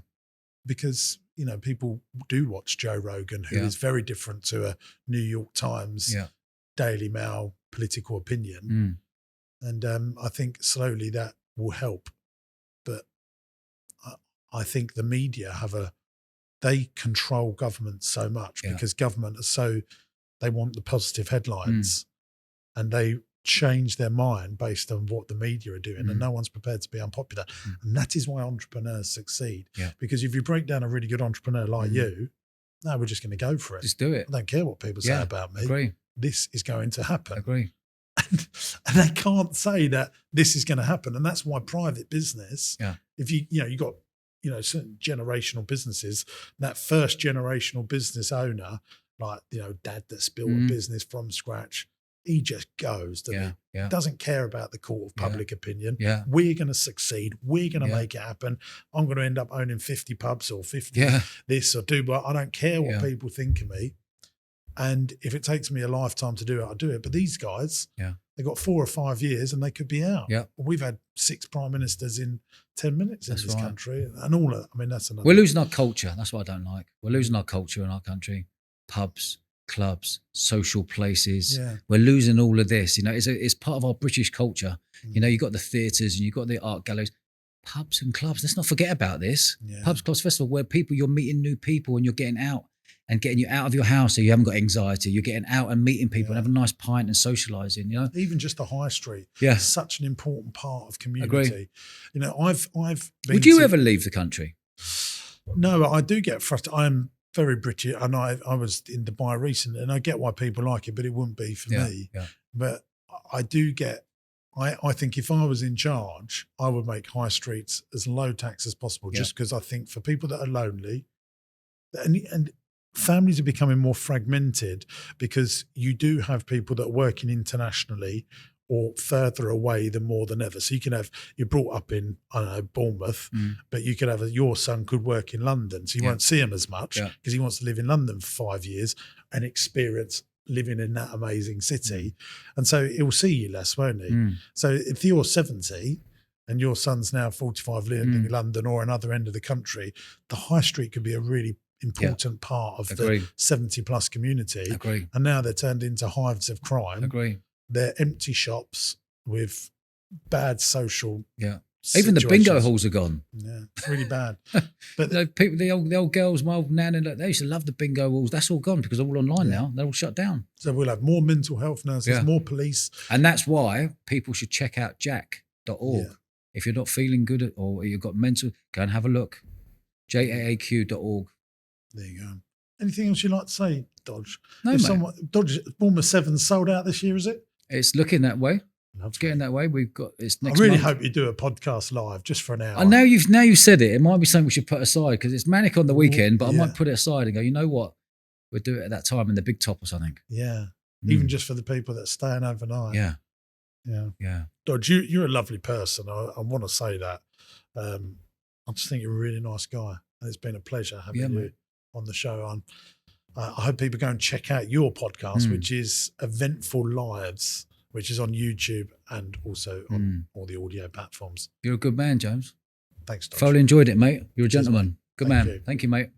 Because, you know, people do watch Joe Rogan, who is very different to a New York Times, Daily Mail political opinion. And I think slowly that will help. But I think the media they control government so much because government are they want the positive headlines and they change their mind based on what the media are doing and no one's prepared to be unpopular. And that is why entrepreneurs succeed. Because if you break down a really good entrepreneur like you, no, we're just going to go for it. Just do it. I don't care what people say about me. Agree. This is going to happen. Agree. And they can't say that this is going to happen. And that's why private business, if you got, certain generational businesses, that first generational business owner, like, dad that's built a business from scratch, he just goes, doesn't care about the court of public opinion. We're going to succeed. We're going to make it happen. I'm going to end up owning 50 pubs or 50 this or do, but I don't care what people think of me. And if it takes me a lifetime to do it, I'll do it. But these guys, they've got 4 or 5 years and they could be out. We've had 6 prime ministers in 10 minutes in this country. And all of, that's another. We're losing our culture. That's what I don't like. We're losing our culture in our country. Pubs, clubs, social places. We're losing all of this. It's part of our British culture. You've got the theatres and you've got the art galleries. Pubs and clubs. Let's not forget about this. Pubs, clubs, festival, where you're meeting new people and you're getting out. And getting you out of your house so you haven't got anxiety. You're getting out and meeting people and having a nice pint and socialising, Even just the high street. Such an important part of community. Agree. I've been Would you ever leave the country? No, I do get frustrated. I'm very British and I was in Dubai recently and I get why people like it, but it wouldn't be for me. But I do get, I think if I was in charge, I would make high streets as low tax as possible just because I think for people that are lonely and families are becoming more fragmented because you do have people that are working internationally or further away more than ever. So you can have, you're brought up in, I don't know, Bournemouth, but you could have your son could work in London. So you won't see him as much because he wants to live in London for 5 years and experience living in that amazing city. And so he'll see you less, won't he? So if you're 70 and your son's now 45 living in London or another end of the country, the high street could be a really important part of the 70 plus community. And now they're turned into hives of crime. They're empty shops with bad social Even the bingo halls are gone. It's really bad. But the old girls, my old nan, and they used to love the bingo halls. That's all gone because they're all online now. They're all shut down. So we'll have more mental health nurses, more police. And that's why people should check out jack.org. If you're not feeling good or you've got mental, go and have a look. jaaq.org. There you go. Anything else you'd like to say, Dodge? No, mate. Dodge, Bournemouth 7 sold out this year, is it? It's looking that way. It's getting that way. It's next I really month. hope you do a podcast live just for an hour. I know you've said it. It might be something we should put aside because it's manic on the weekend, but I might put it aside and go, you know what? We'll do it at that time in the big top or something. Even just for the people that are staying overnight. Yeah. Dodge, you're a lovely person. I want to say that. I just think you're a really nice guy. And it's been a pleasure having you on the show. I hope people go and check out your podcast, which is Eventful Lives, which is on YouTube and also on all the audio platforms. You're a good man, James. Thanks, Dodge. Thoroughly enjoyed it, mate. You're a gentleman. Good man. You. Thank you, mate.